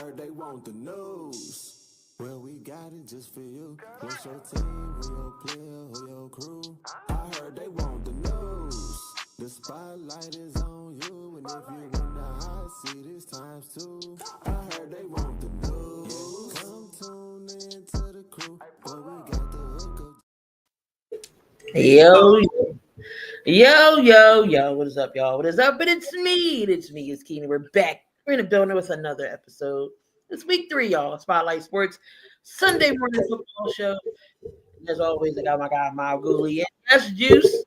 heard they want the news. Well, we got it just for you. What's your team? Who your player? Who your crew? I heard they want the news. The spotlight is on you, and if you in the hot seat, it's times two. I heard they want the news. Come tune in to the crew, but we got the hook up. Yo, yo, what is up, y'all? What is up? But it's me. It's Keenan. We're back. We're in the building with another episode. It's week 3, y'all. Spotlight Sports Sunday morning football show. And as always, I got my guy Miles Gooley and that's Juice.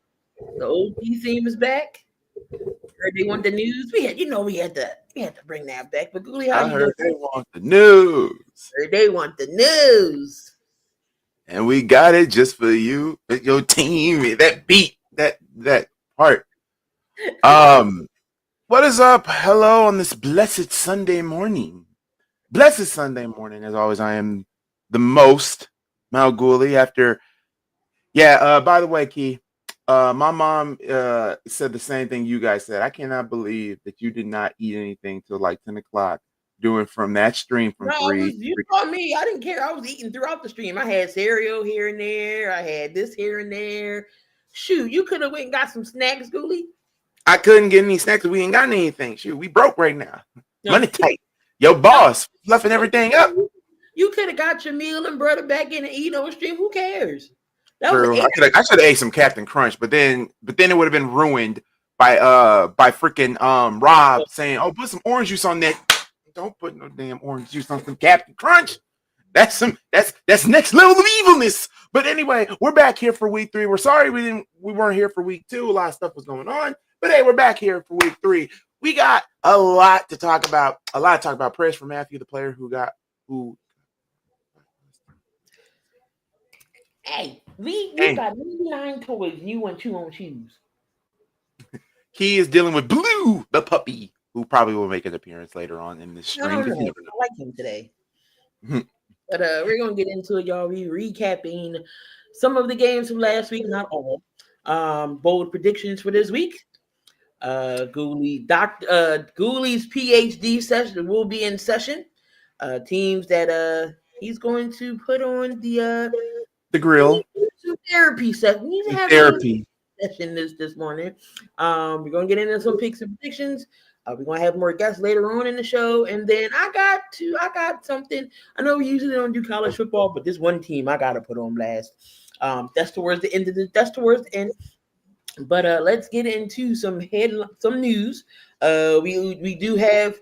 The OP theme is back. Heard they want the news. We had to bring that back. But Gooley, how I you heard doing? they want the news. Heard they want the news. And we got it just for you, your team, that beat, that part. What is up? Hello on this blessed Sunday morning. Blessed Sunday morning, as always. I am the most Mal Gooley after. Yeah, by the way, Key, my mom said the same thing you guys said. I cannot believe that you did not eat anything till like 10 o'clock. Doing from that stream from No, 3. you saw me. I didn't care. I was eating throughout the stream. I had cereal here and there. I had this here and there. Shoot, you could have went and got some snacks, Gooley. I couldn't get any snacks. We ain't got anything. Shoot, we broke right now. No. Money tight. Your boss fluffing everything up. You could have got your meal and brought it back in and eat on stream. Who cares? True. I should have ate some Captain Crunch, but then it would have been ruined by freaking Rob saying, "Oh, put some orange juice on that." Don't put no damn orange juice on some Captain Crunch. That's next level of evilness. But anyway, we're back here for week 3. We're sorry we weren't here for week 2. A lot of stuff was going on. But hey, we're back here for week 3. We got a lot to talk about. Prayers for Matthew, the player who. Hey, we got 99 toys. You want you on shoes. He is dealing with Blue, the puppy, who probably will make an appearance later on in this stream. I like him today. But we're gonna get into it, y'all. We recapping some of the games from last week, not all. Bold predictions for this week. Gooley's PhD session will be in session. Teams that he's going to put on the grill therapy session. We need to have therapy session this morning. We're gonna get into some picks and predictions. We're gonna have more guests later on in the show, and then I got something. I know we usually don't do college football, but this one team I gotta put on blast. That's towards the end. But let's get into some news. We do have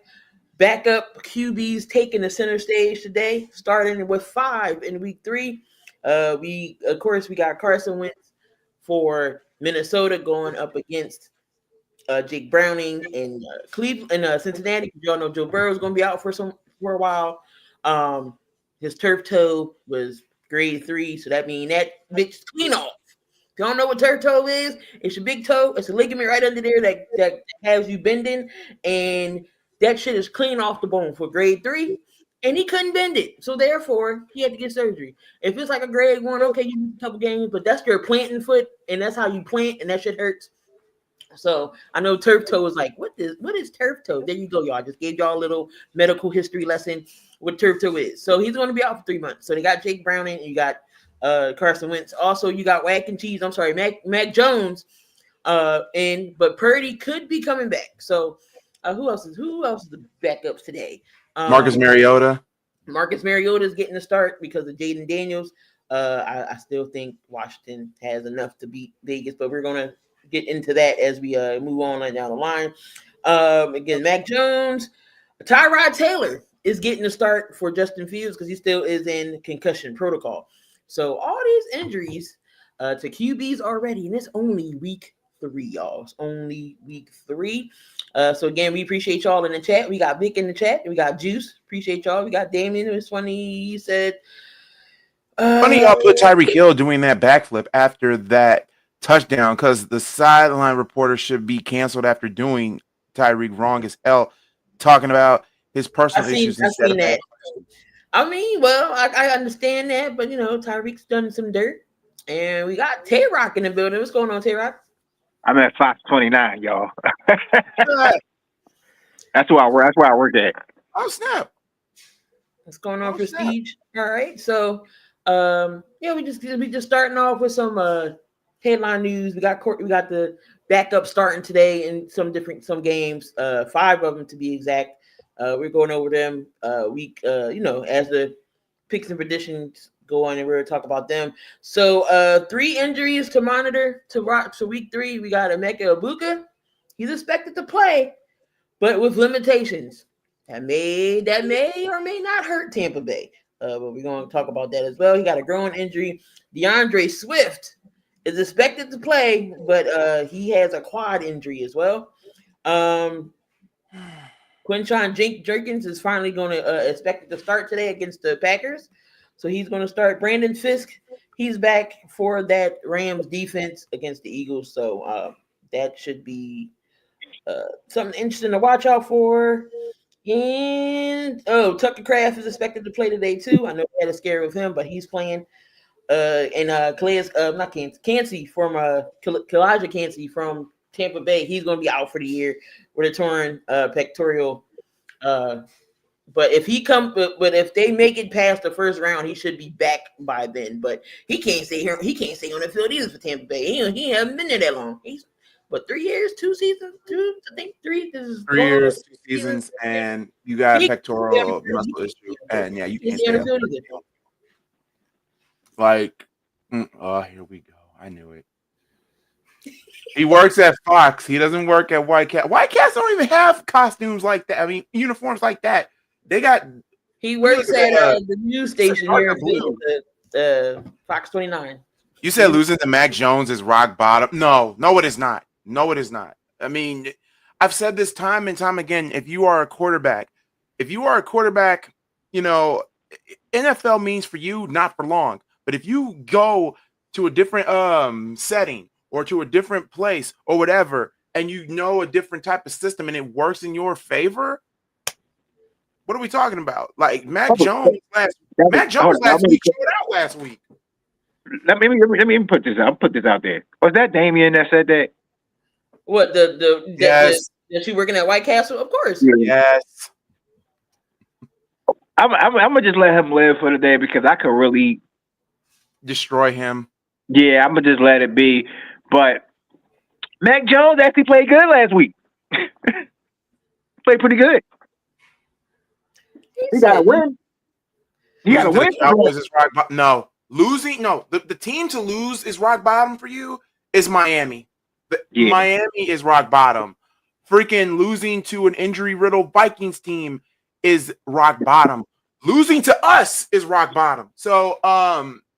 backup QBs taking the center stage today, starting with 5 in week 3. We got Carson Wentz for Minnesota going up against Jake Browning in Cleveland and Cincinnati. Y'all know Joe Burrow is going to be out for a while. His turf toe was grade 3, so that means that bitch clean off. If you don't know what turf toe is, it's your big toe. It's a ligament right under there that has you bending, and that shit is clean off the bone for grade 3. And he couldn't bend it, so therefore he had to get surgery. If it's like a grade 1, okay, you need a couple games, but that's your planting foot, and that's how you plant, and that shit hurts. So I know turf toe is like, what is turf toe? There you go, y'all. I just gave y'all a little medical history lesson what turf toe is. So he's going to be out for 3 months. So they got Jake Browning, and you got Carson Wentz. Also, you got Mac Jones, but Purdy could be coming back. So who else is the backups today? Marcus Mariota. Marcus Mariota is getting a start because of Jaden Daniels. I still think Washington has enough to beat Vegas, but we're gonna get into that as we move on down the line. Again, Mac Jones, Tyrod Taylor is getting a start for Justin Fields because he still is in concussion protocol. So all these injuries to QBs already, and it's only week 3, y'all. It's only week 3. So again, we appreciate y'all in the chat. We got Vic in the chat. We got Juice. Appreciate y'all. We got Damien. It was funny. He said, funny y'all put Tyreek Hill doing that backflip after that touchdown because the sideline reporter should be canceled after doing Tyreek wrong as hell, talking about his personal issues. I've seen that. I mean, well, I understand that, but Tyreek's done some dirt, and we got Tay Rock in the building. What's going on, Tay Rock? I'm at Fox 29, y'all. That's where I work at. Oh snap! What's going on, Prestige? All right, so yeah, we just starting off with some headline news. We got the backup starting today in some games, 5 of them to be exact. We're going over them week, as the picks and predictions go on, and we're gonna talk about them. So 3 injuries to monitor to week 3. We got Emeka Egbuka. He's expected to play, but with limitations. That may or may not hurt Tampa Bay. But we're going to talk about that as well. He got a growing injury. DeAndre Swift is expected to play, but he has a quad injury as well. Quinshon Judkins is finally going to expected to start today against the Packers. So he's going to start. Brandon Fisk, he's back for that Rams defense against the Eagles. So that should be something interesting to watch out for. And Tucker Kraft is expected to play today too. I know we had a scare with him, but he's playing. And Cansey from Kalijah Cansey from Tampa Bay. He's going to be out for the year with a torn pectoral. But if they make it past the first round, he should be back by then. But he can't stay here. He can't stay on the field either for Tampa Bay. He hasn't been there that long. He's 3 years, 2 seasons, 2, I think 3. This is 3 years, 2 seasons, and you got a pectoral muscle issue, and yeah, you can't stay on the field. Like, here we go. I knew it. He works at Fox. He doesn't work at White Cat. White Cats don't even have costumes like that. I mean, uniforms like that. They got. He works at the news station here, the Fox 29. You said losing to Mac Jones is rock bottom. No, it is not. No, it is not. I mean, I've said this time and time again. If you are a quarterback, NFL means for you, not for long. But if you go to a different setting or to a different place or whatever, and you know a different type of system and it works in your favor, what are we talking about? Like Mac Jones last week showed out last week. Let me put this out. Put this out there. Was that Damien that said that? What yes. That you working at White Castle? Of course. Yes. I'm gonna just let him live for the day because I could really destroy him. Yeah, I'm gonna just let it be. But Mac Jones actually played good last week. Played pretty good. He got a win. He got a win. The team to lose is rock bottom for you is Miami. Miami is rock bottom. Freaking losing to an injury-riddled Vikings team is rock bottom. Losing to us is rock bottom. So,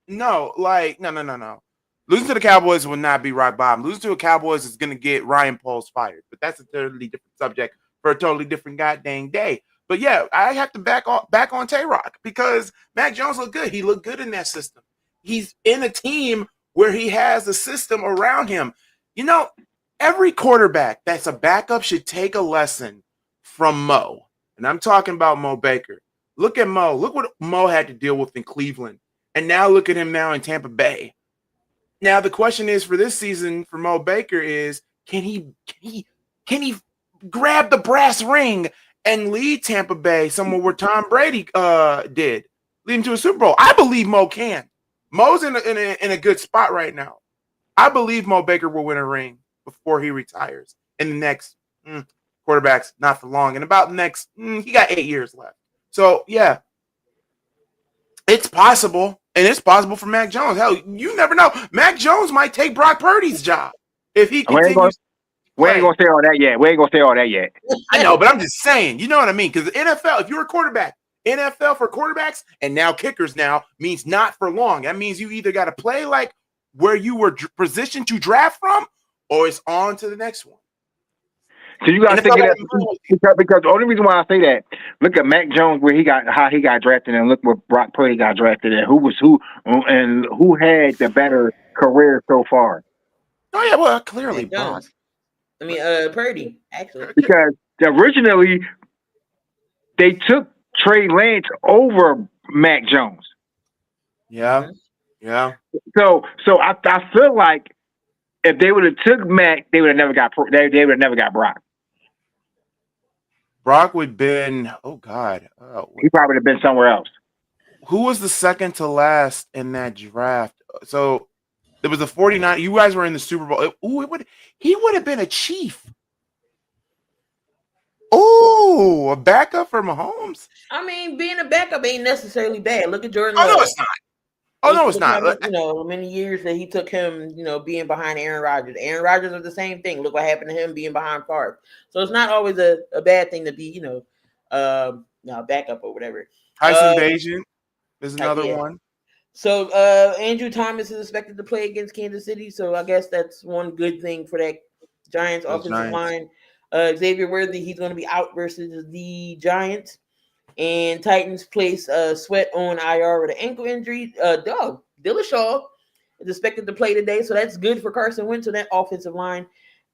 no. Losing to the Cowboys will not be rock bottom. Losing to the Cowboys is going to get Ryan Poles fired. But that's a totally different subject for a totally different goddamn day. But yeah, I have to back on Tay-Rock because Mac Jones looked good. He looked good in that system. He's in a team where he has a system around him. You know, every quarterback that's a backup should take a lesson from Mo. And I'm talking about Mo Baker. Look at Mo. Look what Mo had to deal with in Cleveland. And now look at him now in Tampa Bay. Now the question is for this season for Mo Baker is can he grab the brass ring and lead Tampa Bay somewhere where Tom Brady did, lead him to a Super Bowl? I believe Mo can. Mo's in a good spot right now. I believe Mo Baker will win a ring before he retires in the next quarterbacks, not for long. And about the next, he got 8 years left. So, yeah, it's possible. And it's possible for Mac Jones. Hell, you never know. Mac Jones might take Brock Purdy's job if he continues. We ain't going to say all that yet. I know, but I'm just saying. You know what I mean? Because the NFL, if you're a quarterback, NFL for quarterbacks and now kickers now means not for long. That means you either got to play like where you were positioned to draft from or it's on to the next one. So you got to think of that because the only reason why I say that, look at Mac Jones how he got drafted, and look where Brock Purdy got drafted, and who had the better career so far. Oh yeah, well clearly Brock. I mean, Purdy actually because originally they took Trey Lance over Mac Jones. Yeah. So I feel like if they would have took Mac, they would have never got Brock. Brock would have been. Oh God, He probably would have been somewhere else. who was the second to last in that draft? So there was a 49. You guys were in the Super Bowl. He would have been a Chief. Oh, a backup for Mahomes. I mean, being a backup ain't necessarily bad. Look at Jordan. Oh Love. no, it's not. Oh no, it's not. You know, many years that he took him, you know, being behind Aaron Rodgers. Aaron Rodgers was the same thing. Look what happened to him being behind Favre. So it's not always a bad thing to be, you know, backup or whatever. Tyson Bagent is another one. So Andrew Thomas is expected to play against Kansas City. So I guess that's one good thing for that Giants offensive line. Xavier Worthy, he's going to be out versus the Giants. And Titans place Sweat on IR with an ankle injury. Dillashaw is expected to play today, so that's good for Carson Wentz on that offensive line.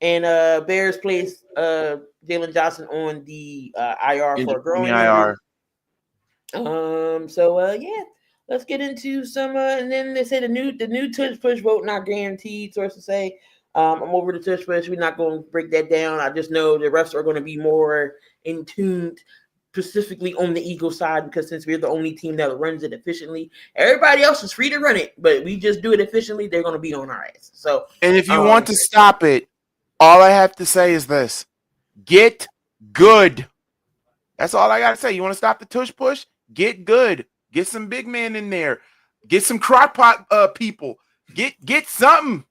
And Bears place Jalen Johnson on the IR for a growing IR. Yeah, let's get into some. And then they say the new tush push vote not guaranteed. Sources say. I'm over the tush push. We're not going to break that down. I just know the refs are going to be more in tune, specifically on the Eagles side, because since we're the only team that runs it efficiently, everybody else is free to run it, but we just do it efficiently. They're going to be on our ass. So, and if you want to stop it, all I have to say is this: get good. That's all I got to say. You want to stop the tush push? Get good. Get some big men in there. Get some crock pot people. Get something.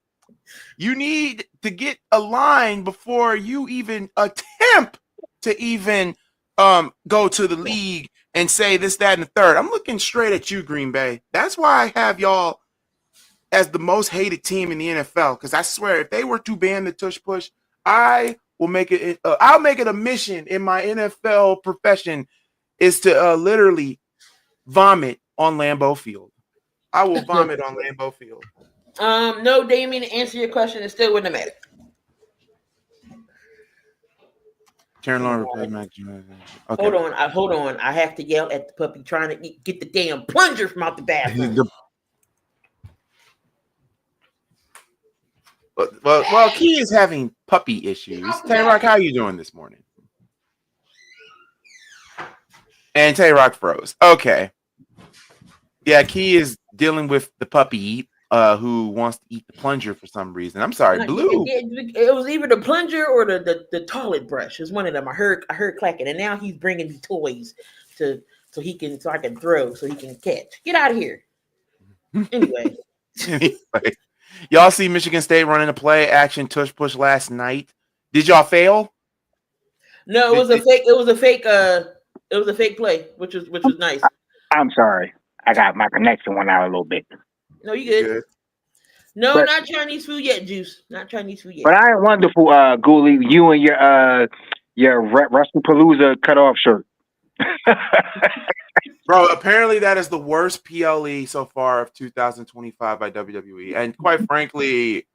You need to get a line before you even attempt to even go to the league and say this, that, and the third. I'm looking straight at you, Green Bay. That's why I have y'all as the most hated team in the NFL. Because I swear, if they were to ban the tush push, I will make it. I'll make it a mission in my NFL profession is to literally vomit on Lambeau Field. I will vomit on Lambeau Field. No, Damien, to answer your question, it still wouldn't matter. Terran Long replays Mac Jones. Okay. Hold on. I have to yell at the puppy trying to get the damn plunger from out the bathroom. Well, Key is having puppy issues. Tay-Rock, how are you doing this morning? And Tay-Rock froze. Okay. Yeah, Key is dealing with the puppy who wants to eat the plunger for some reason. I'm sorry, Blue. It was either the plunger or the toilet brush. It's one of them. I heard clacking, and now he's bringing me toys so I can throw, so he can catch. Get out of here. Anyway, y'all see Michigan State running a play action tush push last night. Did y'all fail? No, it was a fake. It was a fake. It was a fake play, which was nice. I'm sorry, I got my connection went out a little bit. No, you good. No, but, not Chinese food yet, Juice. Not Chinese food yet. But I am wonderful, Ghoulie, you and your WrestlePalooza cutoff shirt. Bro, apparently that is the worst PLE so far of 2025 by WWE. And quite frankly,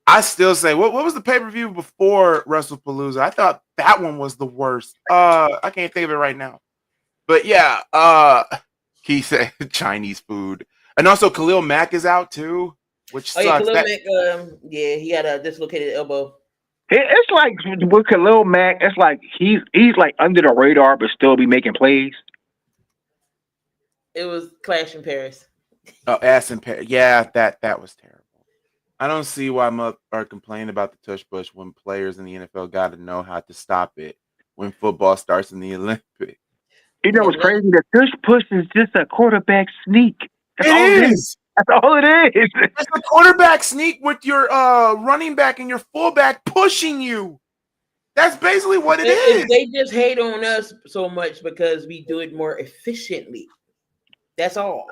I still say, what was the pay-per-view before WrestlePalooza? I thought that one was the worst. I can't think of it right now. But yeah, he said Chinese food. And also Khalil Mack is out too, which sucks. Yeah, Khalil Mack, he had a dislocated elbow. It's like with Khalil Mack, it's like he's like under the radar but still be making plays. It was Clash in Paris. Oh, ass in Paris. Yeah, that was terrible. I don't see why I'm complaining about the tush push when players in the NFL got to know how to stop it when football starts in the Olympics. You know what's crazy? The tush push is just a quarterback sneak. That's all it is. It's a quarterback sneak with your running back and your fullback pushing you. That's basically what it is. They just hate on us so much because we do it more efficiently. That's all.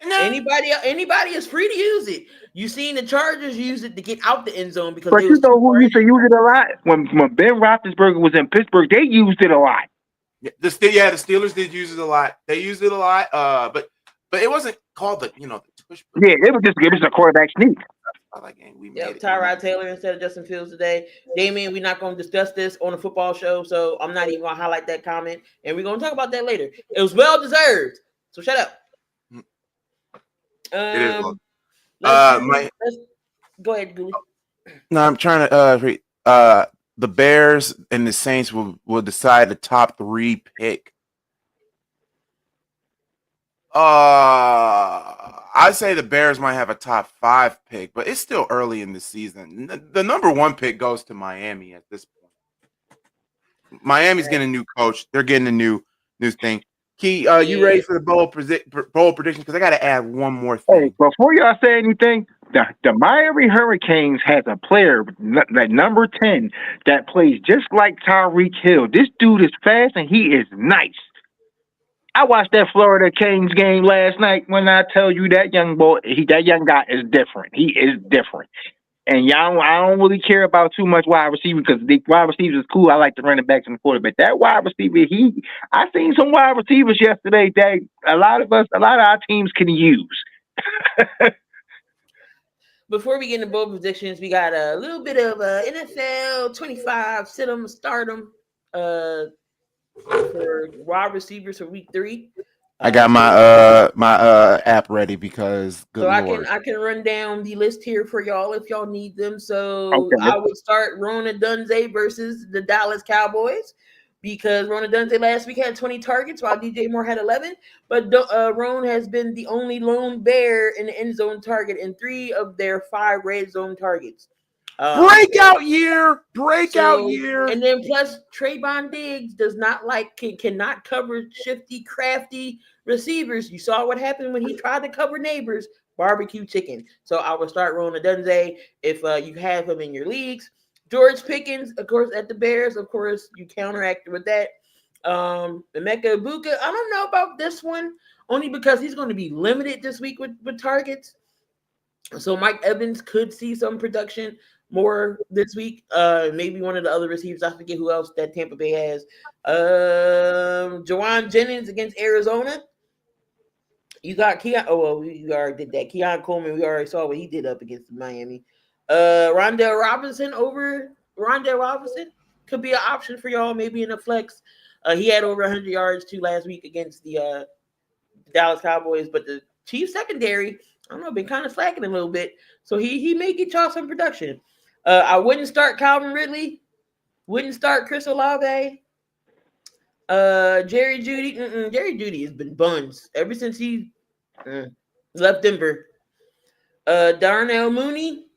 Anybody is free to use it. You seen the Chargers use it to get out the end zone because. But you know who used to use it a lot? When Ben Roethlisberger was in Pittsburgh, they used it a lot. Yeah, the Steelers did use it a lot. They used it a lot, but it wasn't called the push. Yeah, it was a quarterback sneak. Tyrod Taylor instead of Justin Fields today. Damien, we're not going to discuss this on a football show, so I'm not even going to highlight that comment, and we're going to talk about that later. It was well deserved, so shut up. Let's go ahead, Gooey. No, I'm trying to read. the Bears and the Saints will decide the top 3 pick. I say the Bears might have a top 5 pick, but it's still early in the season. The number 1 pick goes to Miami at this point. Miami's getting a new coach. They're getting a new thing. Key, you ready for the bold prediction? Because I got to add one more thing. Hey, before y'all say anything, the Miami Hurricanes has a player, that number 10, that plays just like Tyreek Hill. This dude is fast and he is nice. I watched that Florida Kings game last night. When I tell you that young guy is different. He is different. And y'all, I don't really care about too much wide receiver because the wide receivers is cool. I like the running backs and the quarterback. That wide receiver, I seen some wide receivers yesterday that a lot of our teams can use. Before we get into bold predictions, we got a little bit of NFL 25 sit 'em, start 'em for wide receivers for week 3. I got my app ready because Lord. I can run down the list here for y'all if y'all need them. So Okay. I would start Rona Dunze versus the Dallas Cowboys because Rona Dunze last week had 20 targets while DJ Moore had 11. But Ron has been the only lone bear in the end zone target in 3 of their 5 red zone targets. Breakout year. And then plus Trayvon Diggs cannot cover shifty, crafty receivers. You saw what happened when he tried to cover Neighbors, barbecue chicken. So I will start Rona Dunze if you have him in your leagues. George Pickens, of course, at the Bears. Of course, you counteract with that. Emeka Ibuka, I don't know about this one, only because he's going to be limited this week with targets. So Mike Evans could see some production more this week. Maybe one of the other receivers. I forget who else that Tampa Bay has. Jawan Jennings against Arizona. You got Keon. Oh, well, we already did that. Keon Coleman, we already saw what he did up against Miami. Rondell Robinson could be an option for y'all, maybe in a flex. He had over 100 yards too last week against the Dallas Cowboys, but the Chiefs secondary, I don't know, been kind of slacking a little bit. So he may get y'all some production. I wouldn't start Calvin Ridley. Wouldn't start Chris Olave. Jerry Jeudy. Jerry Jeudy has been buns ever since he left Denver. Darnell Mooney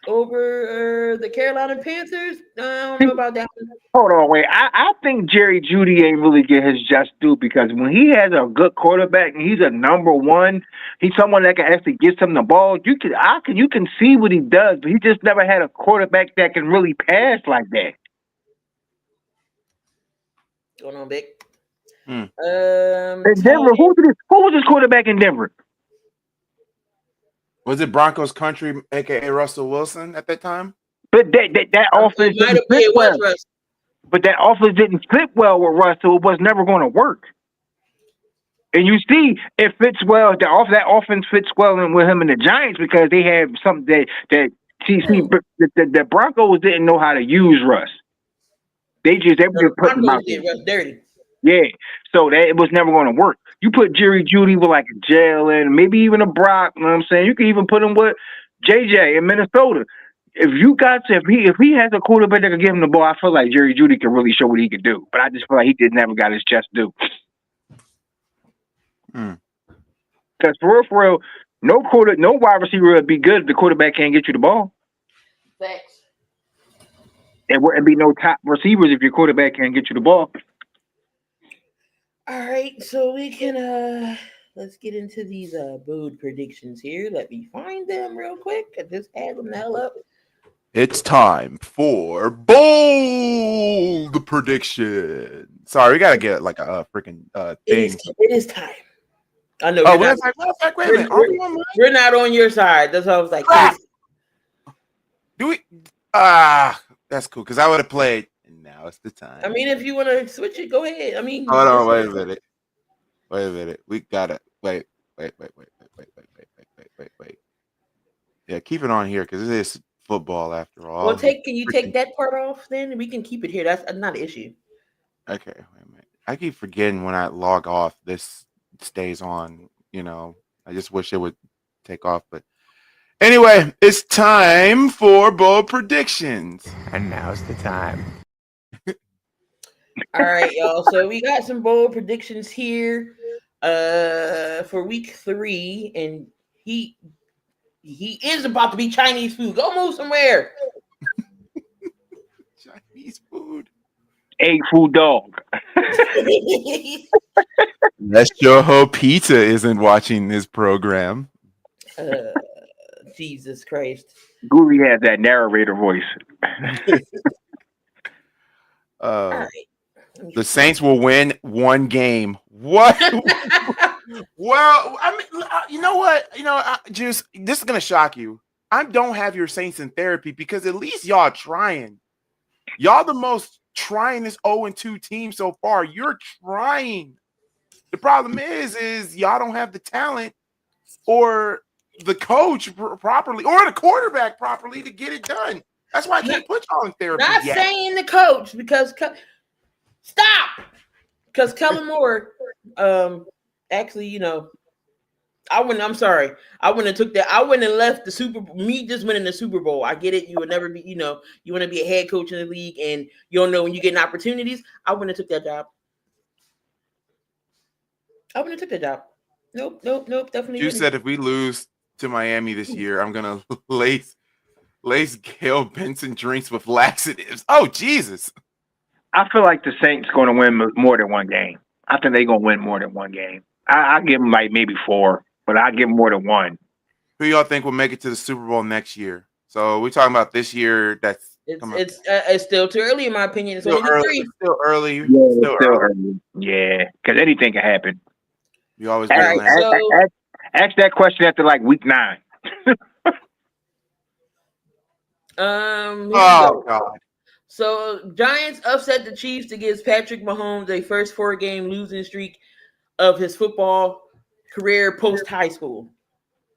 over the Carolina Panthers. I don't know about that one. Hold on, wait. I think Jerry Jeudy ain't really get his just due because when he has a good quarterback and he's a number 1, he's someone that can actually get him the ball. You can see what he does, but he just never had a quarterback that can really pass like that. Going on, Vic. In Denver, who was his quarterback in Denver? Was it Broncos country, aka Russell Wilson, at that time? But that offense didn't fit well. But that offense didn't fit well with Russell. It was never going to work. And you see, it fits well. That offense fits well with him and the Giants because they have something the Broncos didn't know how to use Russ. They were just putting him out there. Russ dirty. Yeah, so that it was never going to work. You put Jerry Jeudy with like a Jalen, maybe even a Brock. You know what I'm saying? You can even put him with JJ in Minnesota. If he has a quarterback that can give him the ball, I feel like Jerry Jeudy can really show what he can do. But I just feel like he never got his just due. Because for real, no wide receiver would be good if the quarterback can't get you the ball. Thanks. There wouldn't be no top receivers if your quarterback can't get you the ball. All right, so we can let's get into these bold predictions here. Let me find them real quick. I just had them the hell up. It's time for bold prediction. Sorry, we gotta get like a freaking thing. It is time. I know. Oh, wait a minute. We're not on your side. That's why I was like, do we? That's cool because I would have played. Now it's the time. I mean, if you want to switch it, go ahead. I mean, hold on, wait a minute. We gotta wait. Yeah, keep it on here because it is football after all. Well, can you take that part off then? We can keep it here. That's not an issue. Okay, wait a minute. I keep forgetting when I log off. This stays on. I just wish it would take off. But Anyway, it's time for bold predictions. And now's the time. All right, y'all. So we got some bold predictions here for week 3, and he is about to be Chinese food. Go move somewhere. Chinese food. Egg food dog. Let's sure hope Pizza isn't watching this program. Jesus Christ. Gooey has that narrator voice. All right. The Saints will win one game. What? Well, I mean, you know what? Juice, this is going to shock you. I don't have your Saints in therapy because at least y'all trying. Y'all the most trying this 0-2 team so far. You're trying. The problem is y'all don't have the talent or the coach properly or the quarterback properly to get it done. That's why I can't put y'all in therapy. Not saying the coach because stop. Because Kellen Moore, actually, I'm sorry. I wouldn't have took that. I wouldn't have left the Super Bowl. Me just winning the Super Bowl. I get it. You would never be, you want to be a head coach in the league and you don't know when you get opportunities. I wouldn't have took that job. Nope. Definitely. You said if we lose to Miami this year, I'm going to lace Gail Benson drinks with laxatives. Oh, Jesus. I feel like the Saints going to win more than one game. I think they're going to win more than one game. I give them like maybe 4, but I give them more than 1. Who y'all think will make it to the Super Bowl next year? So we're talking about this year. It's still too early in my opinion. It's only early. 3. It's still early. Yeah, still early. Yeah, because anything can happen. You always ask that question after like week 9. Oh God. So Giants upset the Chiefs against Patrick Mahomes, a first 4-game losing streak of his football career post high school.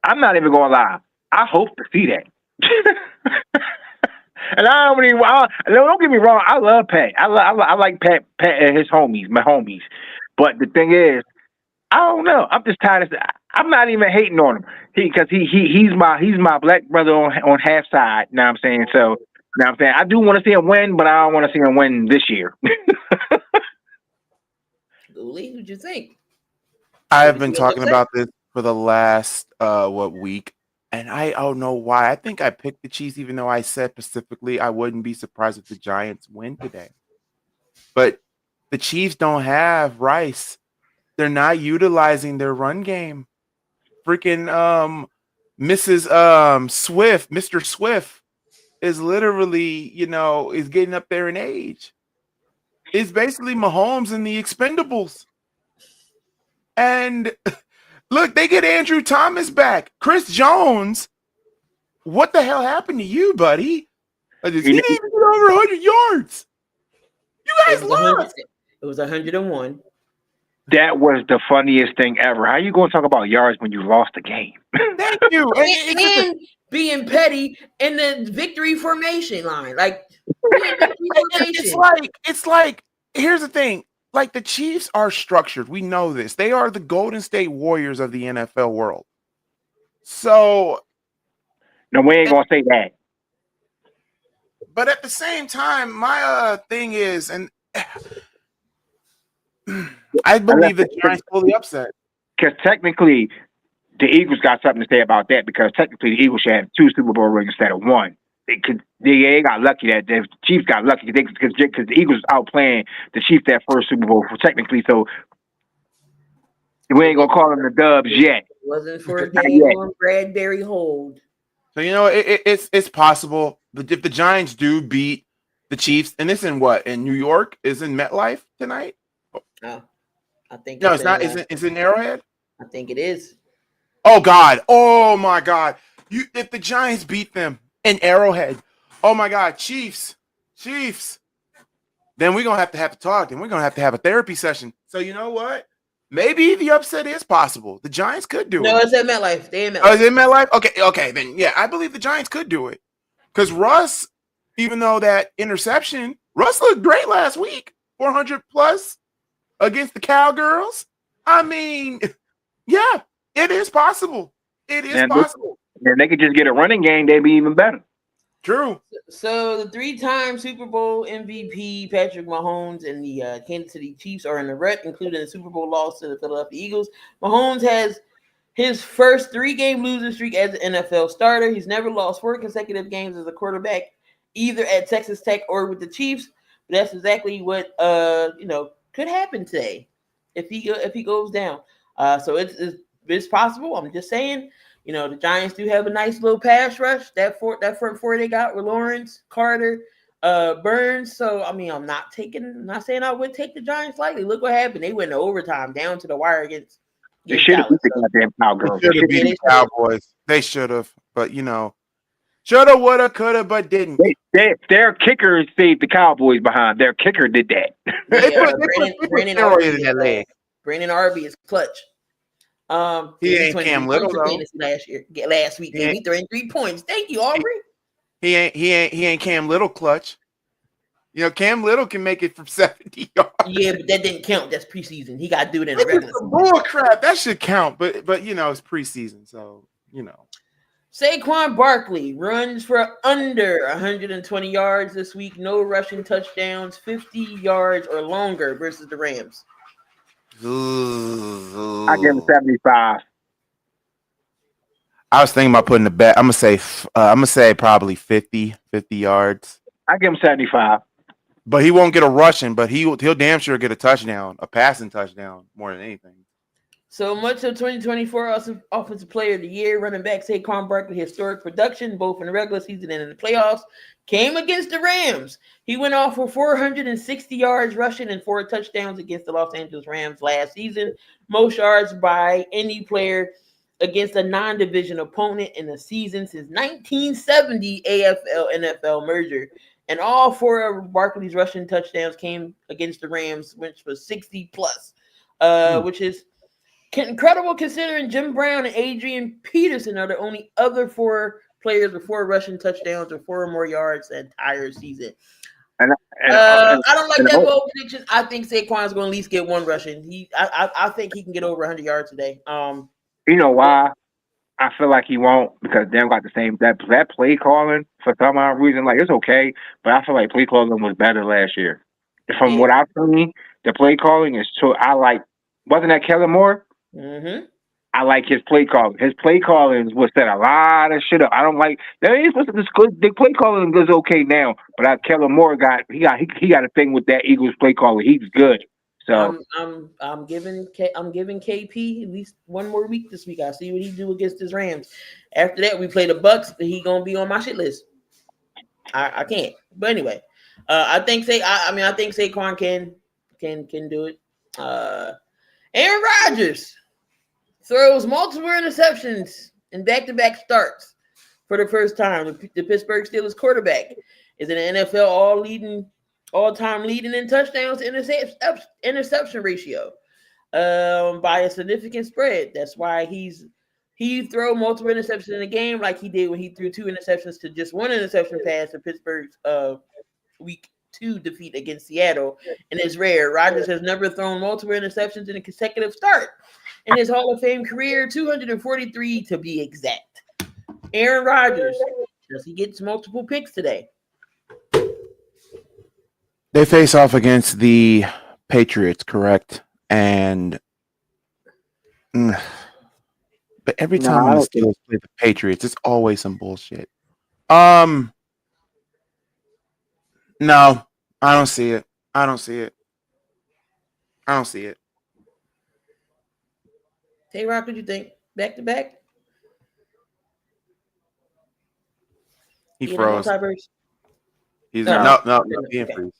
I'm not even gonna lie. I hope to see that. And don't get me wrong. I love Pat. I like Pat and his homies, my homies. But the thing is, I don't know. I'm just tired of. I'm not even hating on him because he's my black brother on half side. You know what I'm saying? So, you know what I'm saying? I do want to see him win, but I don't want to see him win this year. Lee, who'd you think? I have been talking about this for the last week, and I don't know why. I think I picked the Chiefs, even though I said specifically I wouldn't be surprised if the Giants win today. But the Chiefs don't have Rice. They're not utilizing their run game. Freaking Mr. Swift is literally, is getting up there in age. It's basically Mahomes and the Expendables. And look, they get Andrew Thomas back. Chris Jones, what the hell happened to you, buddy? He didn't even get over 100 yards. You guys lost. It was 101. That was the funniest thing ever. How you going to talk about yards when you lost the game? Thank you. And being petty in the victory formation line. It's like, here's the thing. Like, the Chiefs are structured. We know this. They are the Golden State Warriors of the NFL world. So. No, we ain't going to say that. But at the same time, my thing is, and I believe the Giants fully upset. Because technically, the Eagles got something to say about that. Because technically, the Eagles should have 2 Super Bowl rings instead of 1. They got lucky that the Chiefs got lucky because the Eagles was outplaying the Chiefs that first Super Bowl technically. So we ain't gonna call them the Dubs yet. Wasn't for a game on Bradbury hold. So it's possible. But if the Giants do beat the Chiefs, and it's in New York? Is in MetLife tonight? No, I think no, it's not. Is it in Arrowhead? I think it is. Oh God! Oh my God! If the Giants beat them in Arrowhead, oh my God, Chiefs, then we're gonna have to talk, and we're gonna have to have a therapy session. So you know what? Maybe the upset is possible. The Giants could do it. No, it's at MetLife. They in MetLife. Oh, is it MetLife? Okay, then yeah, I believe the Giants could do it. Because Russ, even though that interception, Russ looked great last week, 400 plus against the Cowgirls. I mean, yeah, it is possible. It is possible. And they could just get a running game, they'd be even better. True. So the 3-time Super Bowl MVP Patrick Mahomes and the Kansas City Chiefs are in the rut, including the Super Bowl loss to the Philadelphia Eagles. Mahomes has his first 3-game losing streak as an NFL starter. He's never lost 4 consecutive games as a quarterback, either at Texas Tech or with the Chiefs. But that's exactly what could happen today if he goes down. So it's possible. I'm just saying. The Giants do have a nice little pass rush. That front four they got with Lawrence, Carter, Burns. So I'm not saying I would take the Giants lightly. Look what happened. They went to overtime, down to the wire against. They should have beat the goddamn Cowgirls. They should have beat the Cowboys. They should have, but shoulda, woulda, coulda, but didn't. Their kicker saved the Cowboys behind. Their kicker did that. Brandon Arby is clutch. He ain't Cam Little though. Last week, he threw in 3 points. Thank you, Aubrey. He ain't Cam Little clutch. Cam Little can make it from 70 yards. Yeah, but that didn't count. That's preseason. He got to do it in the regular season. Bull crap. That should count, but it's preseason, so Saquon Barkley runs for under 120 yards this week. No rushing touchdowns, 50 yards or longer versus the Rams. I give him 75. I was thinking about putting the bet. I'm gonna say probably 50 yards. I give him 75. But he won't get a rushing, but he'll damn sure get a touchdown, a passing touchdown more than anything. So much of 2024 Offensive Player of the Year, running back Saquon Barkley, historic production, both in the regular season and in the playoffs, came against the Rams. He went off for 460 yards rushing and 4 touchdowns against the Los Angeles Rams last season. Most yards by any player against a non-division opponent in a season since 1970 AFL-NFL merger. And all 4 of Barkley's rushing touchdowns came against the Rams, which was 60 plus, which is incredible considering Jim Brown and Adrian Peterson are the only other 4 players with 4 rushing touchdowns or 4 or more yards the entire season. I don't like that bold prediction. I think Saquon's going to at least get 1 rushing. I think he can get over 100 yards today. You know why? I feel like he won't, because they don't got the same that play calling for some odd reason. Like, it's okay, but I feel like play calling was better last year. From what I've seen, the play calling is too. Wasn't that Kellen Moore? Mm-hmm. I like his play calling. His play calling was set a lot of shit up. I don't like that. Ain't supposed to the play calling is okay now, but Kellen Moore got a thing with that Eagles play calling. He's good. So I'm giving KP at least 1 more week this week. I'll see what he do against his Rams. After that, we play the Bucks. He gonna be on my shit list. I can't. But anyway, I think Saquon can do it. Aaron Rodgers throws multiple interceptions in back-to-back starts for the first time. The Pittsburgh Steelers quarterback is in the NFL all-time leading in touchdowns to interception ratio by a significant spread. That's why he throw multiple interceptions in a game, like he did when he threw 2 interceptions to just 1 interception pass to Pittsburgh's week 2 defeat against Seattle. And it's rare. Rodgers has never thrown multiple interceptions in a consecutive start in his Hall of Fame career, 243 to be exact. Aaron Rodgers, does he get multiple picks today? They face off against the Patriots, correct? And but every time the Steelers play the Patriots, it's always some bullshit. No, I don't see it. Tay-Rock, what do you think? Back to back? He froze. He's no, he didn't freeze.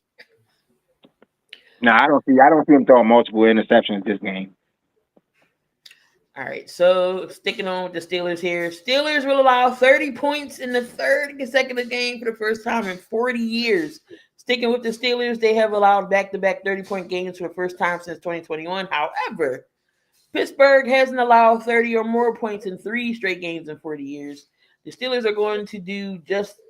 No, I don't see him throwing multiple interceptions this game. All right, so sticking on with the Steelers here. Steelers will allow 30 points in the 3rd consecutive game for the first time in 40 years. Sticking with the Steelers, they have allowed back-to-back 30-point games for the first time since 2021. However, Pittsburgh hasn't allowed 30 or more points in 3 straight games in 40 years. The Steelers are going to do just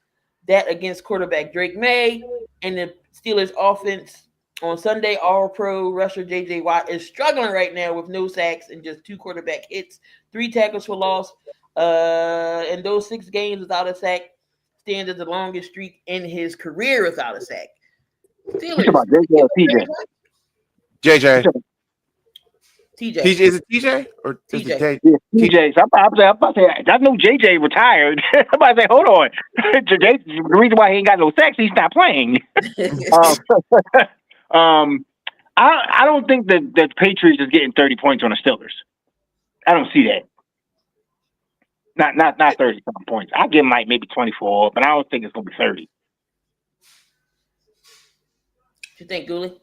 that against quarterback Drake May, and the Steelers offense on Sunday, All-Pro rusher J.J. Watt is struggling right now with no sacks and just 2 quarterback hits, 3 tackles for loss. In those 6 games without a sack, stands as the longest streak in his career without a sack. Steelers. You talking about JJ or TJ? JJ. TJ. Is it TJ or is TJ? it J? Yeah, TJ. So I'm about to say, I know JJ retired. I'm about to say, hold on. JJ, the reason why he ain't got no sex, he's not playing. I don't think that the Patriots is getting 30 points on the Steelers. I don't see that. Not 30 something points. I'll give him like maybe 24, but I don't think it's gonna be 30. What you think, Gooley?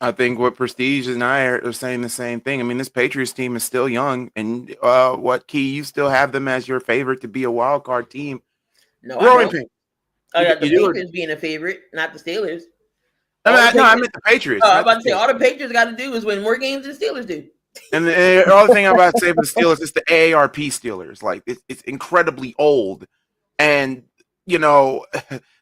I think what Prestige and I are saying the same thing. I mean, this Patriots team is still young, and what Key, you still have them as your favorite to be a wild card team. No, Growing I pains. got the Patriots being a favorite, not the Steelers. I meant the Patriots. I'm about to say all the Patriots got to do is win more games than the Steelers do. And the other thing I'm about to say for the Steelers is the AARP Steelers. Like it's incredibly old, and you know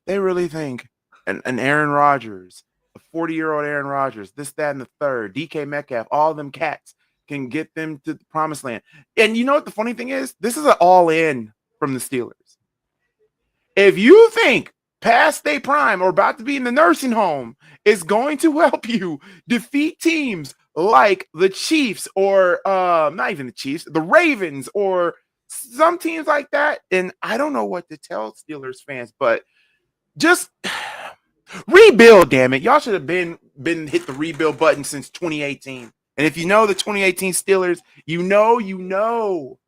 they really think an Aaron Rodgers, a 40-year-old Aaron Rodgers, this, that, and the third, DK Metcalf, all of them cats can get them to the promised land. And you know what the funny thing is? This is an all-in from the Steelers. If you think past their prime or about to be in the nursing home is going to help you defeat teams like the Chiefs or not even the Chiefs, the Ravens or some teams like that, and I don't know what to tell Steelers fans, but just rebuild, damn it. Y'all should have been hit the rebuild button since 2018. And if you know the 2018 Steelers, you know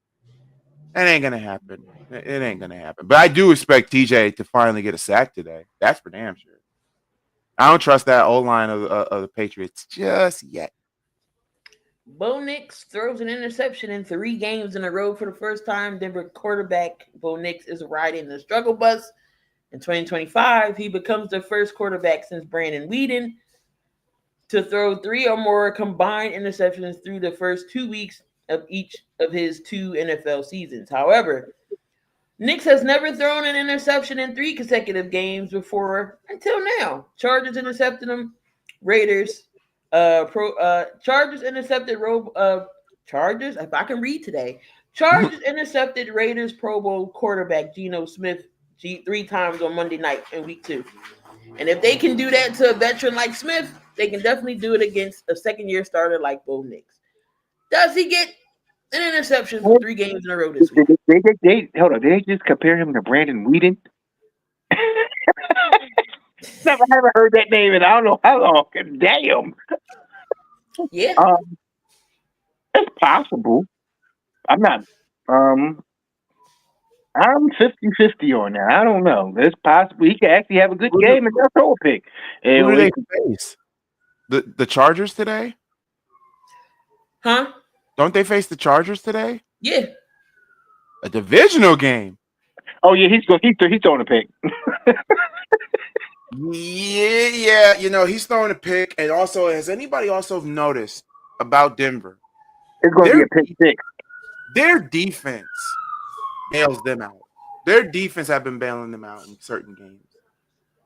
that ain't gonna happen. It ain't gonna happen. But I do expect TJ to finally get a sack today. That's for damn sure. I don't trust that O-line of the Patriots just yet. Bo Nix throws an interception in 3 games in a row for the first time. Denver quarterback Bo Nix is riding the struggle bus. In 2025, he becomes the first quarterback since Brandon Weeden to throw 3 or more combined interceptions through the first 2 weeks of each of his 2 NFL seasons. However, Nix has never thrown an interception in 3 consecutive games before until now. Chargers intercepted him. Raiders. Chargers intercepted Chargers. If I can read today, Chargers intercepted Raiders Pro Bowl quarterback Geno Smith 3 times on Monday night in week 2. And if they can do that to a veteran like Smith, they can definitely do it against a second-year starter like Bo Nix. Does he get an interception for 3 games in a row this week? Hold on. Did they just compare him to Brandon Weeden? Haven't heard that name in I don't know how long. Damn. Yeah. It's possible. I'm not. I'm 50-50 on that. I don't know. It's possible he could actually have a good game and just throw a pick. Who do they face? The Chargers today? Huh? Don't they face the Chargers today? Yeah. A divisional game. Oh yeah, he's throwing a pick. Yeah. You know he's throwing a pick, and also has anybody also noticed about Denver? It's going to be a pick 6. Their defense bails them out. Their defense have been bailing them out in certain games.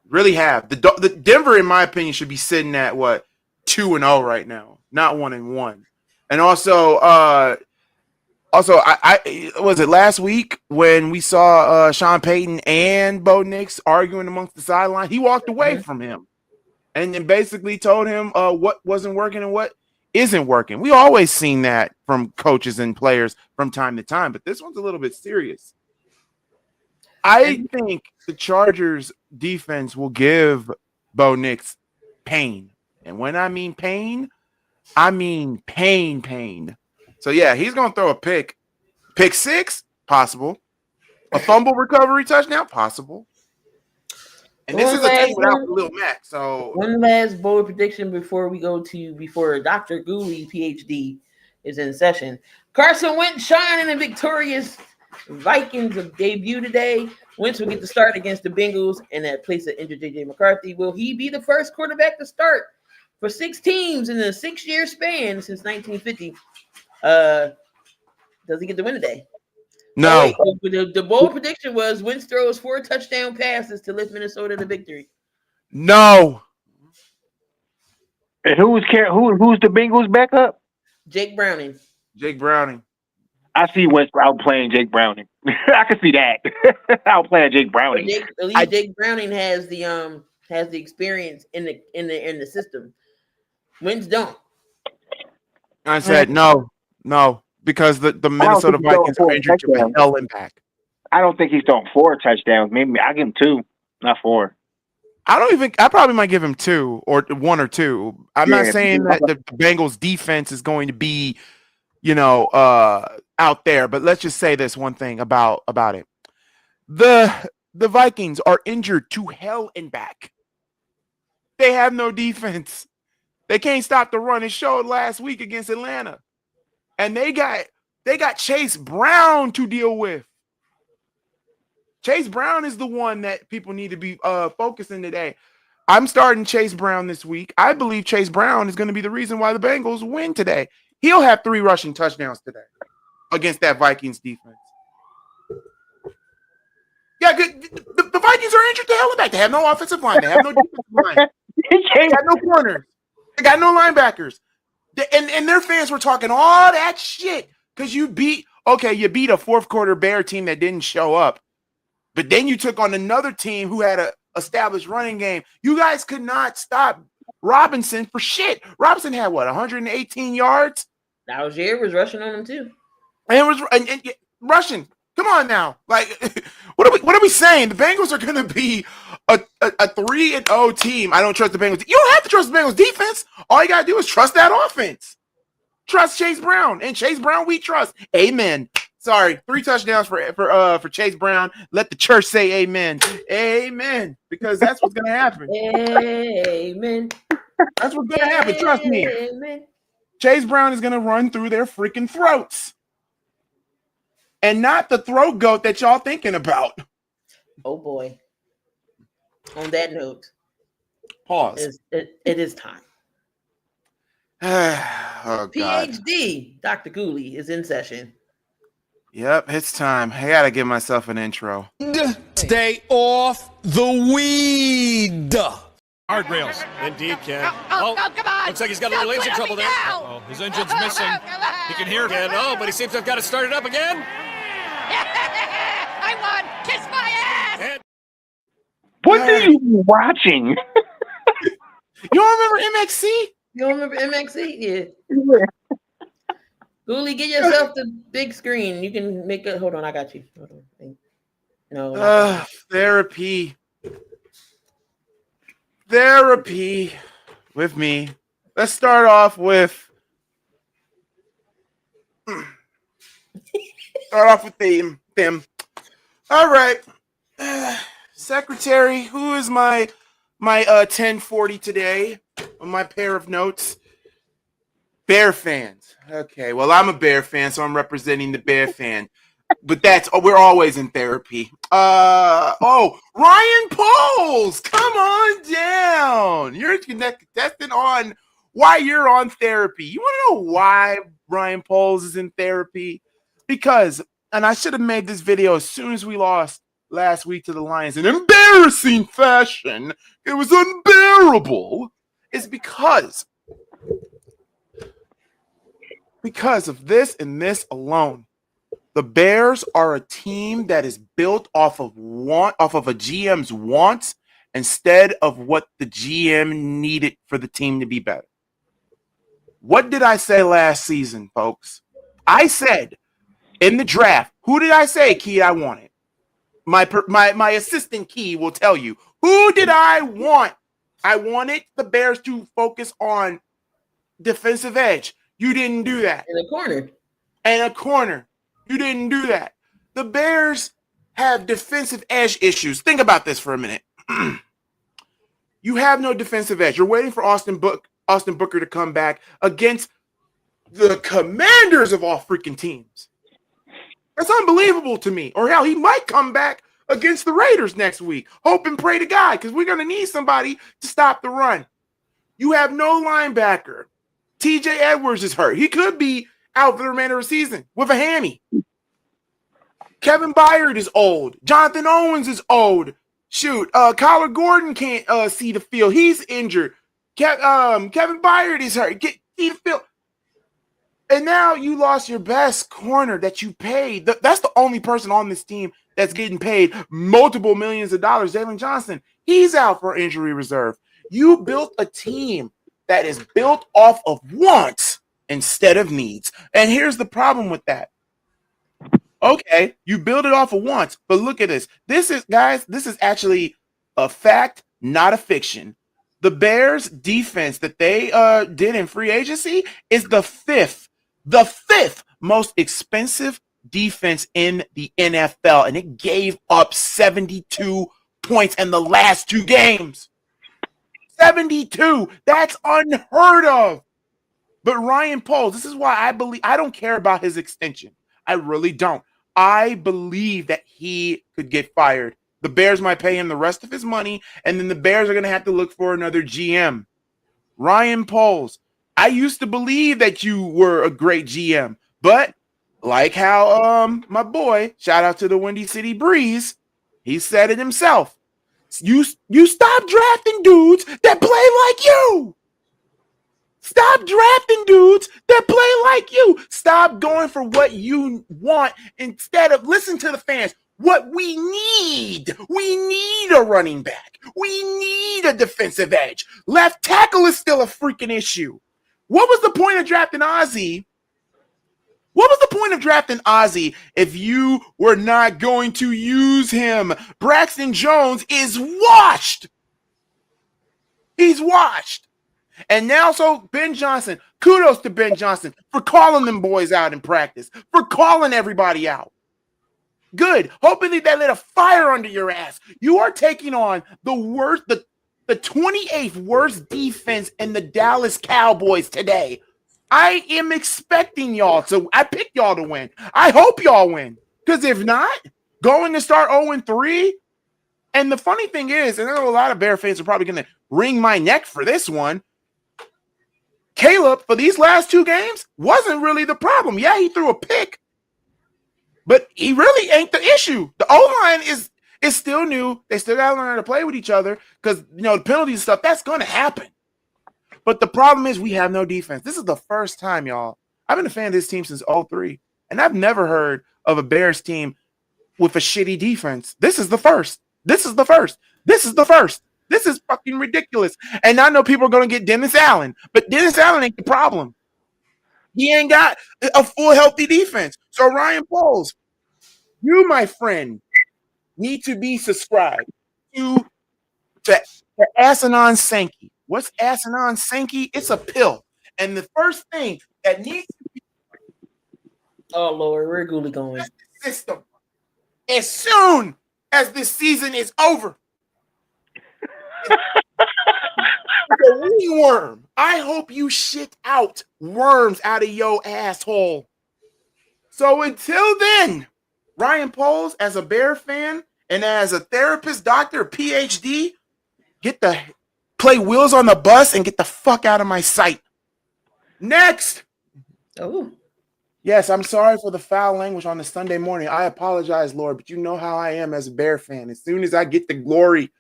Really have. The Denver, in my opinion, should be sitting at what 2-0 right now, not 1-1. And also, I was it last week when we saw Sean Payton and Bo Nix arguing amongst the sideline. He walked away from him and then basically told him what wasn't working and what isn't working. We always seen that from coaches and players from time to time, but this one's a little bit serious. I think the Chargers defense will give Bo Nix pain. And when I mean pain, I mean pain. So, yeah, he's going to throw a pick. Pick 6, possible. A fumble recovery touchdown, possible. And this is a team without Khalil Mack. So one last bold prediction before Dr. Gooley, PhD, is in session. Carson Wentz shining in victorious Vikings of debut today. Wentz will get the start against the Bengals in that place of injured J.J. McCarthy. Will he be the first quarterback to start for 6 teams in a 6-year span since 1950? Does he get the win today? no. The bold prediction was Wentz throws 4 touchdown passes to lift Minnesota to victory. No. And who's the Bengals backup? Jake Browning. Jake Browning. I see Wentz outplaying Jake Browning. I can see that outplaying Jake Browning. At least Jake Browning has the experience in the system. Wentz don't. I said no, because the Minnesota Vikings are injured to hell and back. I don't think he's throwing 4 touchdowns. Maybe I give him 2, not 4. I probably might give him 2 or 1 or 2. I'm not saying that the Bengals defense is going to be, out there, but let's just say this one thing about it. The Vikings are injured to hell and back. They have no defense. They can't stop the run. It showed last week against Atlanta. And they got Chase Brown to deal with. Chase Brown is the one that people need to be focusing today. I'm starting Chase Brown this week. I believe Chase Brown is going to be the reason why the Bengals win today. He'll have 3 rushing touchdowns today against that Vikings defense. Yeah, the Vikings are injured to hell and back. They have no offensive line. They have no defensive line. They got no corners. They got no linebackers. And their fans were talking all that shit because you beat a fourth quarter Bear team that didn't show up. But then you took on another team who had a established running game. You guys could not stop Robinson for shit. Robinson had 118 yards? Algier was rushing on him too. And rushing. Come on now. Like, what are we saying? The Bengals are going to be a 3-0 team. I don't trust the Bengals. You don't have to trust the Bengals defense. All you got to do is trust that offense. Trust Chase Brown. And Chase Brown we trust. Amen. Sorry, 3 touchdowns for Chase Brown. Let the church say amen. Amen. Because that's what's going to happen. Amen. That's what's going to happen. Trust me. Amen. Chase Brown is going to run through their freaking throats. And not the throat goat that y'all thinking about. Oh, boy. On that note. Pause. It is time. Oh, God. PhD, Dr. Cooley, is in session. Yep, it's time. I got to give myself an intro. Stay off the weed. Guardrails. Indeed, Ken. Oh, come on. Looks like he's got a little engine trouble there. Oh, his engine's missing. He can hear it. Again. Oh, but he seems to have got it started up again. I won. Kiss my ass. And What are you watching? You don't remember MXC? You don't remember MXC? Yeah. Cooley, get yourself the big screen. You can make it. Hold on, I got you. Hold on. No. Therapy with me. Let's start off with them. All right. Secretary, who is my 1040 today on my pair of notes? Bear fans. Okay, well, I'm a Bear fan, so I'm representing the Bear fan. But we're always in therapy. Ryan Poles, come on down. You're contestant on why you're on therapy. You want to know why Ryan Poles is in therapy? Because, and I should have made this video as soon as we lost last week to the Lions in embarrassing fashion. It was unbearable. It's because of this and this alone. The Bears are a team that is built off of a GM's wants instead of what the GM needed for the team to be better. What did I say last season, folks? I said in the draft, who did I say, Key, I wanted? My assistant Key will tell you. Who did I want? I wanted the Bears to focus on defensive edge. You didn't do that. In a corner. You didn't do that. The Bears have defensive edge issues. Think about this for a minute. You have no defensive edge. You're waiting for Austin Booker to come back against the Commanders of all freaking teams. That's unbelievable to me. Or hell, he might come back against the Raiders next week. Hope and pray to God, because we're going to need somebody to stop the run. You have no linebacker. TJ Edwards is hurt. He could be out for the remainder of the season with a hammy. Kevin Byard is old. Jonathan Owens is old. Shoot, Kyler Gordon can't see the field. He's injured. Kevin Byard is hurt. See the field. And now you lost your best corner that you paid. That's the only person on this team that's getting paid multiple millions of dollars. Jalen Johnson, he's out for injury reserve. You built a team that is built off of wants instead of needs. And here's the problem with that. Okay, you build it off of wants, but look at this. This is actually a fact, not a fiction. The Bears defense that they did in free agency is the fifth most expensive defense in the NFL, and it gave up 72 points in the last 2 games. 72. That's unheard of. But Ryan Poles, this is why I don't care about his extension. I really don't. I believe that he could get fired. The Bears might pay him the rest of his money, and then the Bears are going to have to look for another GM. Ryan Poles, I used to believe that you were a great GM, but like how my boy, shout out to the Windy City Breeze, he said it himself. You stop drafting dudes that play like you. Stop drafting dudes that play like you. Stop going for what you want instead of listen to the fans. What we need a running back. We need a defensive edge. Left tackle is still a freaking issue. What was the point of drafting Ozzie? What was the point of drafting Ozzie if you were not going to use him? Braxton Jones is washed. He's washed. And now, so Ben Johnson, kudos to Ben Johnson for calling them boys out in practice, for calling everybody out. Good. Hopefully that lit a fire under your ass. You are taking on the worst, the 28th worst defense in the Dallas Cowboys today. I am expecting y'all to, I picked y'all to win. I hope y'all win. Because if not, going to start 0-3. And the funny thing is, and I know a lot of Bear fans are probably going to wring my neck for this one, Caleb, for these last 2 games, wasn't really the problem. Yeah, he threw a pick, but he really ain't the issue. The O-line is still new. They still got to learn how to play with each other because, the penalties and stuff, that's going to happen. But the problem is we have no defense. This is the first time, y'all. I've been a fan of this team since 2003, and I've never heard of a Bears team with a shitty defense. This is the first. This is the first. This is the first. This is fucking ridiculous. And I know people are going to get Dennis Allen, but Dennis Allen ain't the problem. He ain't got a full healthy defense. So Ryan Poles, you, my friend, need to be subscribed to Asanon Sankey. What's Asanon Sankey? It's a pill. And the first thing that needs to be oh Lord, where Gooly going? System. As soon as this season is over. The ringworm. I hope you shit out worms out of your asshole. So until then, Ryan Poles, as a Bear fan and as a therapist, doctor, PhD, play Wheels on the Bus and get the fuck out of my sight. Next. Oh. Yes, I'm sorry for the foul language on the Sunday morning. I apologize, Lord, but you know how I am as a Bear fan. As soon as I get the glory,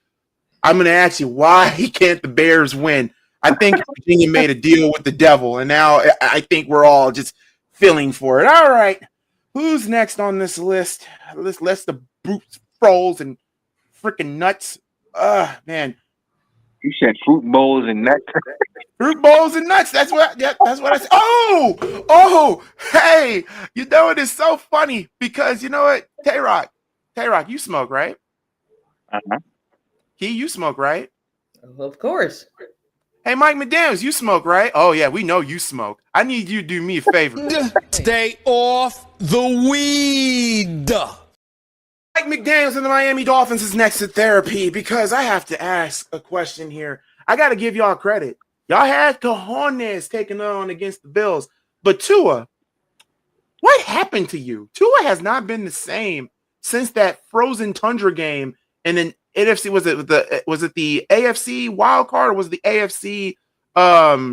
I'm going to ask you, why can't the Bears win? I think Virginia made a deal with the devil, and now I think we're all just feeling for it. All right. Who's next on this list? This list of brutes, frols, and freaking nuts. Man. You said fruit bowls and nuts. Fruit bowls and nuts. That's what I said. Oh, hey. You know, it is so funny because you know what? Tay-Rock, you smoke, right? Uh-huh. Key, you smoke, right? Of course. Hey, Mike McDaniels, you smoke, right? Oh, yeah, we know you smoke. I need you to do me a favor. Stay off the weed. Mike McDaniels and the Miami Dolphins is next to therapy because I have to ask a question here. I got to give y'all credit. Y'all had cojones taking on against the Bills. But Tua, what happened to you? Tua has not been the same since that frozen tundra game and then NFC, was it the AFC wild card or was it the AFC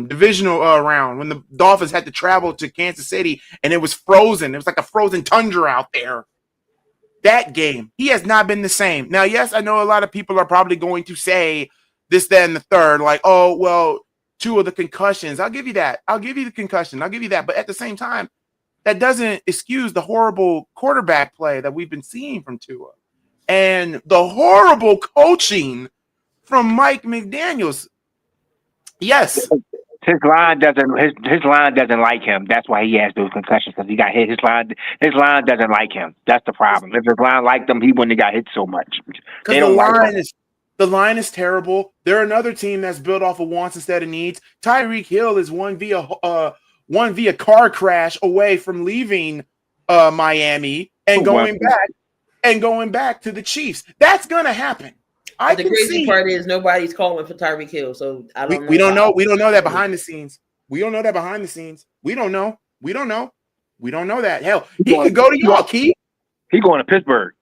divisional round when the Dolphins had to travel to Kansas City and it was frozen? It was like a frozen tundra out there. That game, he has not been the same. Now, yes, I know a lot of people are probably going to say this, that, and the third, like, oh, well, two of the concussions. I'll give you that. I'll give you the concussion. I'll give you that. But at the same time, that doesn't excuse the horrible quarterback play that we've been seeing from Tua and the horrible coaching from Mike McDaniels. Yes. His line doesn't like him. That's why he has those concussions, because he got hit. His line doesn't like him. That's the problem. If his line liked him, he wouldn't have got hit so much. Because the line is terrible. They're another team that's built off of wants instead of needs. Tyreek Hill is one via car crash away from leaving Miami and going back to the Chiefs. That's gonna happen. The crazy part is nobody's calling for Tyreek Hill, so I don't know. We don't know. We don't know that behind the scenes. We don't know that behind the scenes. We don't know. We don't know that. Hell, he could go to y'all, Key. He going to Pittsburgh.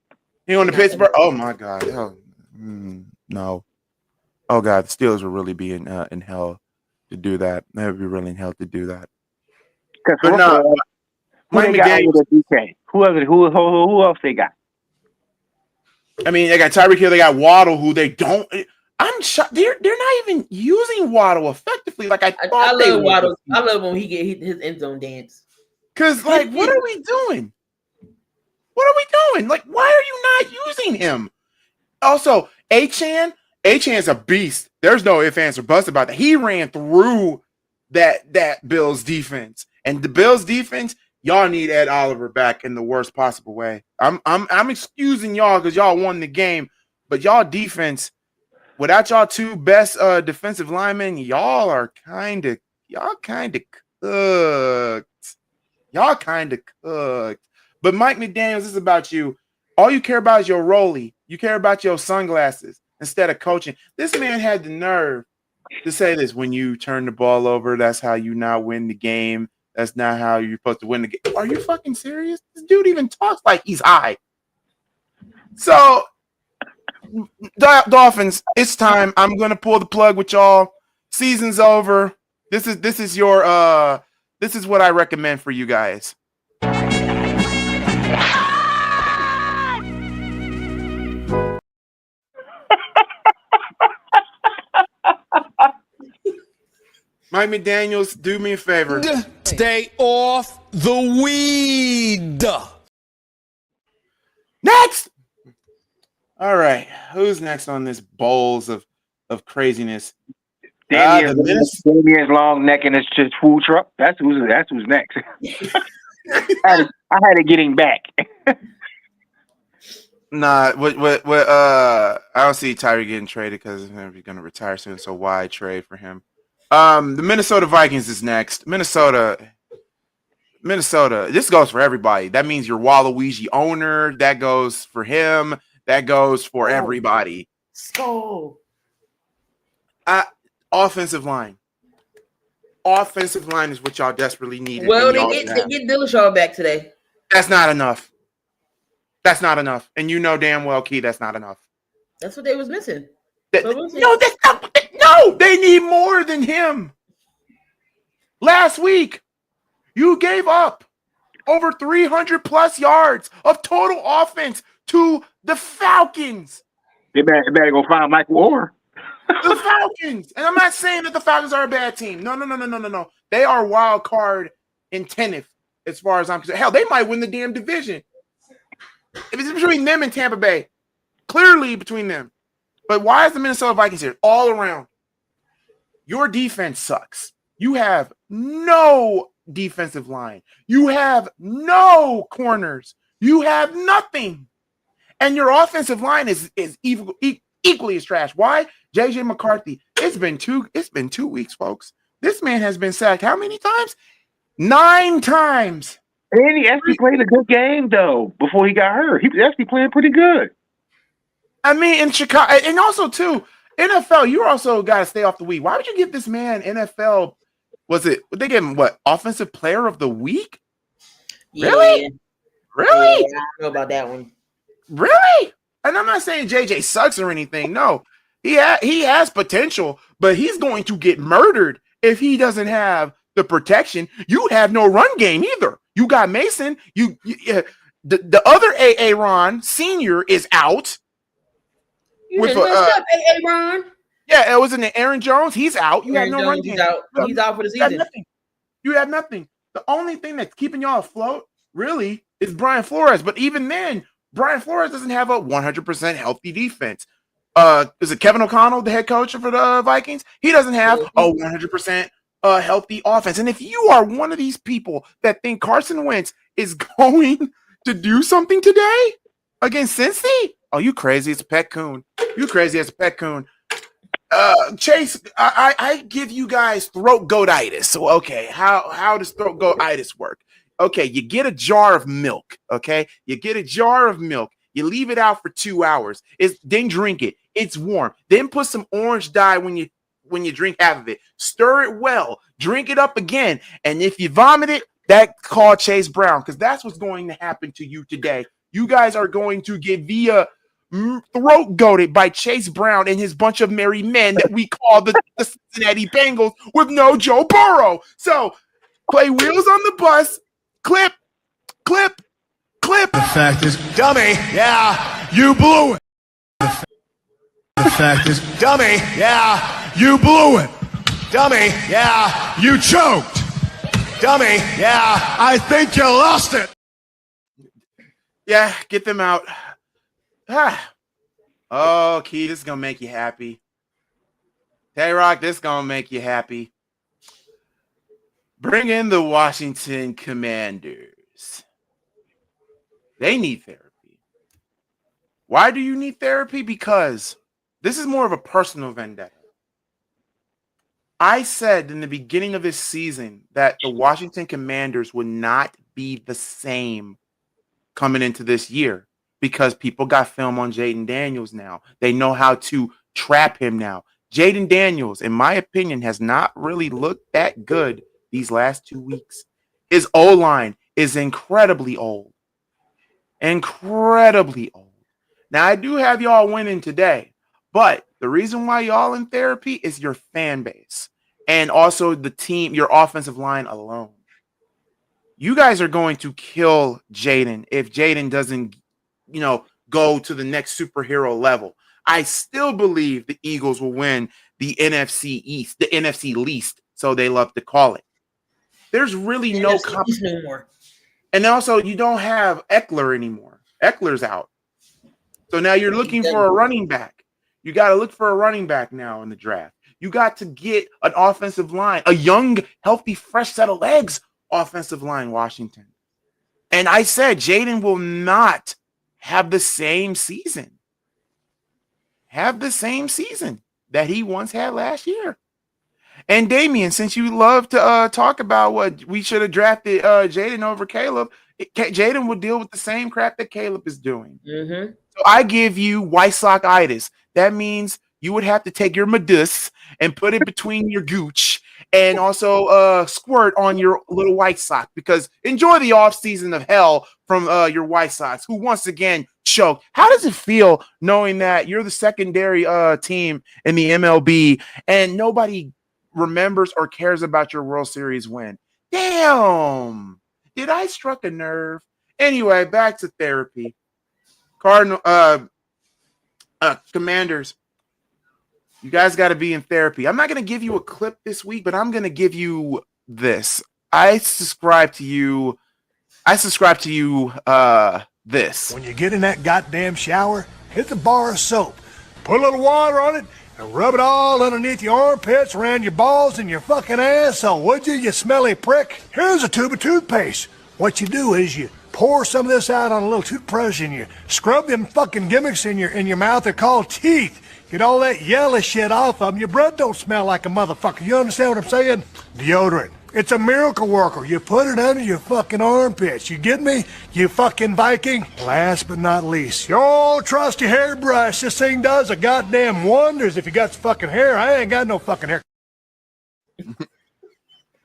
He going to Pittsburgh. Oh my God. Hell, no. Oh God, the Steelers will really be in hell to do that. They would be really in hell to do that. But no, who else they got? I mean, they got Tyreek Hill, they got Waddle, who they don't. I'm shocked. They're not even using Waddle effectively like I thought. I love Waddle. I love when he get his end zone dance. Because, like, what are we doing? What are we doing? Like, why are you not using him? Also, Achan's a beast. There's no ifs, ands, or buts about that. He ran through that Bills defense, and the Bills defense. Y'all need Ed Oliver back in the worst possible way. I'm excusing y'all because y'all won the game, but y'all defense, without y'all two best defensive linemen, y'all kind of cooked. Y'all kind of cooked. But Mike McDaniels, this is about you. All you care about is your rollie. You care about your sunglasses instead of coaching. This man had the nerve to say this: when you turn the ball over, that's how you not win the game. That's not how you're supposed to win the game. Are you fucking serious? This dude even talks like he's high. So, Dolphins, it's time. I'm gonna pull the plug with y'all. Season's over. This is what I recommend for you guys. Mike McDaniels, do me a favor. Stay off the weed. Next. All right. Who's next on this bowls of craziness? Damien's long neck in his food truck. That's who's next. I had to get him back. Nah, I don't see Tyree getting traded because he's going to retire soon. So why trade for him? The Minnesota Vikings is next. Minnesota. This goes for everybody. That means your Waluigi owner. That goes for him. That goes for everybody. So, offensive line. Offensive line is what y'all desperately need. Well, they get Dillashaw back today. That's not enough. That's not enough. And you know damn well, Key, that's not enough. That's what they was missing. No, they need more than him. Last week, you gave up over 300 plus yards of total offense to the Falcons. They better go find Michael Orr. The Falcons. And I'm not saying that the Falcons are a bad team. No. They are wild card intentive as far as I'm concerned. Hell, they might win the damn division. If it's between them and Tampa Bay, clearly between them. But why is the Minnesota Vikings here? All around. Your defense sucks. You have no defensive line. You have no corners. You have nothing. And your offensive line is equally as trash. Why? JJ McCarthy. It's been 2 weeks, folks. This man has been sacked how many times? 9 times. And he actually played a good game, though, before he got hurt. He was actually playing pretty good. I mean, in Chicago, and also, too, NFL, you also got to stay off the weed. Why would you give this man NFL, would they give him, Offensive Player of the Week? Yeah. Really? Really? Yeah, I don't know about that one. Really? And I'm not saying JJ sucks or anything. No. He has potential, but he's going to get murdered if he doesn't have the protection. You have no run game either. You got Mason. The other Aaron Senior is out. You done messed up, Aaron. Yeah, it wasn't Aaron Jones. He's out. You Aaron have no run Jones, game. he's out for the You have season. nothing. You have nothing. The only thing that's keeping y'all afloat really is Brian Flores. But even then, Brian Flores doesn't have a 100% healthy defense. Is it Kevin O'Connell, the head coach for the Vikings? He doesn't have a 100% healthy offense. And if you are one of these people that think Carson Wentz is going to do something today against Cincy, oh, you crazy as a pet coon. You crazy as a pet coon. Chase, I give you guys throat goatitis. So, okay, how does throat goatitis work? Okay, you get a jar of milk. Okay, you get a jar of milk. You leave it out for 2 hours. Then drink it. It's warm. Then put some orange dye when you drink half of it. Stir it well. Drink it up again. And if you vomit it, call Chase Brown, because that's what's going to happen to you today. You guys are going to get via throat goated by Chase Brown and his bunch of merry men that we call the Cincinnati Bengals with no Joe Burrow. So play Wheels on the Bus. Clip. The fact is, dummy, yeah, you blew it. The fact is, dummy, yeah, you blew it. Dummy, yeah, you choked. Dummy, yeah, I think you lost it. Yeah, get them out. Oh, Key, this is going to make you happy. Tay-Rock, this is going to make you happy. Bring in the Washington Commanders. They need therapy. Why do you need therapy? Because this is more of a personal vendetta. I said in the beginning of this season that the Washington Commanders would not be the same coming into this year because people got film on Jaden Daniels now. They know how to trap him now. Jaden Daniels, in my opinion, has not really looked that good these last 2 weeks. His O-line is incredibly old. Incredibly old. Now, I do have y'all winning today, but the reason why y'all in therapy is your fan base and also the team, your offensive line alone. You guys are going to kill Jaden if Jaden doesn't, go to the next superhero level. I still believe the Eagles will win the NFC East, the NFC least, so they love to call it. There's really no competition anymore. And also, you don't have Eckler anymore. Eckler's out. So now you're looking for a running back. You got to look for a running back now in the draft. You got to get an offensive line, a young, healthy, fresh set of legs offensive line, Washington. And I said Jaden will not have the same season. That he once had last year. And Damian, since you love to talk about what we should have drafted Jaden over Caleb, Jaden will deal with the same crap that Caleb is doing. Mm-hmm. So I give you white sock-itis. That means you would have to take your Medus and put it between your gooch and also squirt on your little White Sox, because enjoy the offseason of hell from your White Sox, who once again choked. How does it feel knowing that you're the secondary team in the MLB and nobody remembers or cares about your World Series win? Damn. Did I struck a nerve? Anyway, back to therapy. Commanders, you guys got to be in therapy. I'm not going to give you a clip this week, but I'm going to give you this. I subscribe to you this. When you get in that goddamn shower, hit the bar of soap, put a little water on it, and rub it all underneath your armpits, around your balls, and your fucking asshole, would you, you smelly prick? Here's a tube of toothpaste. What you do is you pour some of this out on a little toothbrush and you scrub them fucking gimmicks in your mouth. They're called teeth. Get all that yellow shit off of them. Your breath don't smell like a motherfucker. You understand what I'm saying? Deodorant. It's a miracle worker. You put it under your fucking armpits. You get me? You fucking Viking? Last but not least, your old trusty hairbrush. This thing does a goddamn wonders if you got some fucking hair. I ain't got no fucking hair.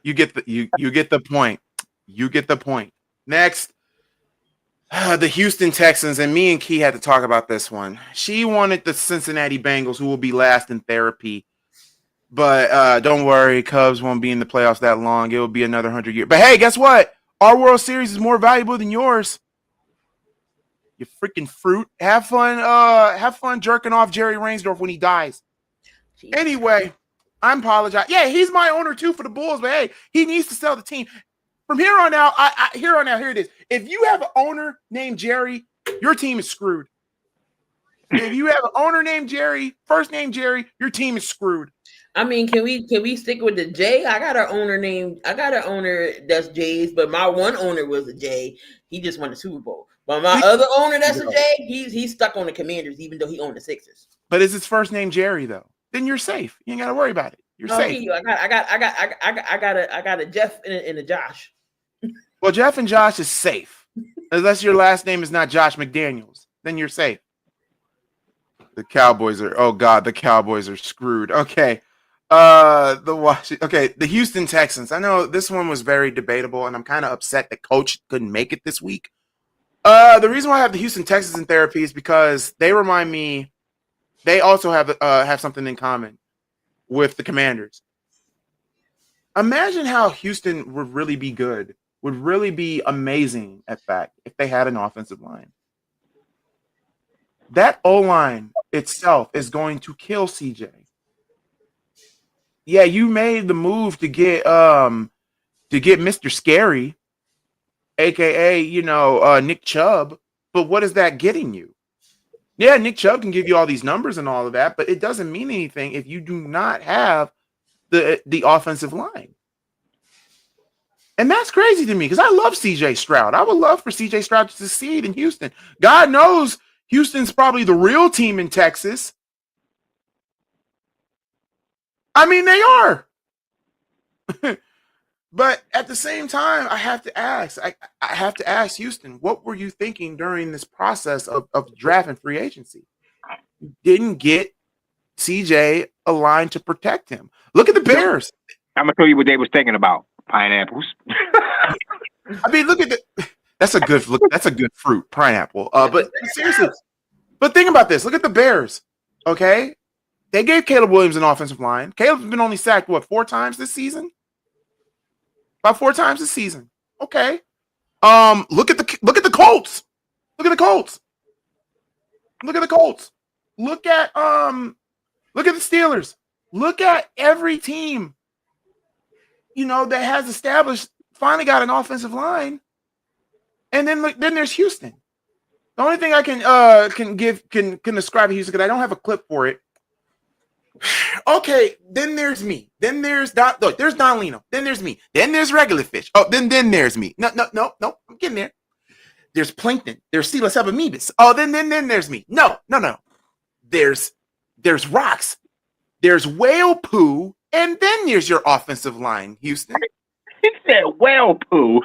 You get the point. You get the point. Next. The Houston Texans, and me and Key had to talk about this one. She wanted the Cincinnati Bengals, who will be last in therapy. But don't worry, Cubs won't be in the playoffs that long. It will be another 100 years. But hey, guess what? Our World Series is more valuable than yours. You freaking fruit. Have fun jerking off Jerry Reinsdorf when he dies. Jeez. Anyway, I apologize. Yeah, he's my owner too for the Bulls, but hey, he needs to sell the team. From here on out, here it is. If you have an owner named Jerry, your team is screwed. If you have an owner named Jerry, first name Jerry, your team is screwed. I mean, can we stick with the J? I got an owner that's J's, but my one owner was a J. He just won the Super Bowl. But my other owner that's a J, he's stuck on the Commanders, even though he owned the Sixers. But is his first name Jerry though? Then you're safe. You ain't gotta worry about it. You're safe. I got a Jeff and a Josh. Well, Jeff and Josh is safe. Unless your last name is not Josh McDaniels. Then you're safe. The Cowboys are screwed. Okay. The Houston Texans. I know this one was very debatable, and I'm kind of upset that coach couldn't make it this week. The reason why I have the Houston Texans in therapy is because they remind me they also have something in common with the Commanders. Imagine how Houston would really be good, would really be amazing at fact if they had an offensive line. That O-line itself is going to kill CJ. Yeah, you made the move to get Mr. Scary, aka Nick Chubb, but what is that getting you? Yeah, Nick Chubb can give you all these numbers and all of that, but it doesn't mean anything if you do not have the offensive line. And that's crazy to me because I love CJ Stroud. I would love for CJ Stroud to succeed in Houston. God knows Houston's probably the real team in Texas. I mean, they are. But at the same time, I have to ask. I have to ask Houston, what were you thinking during this process of draft and free agency? You didn't get CJ a line to protect him. Look at the Bears. I'm gonna tell you what they was thinking about. Pineapples. I mean, look at that's a good fruit, pineapple. But seriously, but think about this. Look at the Bears. Okay, they gave Caleb Williams an offensive line. Caleb's been only sacked 4 times this season. About 4 times this season. Okay. Look at the Colts. Look at the Colts. Look at the Colts. Look at the Steelers. Look at every team, that has established, finally got an offensive line. And then there's Houston. The only thing I can describe Houston, because I don't have a clip for it. Okay, then there's me. Then there's there's Don Lino. Then there's me. Then there's Regular Fish. Oh, then there's me. No, I'm getting there. There's Plankton. There's sea amoebas. Oh, then there's me. No. There's rocks. There's whale poo, and then there's your offensive line, Houston. He said whale poo.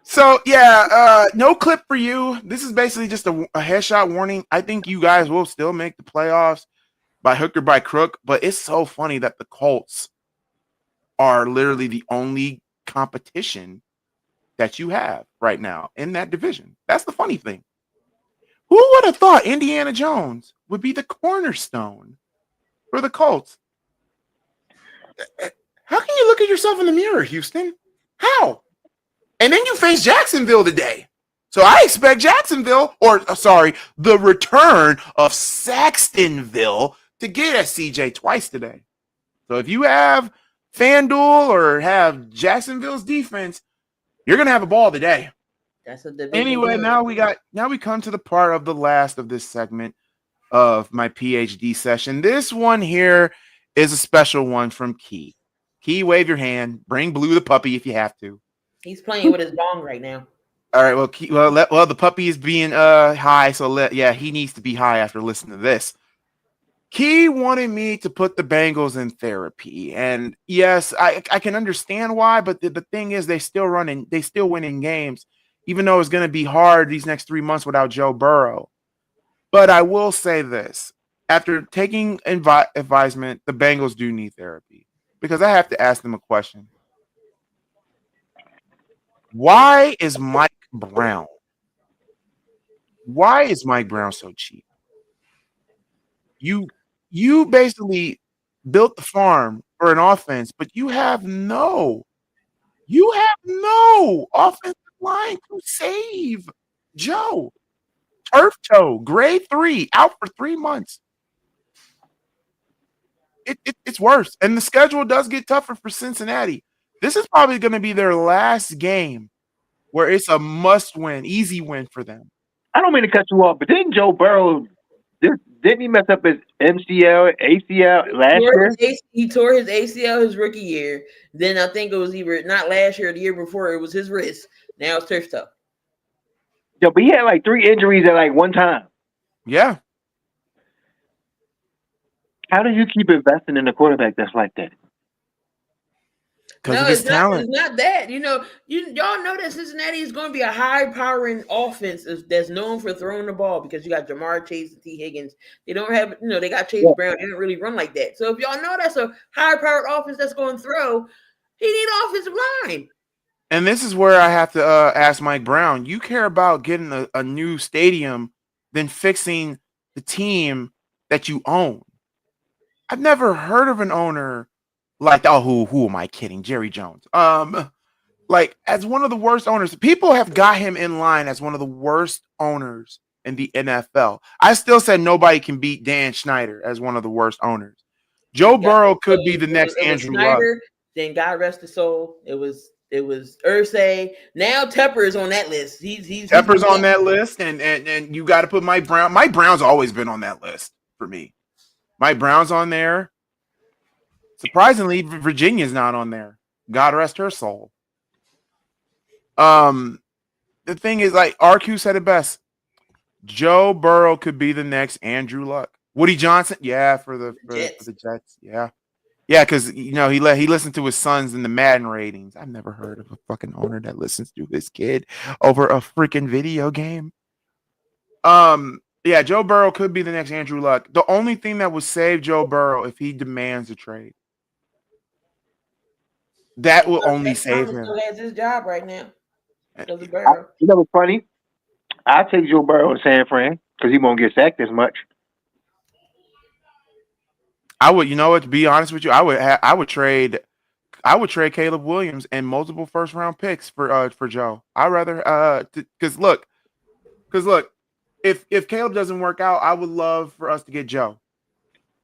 So yeah, no clip for you. This is basically just a headshot warning. I think you guys will still make the playoffs by hook or by crook, but it's so funny that the Colts are literally the only competition that you have right now in that division. That's the funny thing. Who would have thought Indiana Jones would be the cornerstone for the Colts? How can you look at yourself in the mirror, Houston? How? And then you face Jacksonville today. So I expect the return of Saxtonville to get at CJ twice today. So if you have FanDuel or have Jacksonville's defense, you're gonna have a ball today. That's what the anyway. Now we come to the part of the last of this segment of my PhD session. This one here is a special one from Key. Key, wave your hand. Bring Blue the puppy if you have to. He's playing with his bong right now. All right. Well, the puppy is being high, so he needs to be high after listening to this. Key wanted me to put the Bengals in therapy, and yes, I can understand why. But the thing is, they still winning games, even though it's going to be hard these next 3 months without Joe Burrow. But I will say this: after taking advisement, the Bengals do need therapy, because I have to ask them a question. Why is Mike Brown so cheap? You basically built the farm for an offense, but you have no offensive line to save Joe. Turf toe, grade 3, out for 3 months. it's worse. And the schedule does get tougher for Cincinnati. This is probably going to be their last game where it's a must-win, easy win for them. I don't mean to cut you off, but didn't Joe Burrow didn't he mess up his MCL, ACL last year? He tore his ACL his rookie year. Then I think it was either not last year or the year before. It was his wrist. Now it's turf toe. Yo, but he had like 3 injuries at like one time. Yeah. How do you keep investing in a quarterback that's like that? Because of his talent. It's not that. Y'all know that Cincinnati is going to be a high-powering offense that's known for throwing the ball because you got Jamar Chase and T. Higgins. They don't have, they got Chase Brown. They don't really run like that. So if y'all know that's a high-powered offense that's going to throw, he need offensive line. And this is where I have to ask Mike Brown. You care about getting a new stadium than fixing the team that you own. I've never heard of an owner like, oh, who am I kidding? Jerry Jones. Like, as one of the worst owners, people have got him in line as one of the worst owners in the NFL. I still said nobody can beat Dan Snyder as one of the worst owners. Joe Burrow could be the next Andrew Luck. Then God rest his soul. It was Irsay. Now Tepper is on that list. Tepper's on that list, and you got to put Mike Brown. Mike Brown's always been on that list for me. Mike Brown's on there. Surprisingly, Virginia's not on there. God rest her soul. The thing is, like RQ said it best. Joe Burrow could be the next Andrew Luck. Woody Johnson, yeah, for the Jets, yeah, because he listened to his sons in the Madden ratings. I've never heard of a fucking owner that listens to his kid over a freaking video game. Yeah, Joe Burrow could be the next Andrew Luck. The only thing that would save Joe Burrow if he demands a trade. That will only save him. He has his job right now. You know what's funny? I take Joe Burrow in San Fran because he won't get sacked as much. I would, to be honest with you, I would trade Caleb Williams and multiple first-round picks for Joe. I'd rather because look, if Caleb doesn't work out, I would love for us to get Joe.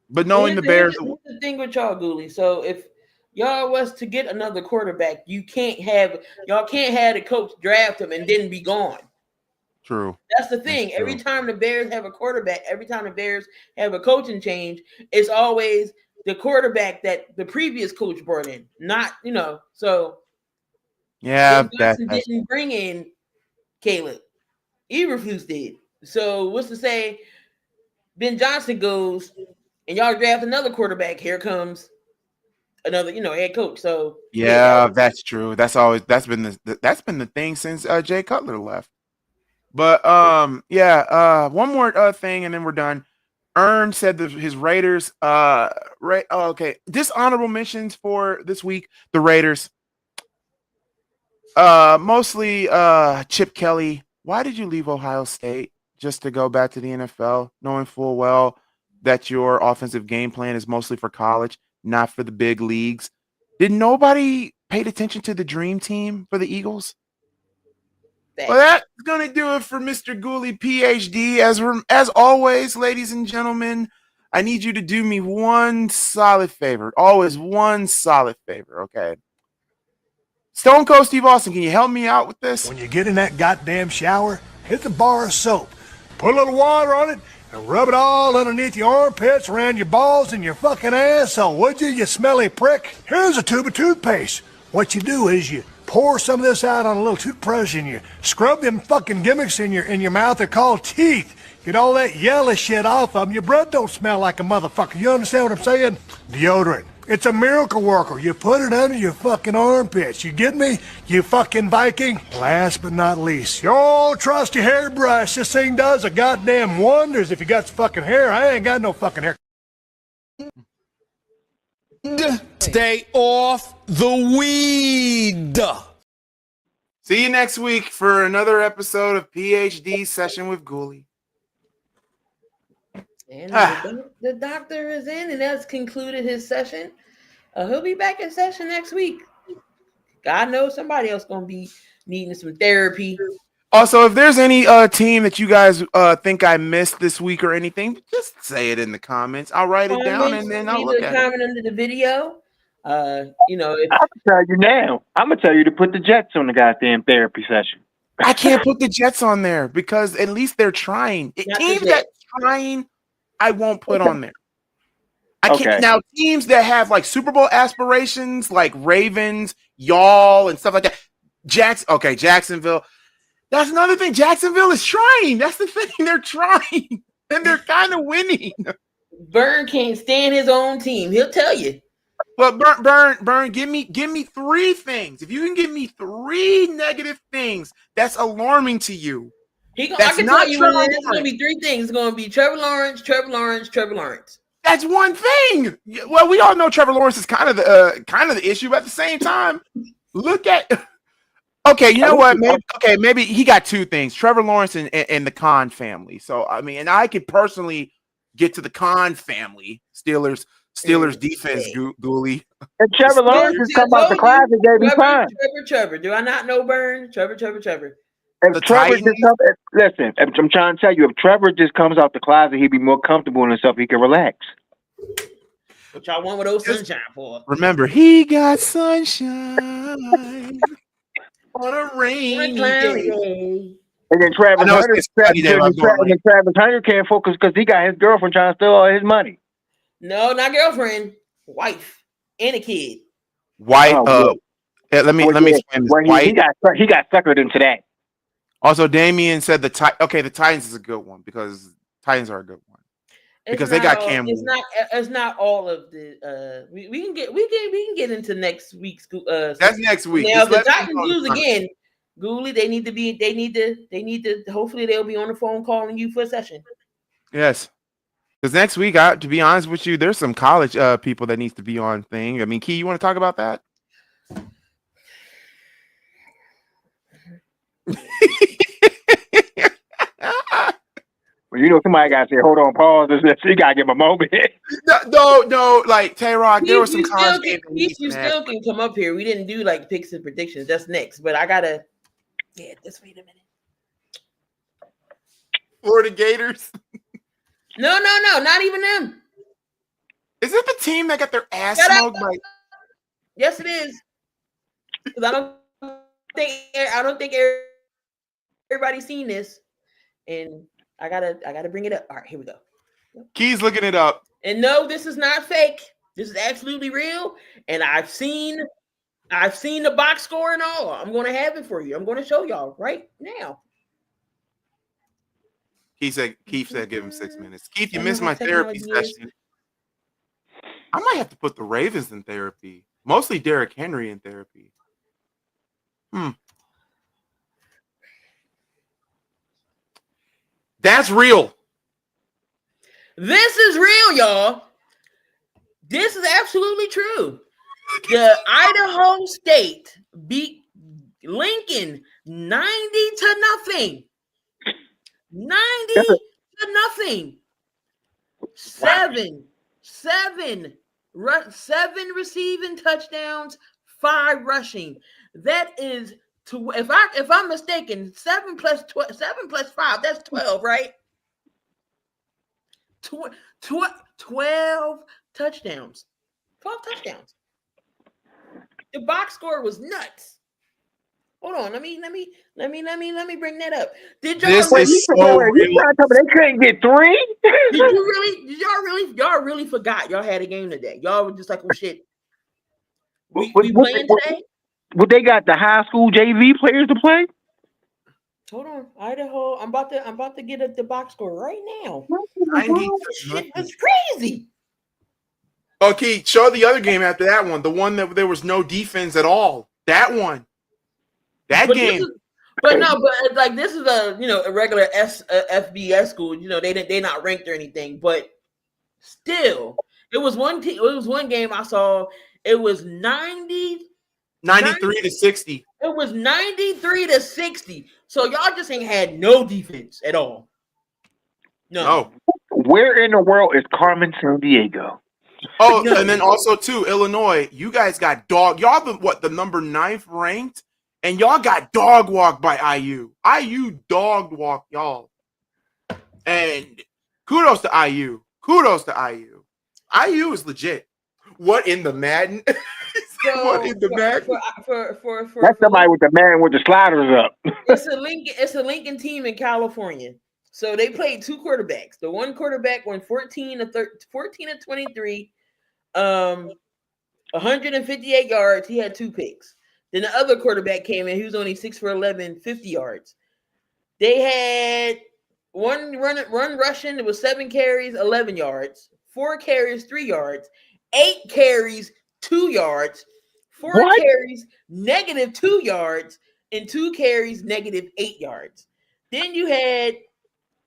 But knowing the Bears, here's the thing with y'all, Gooley. So if y'all was to get another quarterback, y'all can't have the coach draft him and then be gone. True. That's the thing. Every time the Bears have a quarterback, every time the Bears have a coaching change, it's always the quarterback that the previous coach brought in. Not, so yeah, Johnson didn't bring in Caleb. Eberflus did. So what's to say Ben Johnson goes and y'all draft another quarterback? Here comes another, head coach. So yeah, that's true. That's been the thing since Jay Cutler left. But one more thing, and then we're done. Ern said that his Raiders. Okay. Dishonorable mentions for this week. The Raiders. Mostly Chip Kelly. Why did you leave Ohio State just to go back to the NFL, knowing full well that your offensive game plan is mostly for college, not for the big leagues? Did nobody pay attention to the dream team for the Eagles? Well, that's going to do it for Mr. Gooley, PhD. As always, ladies and gentlemen, I need you to do me one solid favor. Always one solid favor, okay? Stone Cold Steve Austin, can you help me out with this? When you get in that goddamn shower, hit the bar of soap. Put a little water on it and rub it all underneath your armpits, around your balls, and your fucking asshole, would you smelly prick? Here's a tube of toothpaste. What you do is you pour some of this out on a little toothbrush and you scrub them fucking gimmicks in your mouth. They're called teeth. Get all that yellow shit off of them. Your breath don't smell like a motherfucker. You understand what I'm saying? Deodorant. It's a miracle worker. You put it under your fucking armpits. You get me? You fucking Viking? Last but not least, your old trusty hairbrush. This thing does a goddamn wonders if you got some fucking hair. I ain't got no fucking hair. Stay off the weed. See you next week for another episode of PhD Session with Gooley. And the doctor is in, and that's concluded his session. He'll be back in session next week. God knows somebody else going to be needing some therapy. Also, if there's any team that you guys think I missed this week or anything, just say it in the comments. I'll write it down and then I'll look at it. Comment under the video. You know, if, I'm gonna tell you now. I'm gonna tell you to put the Jets on the goddamn therapy session. I can't put the Jets on there because at least they're trying. Not Teams the that Jets. trying, I won't put on there. I Okay. can't now. Teams that have like Super Bowl aspirations, like Ravens, y'all, and stuff like that. Jacksonville. That's another thing. Jacksonville is trying. That's the thing. They're trying, and they're kind of winning. Burn can't stand his own team. He'll tell you. But Burn, give me 3 things. If you can give me 3 negative things, that's alarming to you. I That's can not tell you Trevor what it is. It's Lawrence. going to be 3 things. It's going to be Trevor Lawrence. That's one thing. Well, we all know Trevor Lawrence is kind of the issue, but at the same time, look at. Okay, you know what? Maybe he got 2 things: Trevor Lawrence and the Khan family. So I mean, and I could personally get to the Khan family. Steelers defense, Dooley. And Trevor Lawrence has come out the closet, gave him time. Trevor. Do I not know Burn? Trevor. If The Trevor Titans? listen, I'm trying to tell you, if Trevor just comes out the closet, he'd be more comfortable in himself. He can relax. What y'all want with those sunshine for? Remember, he got sunshine on a rainy day. And then Travis Hunter can't focus because he got his girlfriend trying to steal all his money. No, not girlfriend, wife, and a kid. White. Let me explain this. White. He got suckered into that. Also, Damien said the Titans is a good one because Titans are a good one because they got Cam. It's not all of the. We can get into next week's. That's next week. Now, if the Titans lose again, Gooley, they need to. Hopefully, they'll be on the phone calling you for a session. Yes, because next week, to be honest with you, there's some college people that needs to be on thing. I mean, Key, you want to talk about that? Well, you know, somebody got to say, hold on, pause. You got to give him a moment. No, like Tay-Rock, there was some college games. You still can come up here. We didn't do like picks and predictions. That's next. But I got to, just wait a minute. Florida Gators? No, not even them. Is it the team that got their ass smoked by? Yes, it is. Because I don't think everybody's seen this, and I gotta bring it up. All right, here we go. Key's looking it up. And no, this is not fake. This is absolutely real. And I've seen the box score and all. I'm gonna have it for you. I'm gonna show y'all right now. Keith said give him 6 minutes. Keith, you missed my therapy session. I might have to put the Ravens in therapy. Mostly Derrick Henry in therapy. That's real. This is real, y'all. This is absolutely true. The Idaho State beat Lincoln 90-0. 90-0. Seven receiving touchdowns, 5 rushing. That is if I'm mistaken, 7 plus 5, that's 12, right? 12 touchdowns. 12 touchdowns. The box score was nuts. Hold on, let me bring that up. Did y'all This is so real. They couldn't get 3? Y'all really forgot y'all had a game today. Y'all were just like, oh shit. We playing today? Would they got the high school JV players to play? Hold on, Idaho. I'm about to get at the box score right now. Shit was crazy. Okay, show the other game after that one. The one that there was no defense at all. That one. That game. But like this is a regular FBS school. They're not ranked or anything. But still, it was one team. It was one game I saw. It was 93-60. It was 93-60. So y'all just ain't had no defense at all. No. Where in the world is Carmen Sandiego? Oh, no. And then also too, Illinois. You guys got dog. Y'all the number 9th ranked, and y'all got dog walked by IU. IU dog walked y'all. And kudos to IU. Kudos to IU. IU is legit. What in the Madden? What in the Madden? That's somebody with the man with the sliders up. It's a Lincoln team in California. So they played two quarterbacks. The one quarterback went 14 to 23, 158 yards. He had 2 picks. Then the other quarterback came in. He was only 6 for 11, 50 yards. They had one run rushing. It was 7 carries, 11 yards. 4 carries, 3 yards. 8 carries, 2 yards. 4 carries, -2 yards. And 2 carries, -8 yards. Then you had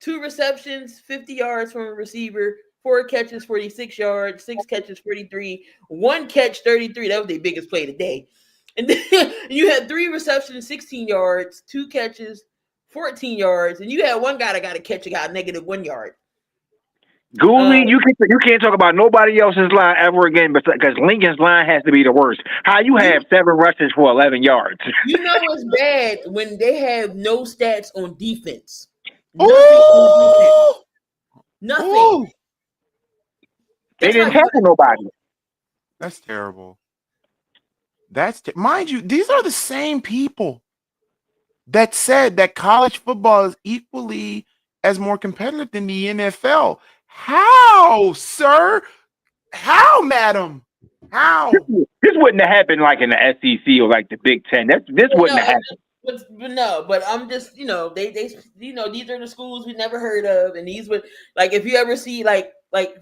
2 receptions, 50 yards from a receiver, 4 catches, 46 yards, 6 catches, 43, 1 catch, 33. That was their biggest play today. And then you had 3 receptions, 16 yards, 2 catches, 14 yards, and you had one guy that got a catch and got -1 yard. Gooley, you can't talk about nobody else's line ever again because Lincoln's line has to be the worst. How you have 7 rushes for 11 yards? You know it's bad when they have no stats on defense. Nothing. Ooh. They didn't tackle nobody. That's terrible. Mind you, these are the same people that said that college football is equally as more competitive than the NFL. How, sir? How, madam? How? This wouldn't have happened like in the SEC or like the Big Ten. This wouldn't have happened. But I'm just, they these are the schools we never heard of, and these would, like, if you ever see like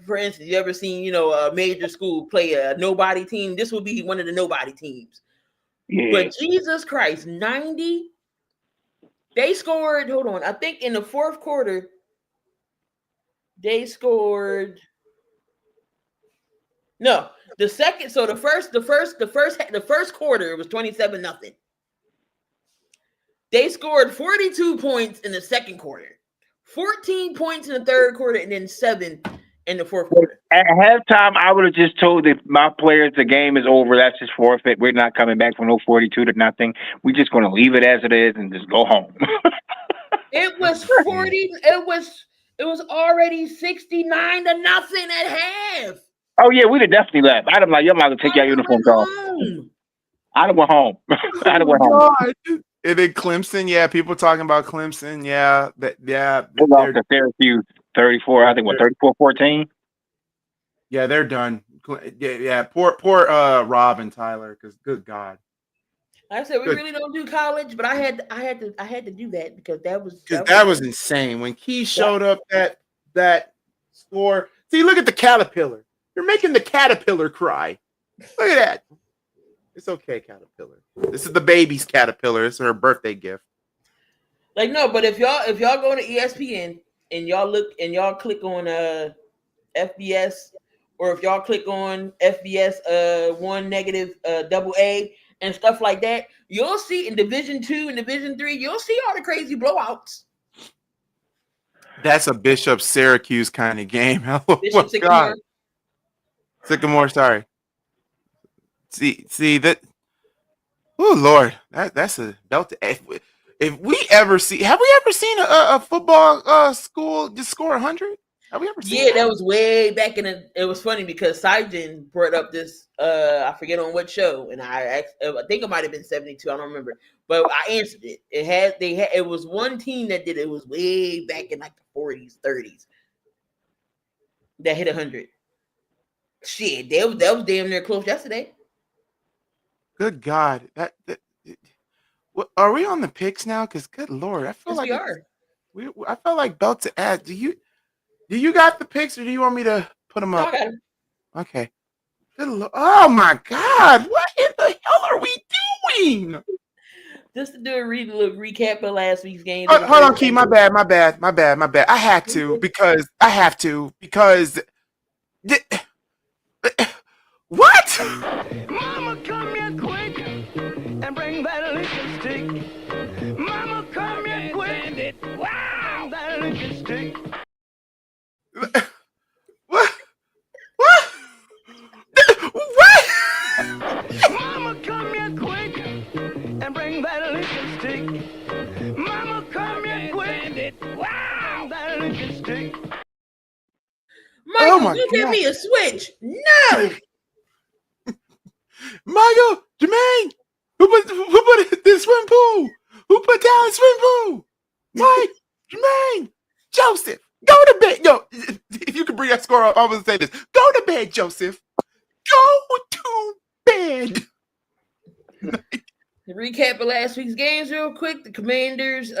for instance, you ever seen a major school play a nobody team, this would be one of the nobody teams. Yeah. But Jesus Christ, 90. They scored. Hold on, I think in the 4th quarter, they scored. No, the second. So the first quarter it was 27-0. They scored 42 points in the second quarter, 14 points in the third quarter, and then 7 in the 4th quarter. At halftime, I would have just told my players the game is over. That's just forfeit. We're not coming back from no 42-0. We're just going to leave it as it is and just go home. It was 40. It was already 69-0 at half. Oh yeah, we'd have definitely left. I'd have like, y'all might have take your uniforms off. I'd have went home. I'd have went home. And then Clemson, yeah, people talking about Clemson, yeah. They lost to Syracuse 34, I think, 34-14? Yeah, they're done. Yeah, poor Rob and Tyler, because good God. Like I said, we really don't do college, but I had to do that because that was insane. When Key showed up that score. See, look at the caterpillar. You're making the caterpillar cry. Look at that. It's okay, caterpillar. This is the baby's caterpillar. It's her birthday gift. Like, no, but if y'all go to ESPN and y'all look and y'all click on FBS, or if y'all click on FBS 1 negative AA and stuff like that, you'll see in Division 2 and Division 3, you'll see all the crazy blowouts. That's a Bishop Syracuse kind of game. Bishop Sycamore. Sycamore, sorry. See that. Oh Lord, that's a belt. If we ever see, have we ever seen a football school just score 100? Have we ever seen? Yeah, that was way back in the. It was funny because Saijan brought up this. I forget on what show, and I think it might have been 72. I don't remember, but I answered it. It was one team that did it. It was way back in like the 40s, 30s that hit 100. Shit, that was damn near close yesterday. Good God, what, are we on the picks now? Because good Lord, I feel like we are. I felt like belt to add. Do you got the picks, or do you want me to put them up? Okay. Good Lord. Oh my God, what in the hell are we doing? Just to do a recap of last week's game. Hold on, Key. My bad. I had to because what? Mama, come here quick and bring that liquor stick. Mama, come here quick. Wow, that liquor stick. What? What? Mama, come here quick and and bring that licking stick. Mama, come here quick. Wow, that licking stick. Michael, my you give God. me a switch. No. Michael, Jermaine, who put it in the swim pool? Who put down the swim pool? Mike, Jermaine, Joseph, go to bed. Yo, if you could bring that score up, I was gonna say this. Go to bed, Joseph. Go to bed. To recap of last week's games real quick, the Commanders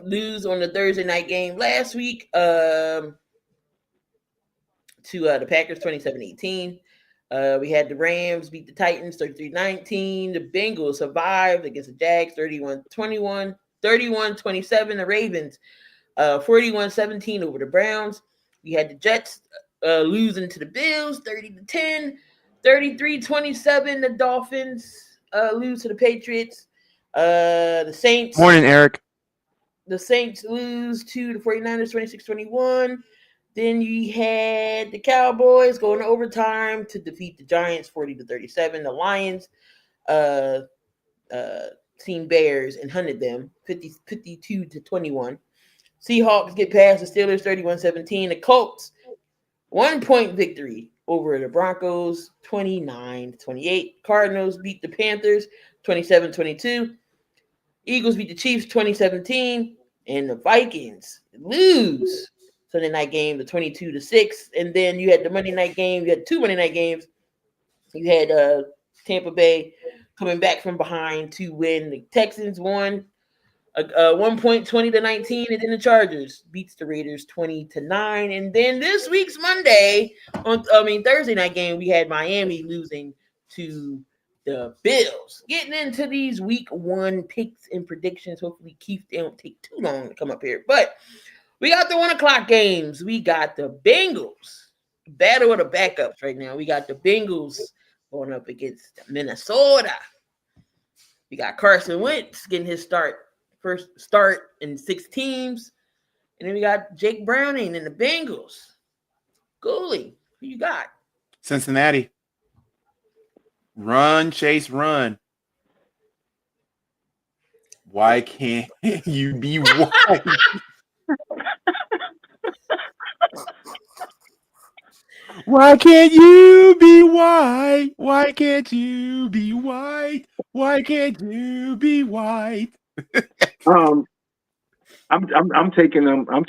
lose on the Thursday night game last week to the Packers 27-18. We had the Rams beat the Titans 33-19. The Bengals survived against the Jags 31-21, 31-27. The Ravens 41-17 over the Browns. We had the Jets losing to the Bills 30-10, 33-27. The Dolphins lose to the Patriots. The Saints. Morning, Eric. The Saints lose to the 49ers 26-21. Then you had the Cowboys going to overtime to defeat the Giants 40-37. The Lions seen Bears and hunted them 52-21. Seahawks get past the Steelers 31-17. The Colts 1-point victory over the Broncos 29-28. Cardinals beat the Panthers 27-22. Eagles beat the Chiefs 2017. And the Vikings lose Sunday night game the 22-6. And then you had the Monday night game. You had two Monday night games. You had Tampa Bay coming back from behind to win. The Texans won 1 point 20-19, and then the Chargers beats the Raiders 20-9. And then this week's Thursday night game, we had Miami losing to the Bills. Getting into these week 1 picks and predictions. Hopefully, Keith, they don't take too long to come up here. But we got the 1 o'clock games. We got the Bengals. Battle of the backups right now. We got the Bengals going up against Minnesota. We got Carson Wentz getting his first start in 6 teams. And then we got Jake Browning and the Bengals. Gooley, who you got? Cincinnati. Run, Chase, run. Why can't you be white? Why can't you be white? Why can't you be white? Why can't you be white? I'm taking them. I'm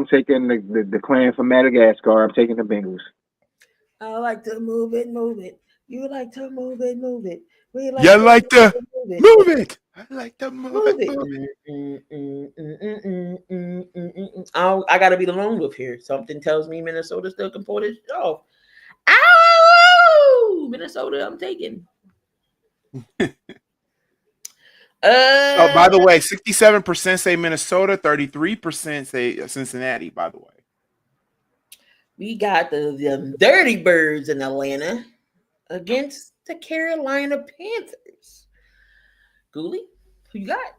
taking the clan from Madagascar. I'm taking the Bengals. I like to move it. You like to move it. We like You to like to move it. I like to move it. I gotta be the lone wolf here. Something tells me Minnesota still can pull this off. Ow! Minnesota, I'm taking. By the way, 67% say Minnesota, 33% say Cincinnati, by the way. We got the Dirty Birds in Atlanta against the Carolina Panthers. Gooley, who you got?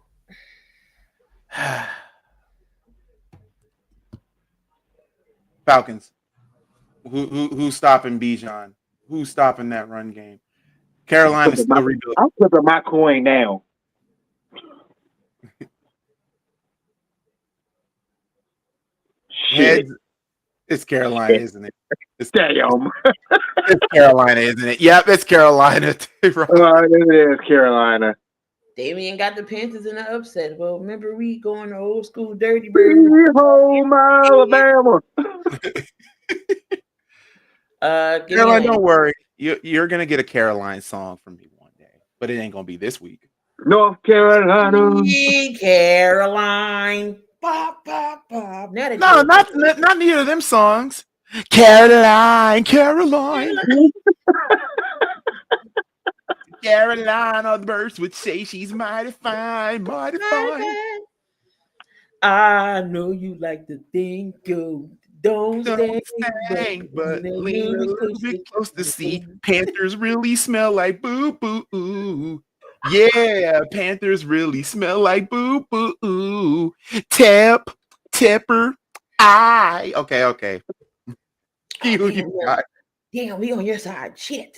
Falcons. Who's stopping Bijan? Who's stopping that run game? Carolina's still rebuilding. I'm flipping my coin now. Shit. It's Carolina, isn't it? Damn. It's Carolina, isn't it? Yep, it's Carolina. It is Carolina. Damian got the Panthers in the upset. Well, remember we going to old school Dirty Birds. Home Alabama. Caroline, don't worry. You're gonna get a Caroline song from me one day, but it ain't gonna be this week. North Carolina. Caroline. Bop, bop, bop. No, not neither of them songs. Caroline. Caroline, the birds would say she's mighty fine, mighty fine. I know you like to think you don't sing, but lean a little bit close to see. Panthers really smell like boo boo ooh. Yeah, Panthers really smell like boo boo ooh. Tipper, I. Okay. Damn, we on your side. Shit.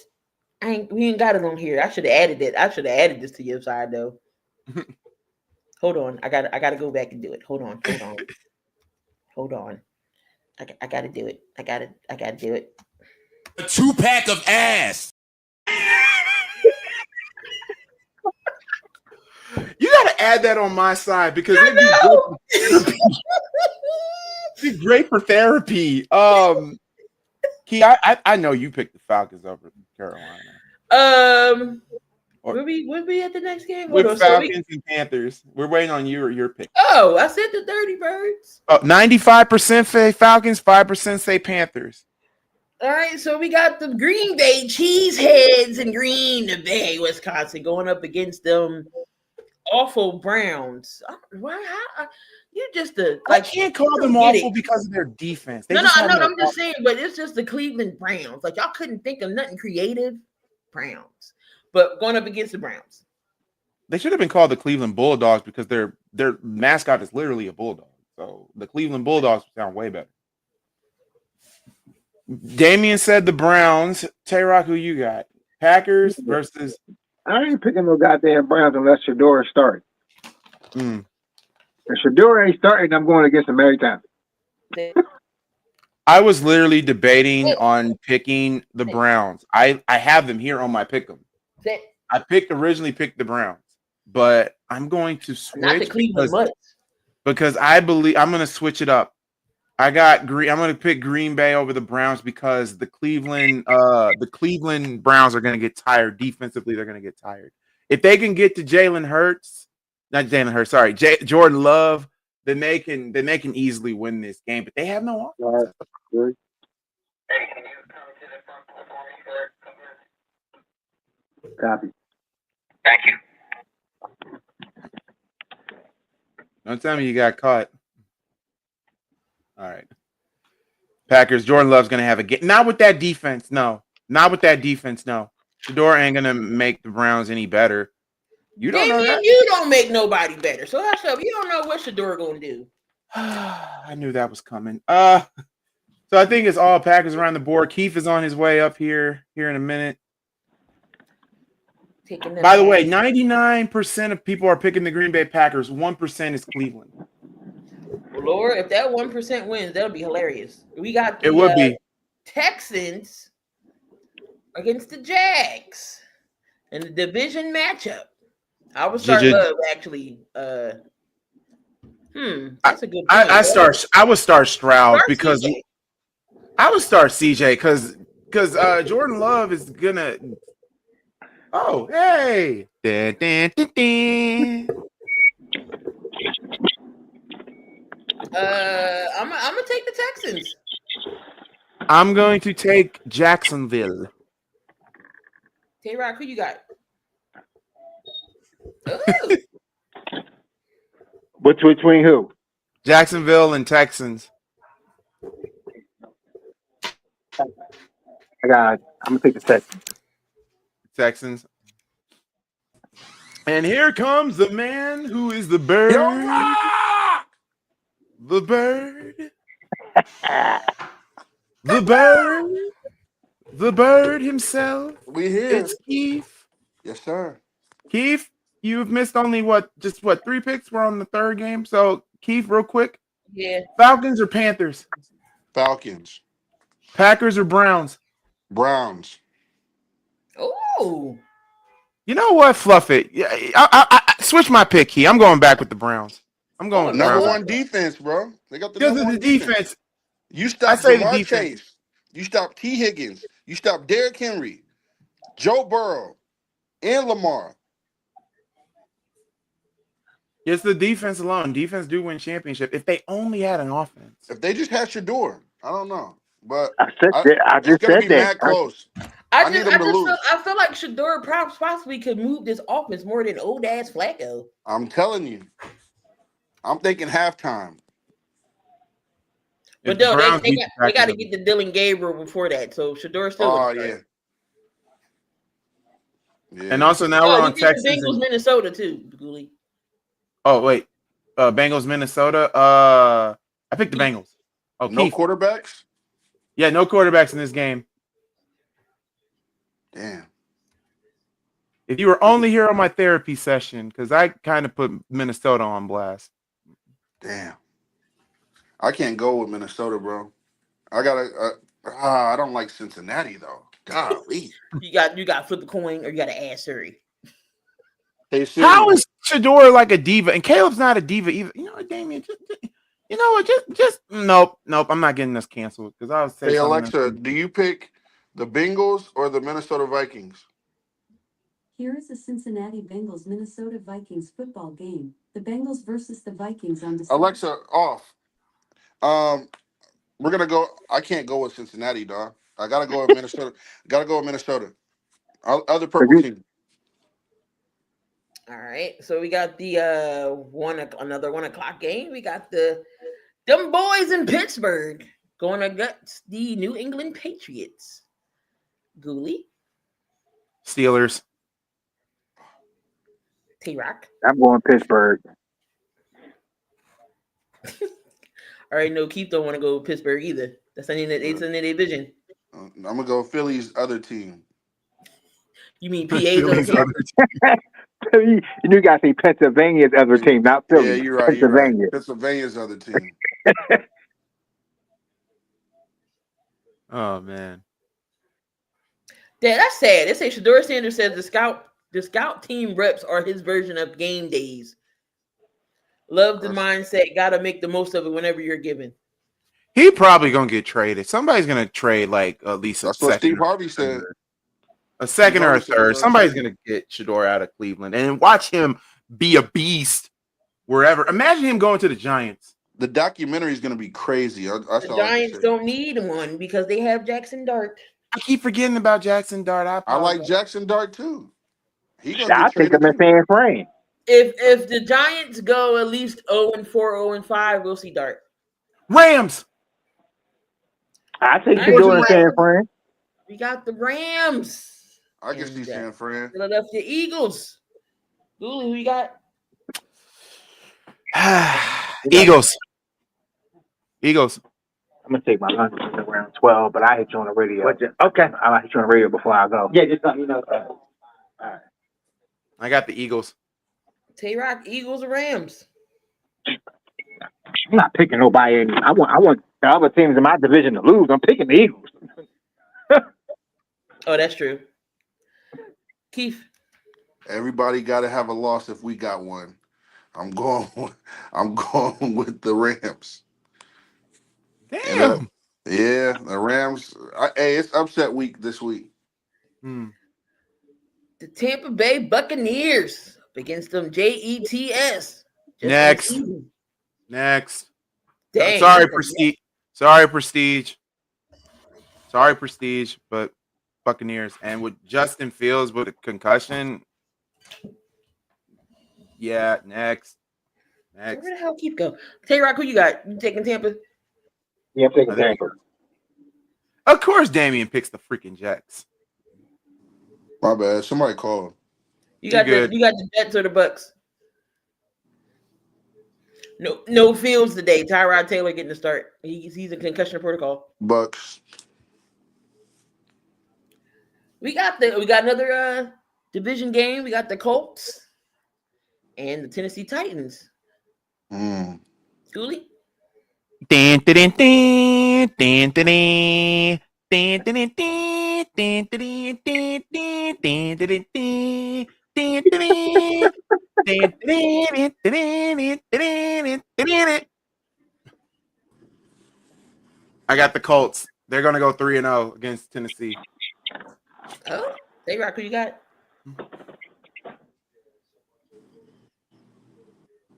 We ain't got it on here. I should have added it. I should have added this to your side though. Hold on. I gotta go back and do it. Hold on. I gotta do it. I gotta do it. A 2-pack of ass. You gotta add that on my side because it'd be great for therapy. Key, I know you picked the Falcons over Carolina. Would we at the next game? With Falcons and Panthers. We're waiting on you or your pick. Oh, I said the Dirty Birds. 95% say Falcons, 5% say Panthers. All right, so we got the Green Bay Cheeseheads in Green Bay, Wisconsin, going up against them awful Browns. Why? How, you just I can't call them awful because of their defense. No, I'm just saying, but it's just the Cleveland Browns. Like y'all couldn't think of nothing creative. Browns, but going up against the Browns. They should have been called the Cleveland Bulldogs because their mascot is literally a bulldog. So the Cleveland Bulldogs sound way better. Damien said the Browns. Tay-Rock, who you got? Packers versus. I ain't picking no goddamn Browns unless Shador starts. If Shador ain't starting, I'm going against him every time. I was literally debating on picking the Browns. I have them here on my pick'em. I originally picked the Browns, but I'm going to switch not the Cleveland because I believe I'm going to switch it up. I'm going to pick Green Bay over the Browns because the Cleveland Browns are going to get tired defensively. They're going to get tired if they can get to Jordan Love. Then they can easily win this game, but they have no offense. Copy. Thank you. Don't tell me you got caught. All right. Packers, Jordan Love's going to have a game. Not with that defense, no. Not with that defense, no. Shador ain't going to make the Browns any better. You don't know that. You don't make nobody better. So hush up. You don't know what Shador going to do. I knew that was coming. So I think it's all Packers around the board. Keith is on his way up here in a minute. By the way, 99% of people are picking the Green Bay Packers. 1% is Cleveland. Well, Lord, if that 1% wins, that'll be hilarious. We got it would be Texans against the Jags in the division matchup. I would start Love actually. That's a good point. I would start Stroud because CJ. I would start CJ because Jordan Love is gonna. Oh, hey. I'm gonna take the Texans. I'm going to take Jacksonville. Tay-Rock, who you got? Between who? Jacksonville and Texans. I'm gonna take the Texans. And here comes the man who is the bird. The bird. The bird. The bird himself. We here. It's Keith. Yes, sir. Keith, you've missed only just 3 picks? We're on the 3rd game. So, Keith, real quick. Yeah. Falcons or Panthers? Falcons. Packers or Browns? Browns. Oh. You know what? Fluff it. I switch my pick, Keith. I'm going back with the Browns. I'm going with number Browns. 1 defense, bro. They got the because number of the 1 defense. You stop Jamar Chase. You stop T. Higgins. You stop Derrick Henry, Joe Burrow, and Lamar. It's the defense alone. Defense do win championship if they only had an offense. If they just had Shador, I don't know. But I just said that. Mad close. I need them to lose. I feel like Shador possibly could move this offense more than old ass Flacco. I'm telling you. I'm thinking halftime. But no, they got to get the Dylan Gabriel before that. So Shador still. Oh yeah. And also now we're on Texas. Bengals, Minnesota too. Gully. Oh wait, Bengals, Minnesota. I picked the Bengals. Oh, no quarterbacks. Yeah, no quarterbacks in this game. Damn. If you were only here on my therapy session, because I kind of put Minnesota on blast. Damn. I can't go with Minnesota, bro. I don't like Cincinnati though. Golly. You got to flip the coin, or you got to ask Surrey. Hey, Siri. How is Shador like a diva? And Caleb's not a diva either. You know what, Damien? You know what? Just nope. I'm not getting this canceled because I was saying. Hey, Alexa, do you pick the Bengals or the Minnesota Vikings? Here is the Cincinnati Bengals Minnesota Vikings football game. The Bengals versus the Vikings on December. Alexa, off. We're gonna go. I can't go with Cincinnati, dog. I gotta go with Minnesota. Other purple team. All right, so we got the another 1 o'clock game. We got them boys in Pittsburgh going against the New England Patriots. Ghoulie, Steelers. T-Rock. I'm going Pittsburgh. All right, no, Keith don't want to go with Pittsburgh either. That's in the division. I'm gonna go Philly's other team. You mean PA's other team? You gotta say Pennsylvania's other team, not Philly. Yeah, you're right. Pennsylvania. Pennsylvania's other team. Oh man. Yeah, that's sad. They say Shador Sanders says the scout team reps are his version of game days. Love the mindset. Gotta make the most of it whenever you're given. He probably gonna get traded. Somebody's gonna trade like at least a That's second. what Steve Harvey said. A second or a Steve Harvey third. said Somebody's gonna get Shador out of Cleveland and watch him be a beast wherever. Imagine him going to the Giants. The documentary is gonna be crazy. The Giants don't need one because they have Jackson Dart. I keep forgetting about Jackson Dart. I like Jackson Dart too. I think I'm in San Fran. If the Giants go at least 0-4, 0-5, we'll see Dart. Rams. I think Shador in San Fran. We got the Rams. I can see San Fran. Philadelphia Eagles. Ghoulie, who you got? Eagles. I'm gonna take my lunch around 12, but I hit you on the radio. Okay, I'll hit you on the radio before I go. Yeah, just let me know. All right. I got the Eagles. Tay-Rock, Eagles or Rams? I'm not picking nobody. I want the other teams in my division to lose. I'm picking the Eagles. Oh, that's true. Keith. Everybody got to have a loss if we got one. I'm going with the Rams. Damn. Yeah, the Rams. Hey, it's upset week this week. The Tampa Bay Buccaneers up against them Jets. Next. Dang. Sorry, Prestige, but Buccaneers. And with Justin Fields with a concussion. Yeah, next. Where the hell keep going? Tay-Rock, who you got? You taking Tampa? Yeah, I'm taking Tampa. Of course, Damien picks the freaking Jets. My bad. Somebody called. You got the Jets or the Bucks? No Fields today. Tyrod Taylor getting the start. He's in concussion protocol. Bucks. We got another division game. We got the Colts and the Tennessee Titans. Ghoulie? I got the Colts. They're gonna go 3-0 against Tennessee. Oh, Tay-Rock, who you got?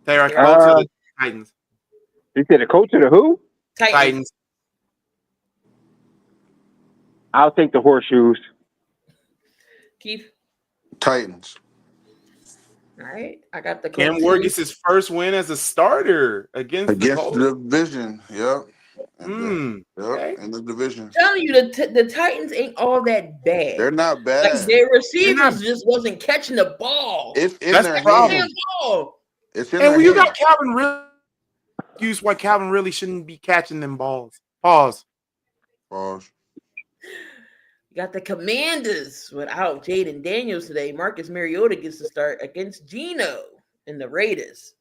Tay-Rock, go to the Titans. You said the coach of the who? Titans. I'll take the horseshoes. Keith? Titans. All right. I got the Cam Ward gets his first win as a starter against the division. Yep. Okay. In the division. I'm telling you, the Titans ain't all that bad. They're not bad. Like their receivers just wasn't catching the ball. It's in That's their the problem. hands. It's in And their when you hands. got Calvin really excuse why Calvin really shouldn't be catching them balls. Pause. You Got the Commanders without Jaden Daniels today. Marcus Mariota gets to start against Geno in the Raiders.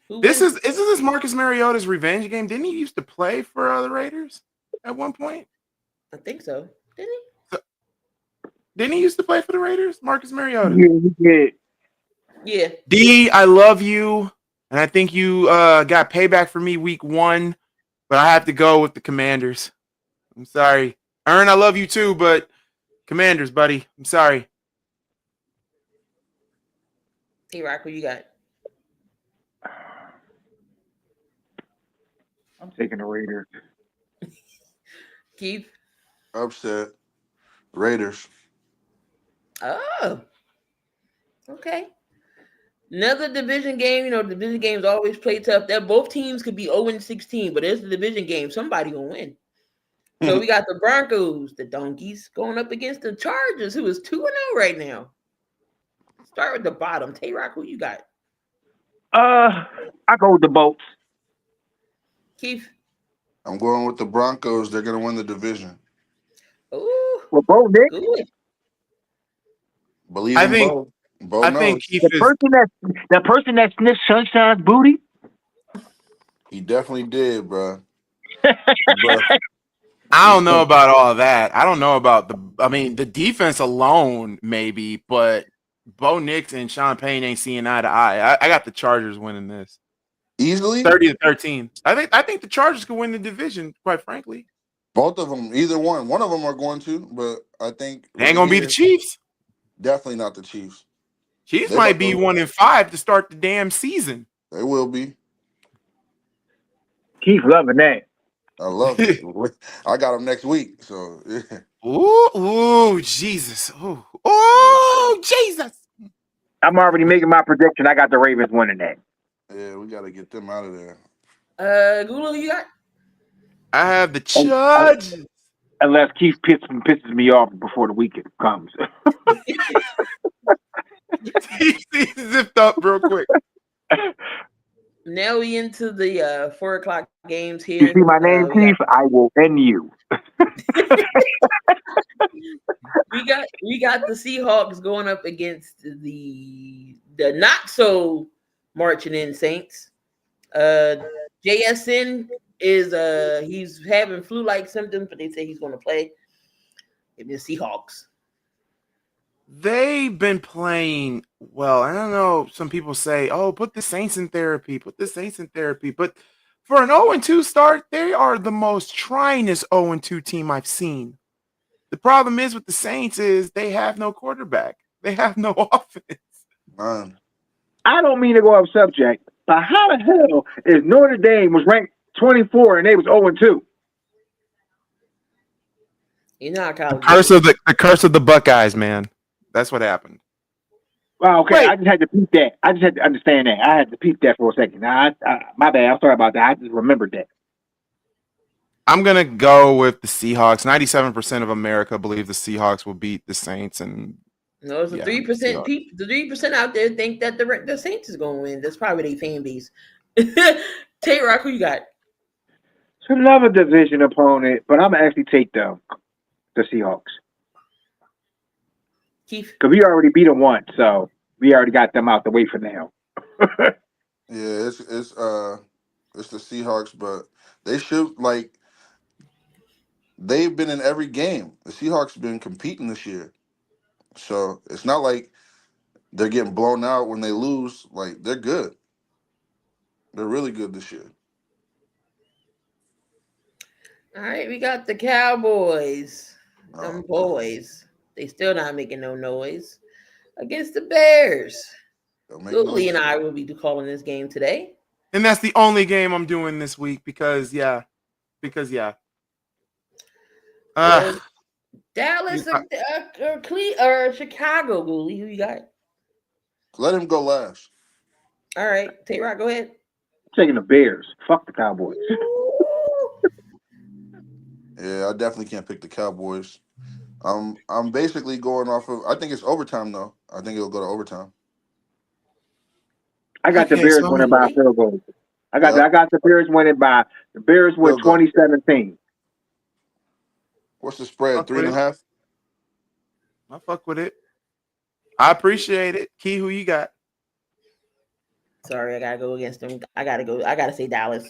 Isn't this Marcus Mariota's revenge game? Didn't he used to play for the Raiders at one point? I think so. Didn't he? Didn't he used to play for the Raiders? Marcus Mariota. Yeah, he did. Yeah. D, I love you, and I think you got payback for me week 1, but I have to go with the Commanders. I'm sorry. Ern, I love you too, but Commanders, buddy. I'm sorry. T-Rock, what you got? I'm taking the Raiders. Keith? Upset. Raiders. Oh. Okay. Another division game. You know, division games always play tough. That both teams could be 0-16, but it's a division game. Somebody gonna win. So we got the Broncos, the Donkeys, going up against the Chargers, who is 2-0 right now. Start with the bottom. Tay-Rock, who you got? I go with the Bolts. Keith? I'm going with the Broncos. They're going to win the division. Ooh. Well, Bo Nick. Good. Believe in Bo. Bo knows. think Keith the person that sniffed Sunshine's booty. He definitely did, bro. I don't know about all of that. I don't know about the defense alone, maybe, but Bo Nix and Sean Payne ain't seeing eye to eye. I got the Chargers winning this. Easily? 30-13. I think the Chargers could win the division, quite frankly. Both of them, either one. One of them are going to, but I think They ain't gonna be the Chiefs. Definitely not the Chiefs. Chiefs might be 1-5 to start the damn season. They will be. Keith loving that. I love it. I got them next week. So Ooh, Jesus. Ooh, Jesus. I'm already making my prediction. I got the Ravens winning that. Yeah, we got to get them out of there. Gulu, you got? I have the Chargers. Unless Keith pisses me off before the weekend comes. He zipped up real quick. Now we into the 4 o'clock games here. You see my name, Keith? I will end you. we got the Seahawks going up against the not so marching in Saints. JSN is he's having flu-like symptoms, but they say he's going to play. In the Seahawks. They've been playing well. I don't know. Some people say, "Oh, put the Saints in therapy. Put the Saints in therapy." But for an 0-2 start, they are the most tryingest 0-2 team I've seen. The problem is with the Saints is they have no quarterback. They have no offense. I don't mean to go off subject, but how the hell is Notre Dame was ranked 24 and they was 0-2? You know, the curse of the Buckeyes, man. That's what happened. Well, okay. Wait. I just had to peep that. I just had to understand that. I had to peep that for a second. Now, my bad. I'm sorry about that. I just remembered that. I'm gonna go with the Seahawks. 97% of America believe the Seahawks will beat the Saints, and no, the 3% people. The 3% out there think that the Saints is going to win. That's probably their fan base. Tay-Rock, who you got? It's another division opponent, but I'm gonna actually take the Seahawks. Keith, because we already beat them once, so we already got them out the way for now. Yeah, it's the Seahawks, but they should they've been in every game. The Seahawks have been competing this year, so it's not like they're getting blown out when they lose. Like, they're good. They're really good this year. All right, we got the Cowboys. Them boys. They still not making no noise against the Bears. Googly and I will be calling this game today. And that's the only game I'm doing this week because Dallas or Chicago, Googly, who you got? Let him go last. All right, Tay-Rock, go ahead. Taking the Bears. Fuck the Cowboys. Yeah, I definitely can't pick the Cowboys. I'm basically going off of. I think it's overtime though. I think it'll go to overtime. I got the Bears winning by a field goal. I got the Bears winning by the Bears win 2017. What's the spread? 3.5? I fuck with it. I appreciate it. Key, who you got? Sorry, I gotta go against them. I gotta say Dallas.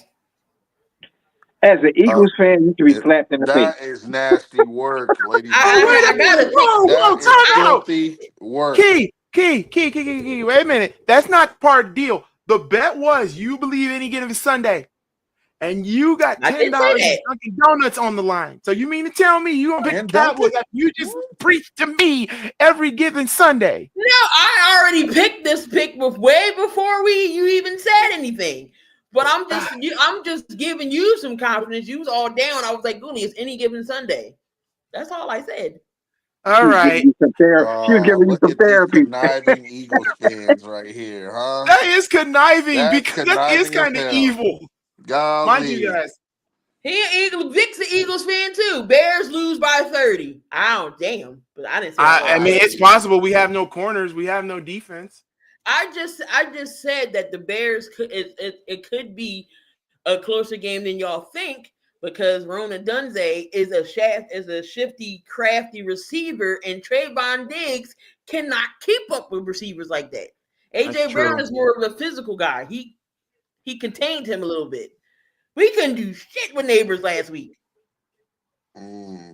As an Eagles fan, you should be slapped in the face. That is nasty work, ladies and I gotta Whoa, That is time out. filthy work. Key. Wait a minute. That's not part of the deal. The bet was you believe any given Sunday. And you got $10 in Dunkin' Donuts on the line. So you mean to tell me you gonna pick the Cowboys after you just preach to me every given Sunday? No, I already picked this pick way before you even said anything. But I'm just giving you some confidence. You was all down. I was like, goodness, it's any given Sunday. That's all I said. All right. She was giving you some therapy. Conniving Eagles fans right here, huh? That is conniving That's because that is kind of evil. Golly. Mind you guys. Vic's an Eagles fan too. Bears lose by 30. Damn. But I didn't say I mean, it's possible. We have no corners. We have no defense. I just said that the Bears it could be a closer game than y'all think because Rona Dunze is a shifty, crafty receiver, and Trayvon Diggs cannot keep up with receivers like that. AJ Brown is more of a physical guy. He contained him a little bit. We couldn't do shit with neighbors last week. All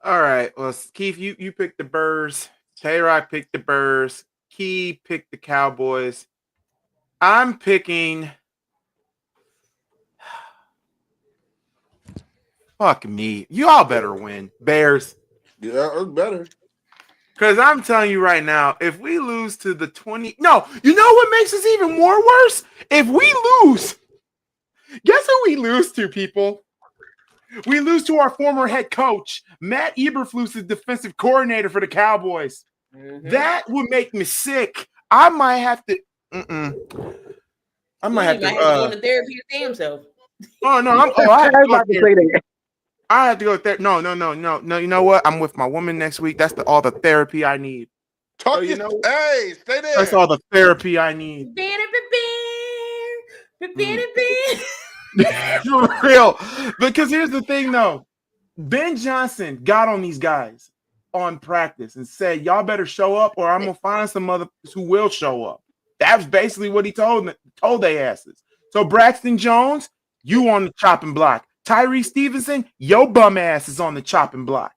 right. Well, Keith, you picked the Bears. Tay-Rock picked the Bears. Key picked the Cowboys. I'm picking. Fuck me. You all better win. Bears. Yeah, it's better. Because I'm telling you right now, if we lose to the 20. No, you know what makes us even more worse? If we lose. Guess who we lose to, people? We lose to our former head coach, Matt Eberflus, the defensive coordinator for the Cowboys. Mm-hmm. That would make me sick. I might have to. I might have to go to therapy your damn self. Oh no! I have to go there. No. You know what? I'm with my woman next week. That's all the therapy I need. Hey, stay there. That's all the therapy I need. For real. Because here's the thing, though. Ben Johnson got on these guys on practice and said, y'all better show up or I'm going to find some others who will show up. That's basically what he told their asses. So Braxton Jones, you on the chopping block. Tyree Stevenson, your bum ass is on the chopping block.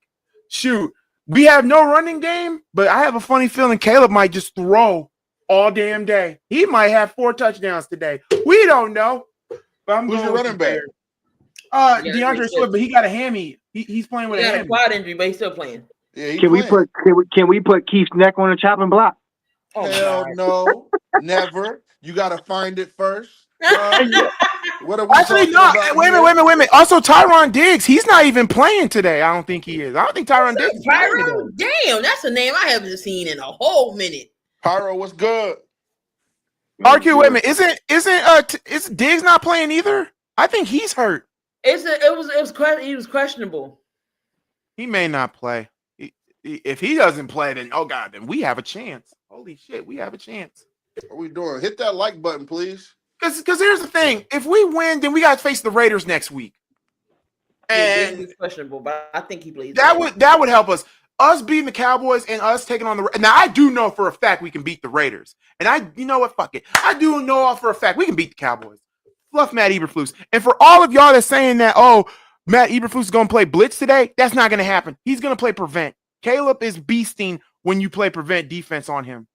Shoot, we have no running game, but I have a funny feeling Caleb might just throw all damn day. He might have 4 touchdowns today. We don't know. But Who's your running back? DeAndre Swift, but he got a hammy. He's playing with a hammy. He got a quad injury, but he's still playing. Yeah, can we put Keith's neck on the chopping block? Oh, hell no, never. You got to find it first. What are we Actually, no. Wait a minute. Also, Tyron Diggs, he's not even playing today. I don't think he is. I don't think Tyron Diggs is playing today. Damn, that's a name I haven't seen in a whole minute. Pyro, what's good? RQ, wait a minute. Isn't Diggs not playing either? I think he's hurt. He was questionable. He may not play. If he doesn't play, then then we have a chance. Holy shit, we have a chance. What are we doing? Hit that like button, please. Because here's the thing: if we win, then we got to face the Raiders next week. And he's questionable, but I think he plays. That would help us. Us beating the Cowboys and us taking on the. Now I do know for a fact we can beat the Raiders, and you know what? Fuck it. I do know for a fact we can beat the Cowboys. Fluff Matt Eberflus. And for all of y'all that's saying that, Matt Eberflus is going to play blitz today, that's not going to happen. He's going to play prevent. Caleb is beasting when you play prevent defense on him.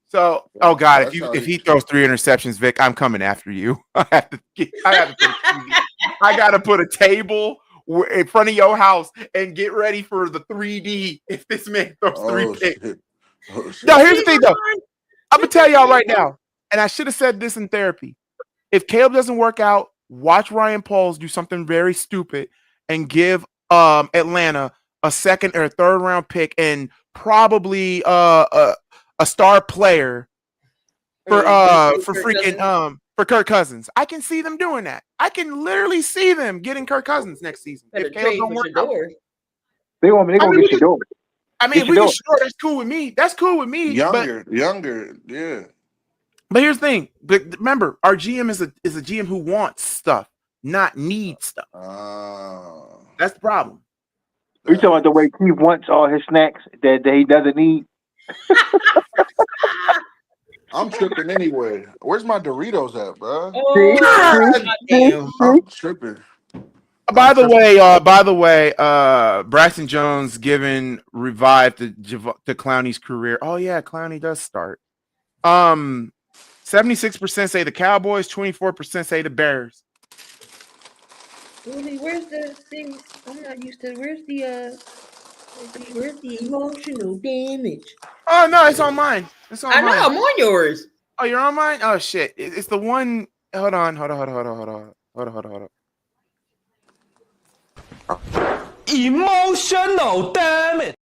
So, God, if he throws 3 interceptions, Vic, I'm coming after you. I got to put a table in front of your house and get ready for the 3D if this man throws 3 picks. No, here's the thing, though. I'm going to tell y'all right now, and I should have said this in therapy. If Caleb doesn't work out, watch Ryan Pauls do something very stupid and give Atlanta a 2nd or 3rd round pick and probably a star player for Kirk Cousins. I can see them doing that. I can literally see them getting Kirk Cousins next season. If Caleb don't work out. They're gonna get Shador. I mean, if we get Shador, that's cool with me. That's cool with me. Younger, yeah. But here's the thing. But remember, our GM is a GM who wants stuff, not needs stuff. That's the problem. You talking about the way Keith wants all his snacks that he doesn't need? I'm tripping anyway. Where's my Doritos at, bro? Oh, goddamn. I'm tripping. By the way, Braxton Jones giving revive to Clowney's career. Oh yeah, Clowney does start. 76% say the Cowboys, 24% say the Bears. Where's the thing? I'm not used to. Where's the emotional damage? Oh no, it's on mine. It's on mine. I know I'm on yours. Oh, you're on mine? Oh shit. It's the one. Hold on. Emotional damage.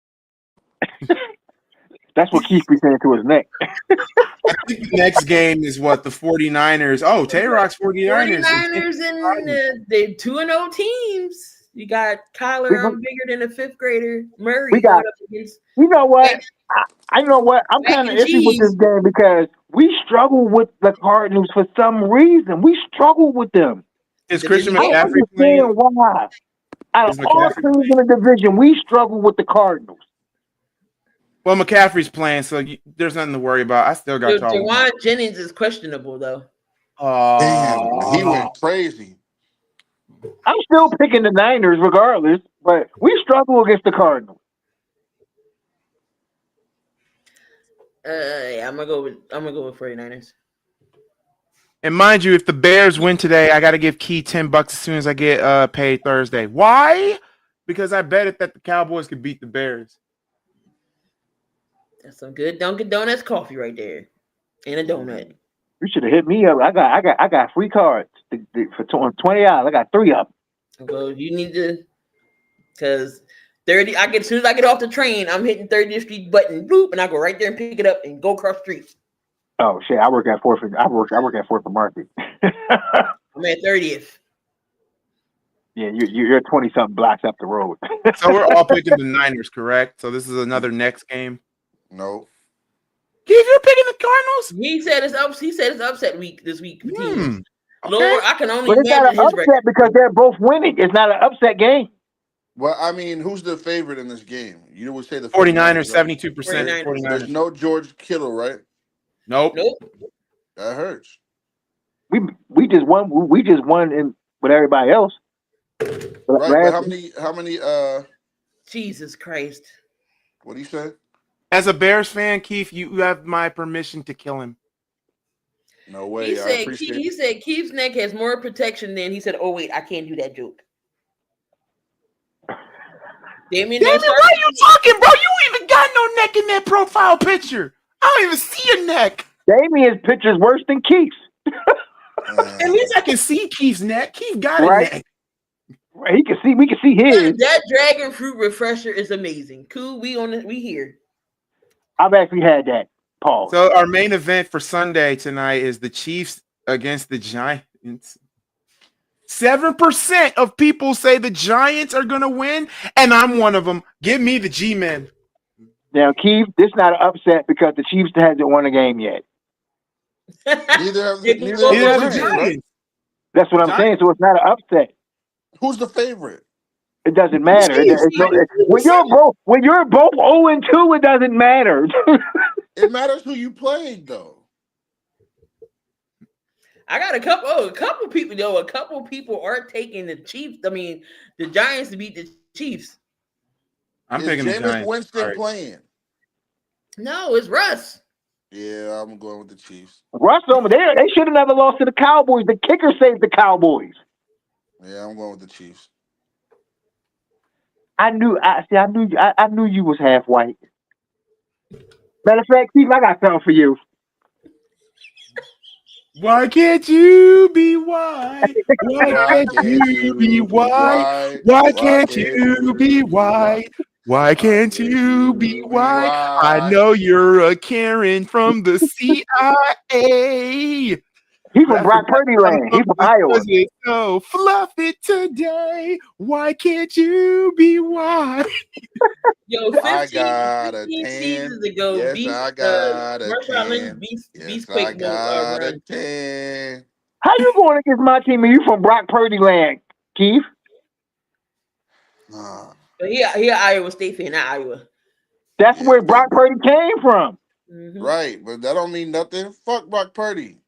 That's what Keith be saying to his neck. I think the next game is what, the 49ers. Oh, Tay-Rock's 49ers. 49ers and the 2-0 teams. You got Kyler bigger than a fifth grader. Murray. We got, you know what? I know what? I'm kind of iffy with this game because we struggle with the Cardinals for some reason. We struggle with them. Is Christian McCaffrey I understand playing? why. Out of all teams in the division, we struggle with the Cardinals. Well, McCaffrey's playing, so there's nothing to worry about. I still got Jawan Jennings is questionable, though. Damn, he went crazy. I'm still picking the Niners regardless, but we struggle against the Cardinals. Yeah, I'm gonna go with 49ers. And mind you, if the Bears win today, I got to give Key $10 as soon as I get paid Thursday. Why? Because I bet it that the Cowboys could beat the Bears. That's some good Dunkin' Donuts coffee right there, and a donut. You should have hit me up. I got free cards for $20. I got 3 of them. Well, you need to, because 30. As soon as I get off the train, I'm hitting 30th Street button, boop, and I go right there and pick it up and go across the street. Oh shit! I work at 4th. I work at 4th Market. I'm at 30th. Yeah, you're 20-something blocks up the road. So we're all picking the Niners, correct? So this is another next game. No. Keith, you're picking the Cardinals? He said it's upset week this week for teams. Okay. Lord, I can only But it's not imagine an his upset record. because they're both winning. It's not an upset game. Well, I mean, who's the favorite in this game? You would say the 49ers, right? 72%. 49ers. There's no George Kittle, right? Nope. That hurts. We just won. We just won in with everybody else. Right, but how many Jesus Christ. What do you say? As a Bears fan, Keith, you have my permission to kill him. No way. He said Keith's neck has more protection than he said, oh wait, I can't do that joke. Damien, why are you talking, bro? You even got no neck in that profile picture. I don't even see your neck. Damien's picture's worse than Keith's. At least I can see Keith's neck. Keith got a neck. Right. We can see his. That dragon fruit refresher is amazing. Cool, we here. I've actually had that. Paul. So our main event for Sunday tonight is the Chiefs against the Giants. 7% of people say the Giants are going to win, and I'm one of them. Give me the G-Men. Now, Keith, this is not an upset because the Chiefs hasn't won a game yet. Neither have the Giants. That's what I'm saying. So it's not an upset. Who's the favorite? It doesn't matter. When you're both 0-2, it doesn't matter. It matters who you played, though. I got a couple people. A couple people are taking the Chiefs. I mean, the Giants to beat the Chiefs. I'm picking the Giants. Jameis Winston playing? No, it's Russ. Yeah, I'm going with the Chiefs. Russ over there. They should have never lost to the Cowboys. The kicker saved the Cowboys. Yeah, I'm going with the Chiefs. I knew you was half white. Matter of fact, Keith, I got something for you. Why can't you be white? Why can't you be white? Why can't you be white? Why can't you be white? I know you're a Karen from the CIA. He's from Brock Purdy land. He's from Iowa. So fluffy today. Why can't you be white? Yo, 15 seasons ago, yes, I got a 10. Yes, I got a 10. How you going against my team and you from Brock Purdy land, Keith? But he an Iowa State fan, not Iowa. That's where Brock Purdy came from. Mm-hmm. Right, but that don't mean nothing. Fuck Brock Purdy.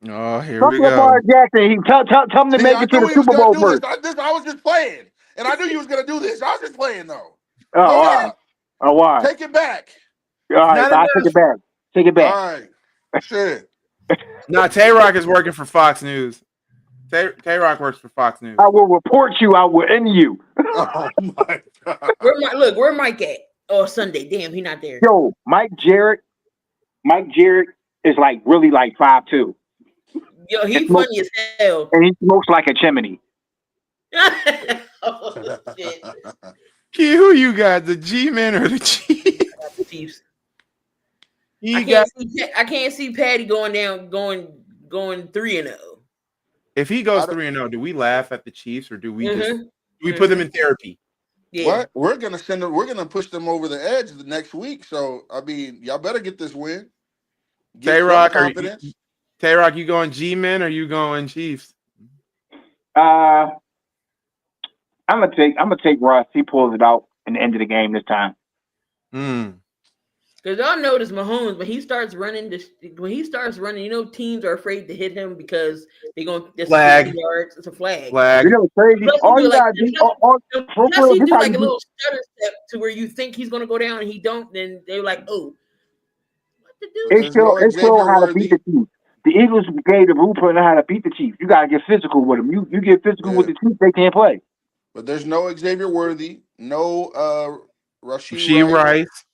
Oh, here Fuck we go. Lamar Jackson. He tell him to See, make I it to knew the he was Super gonna Bowl do first. I was just playing, and I knew you was gonna do this. I was just playing though. Oh, Hold all right. up. Oh, why? Take it back. All right, I'll take it back. Take it back. All right. Shit. No, Tay-Rock is working for Fox News. Tay-Rock works for Fox News. I will report you. I will end you. Oh my god. Where Mike at? Oh, Sunday. Damn, he not there. Yo, Mike Jarrett is like really like 5'2". Yo, he funny as hell. And he smokes like a chimney. Oh, shit. Key, who you got? The G-Men or the Chiefs? The Chiefs. I can't see Patty going 3-0. If he goes 3-0, do we laugh at the Chiefs or do we Mm-hmm. do we put them in therapy? Yeah. What? We're gonna push them over the edge the next week. So I mean, y'all better get this win. Tay-Rock, confidence. Tay-Rock, you going G-Men or you going Chiefs? I'm gonna take Russ. He pulls it out in the end of the game this time. Because y'all notice Mahomes when he starts running, you know teams are afraid to hit him because they're going flag yards. It's a flag. You know, crazy. All you gotta do, unless he do like a little stutter step to where you think he's gonna go down and he don't, then they're like, oh, what to do? It's still how to beat the Chiefs. The Eagles gave the blueprint on how to beat the Chiefs. You gotta get physical with them. You get physical with the Chiefs, they can't play. But there's no Xavier Worthy, no Rasheed Rice.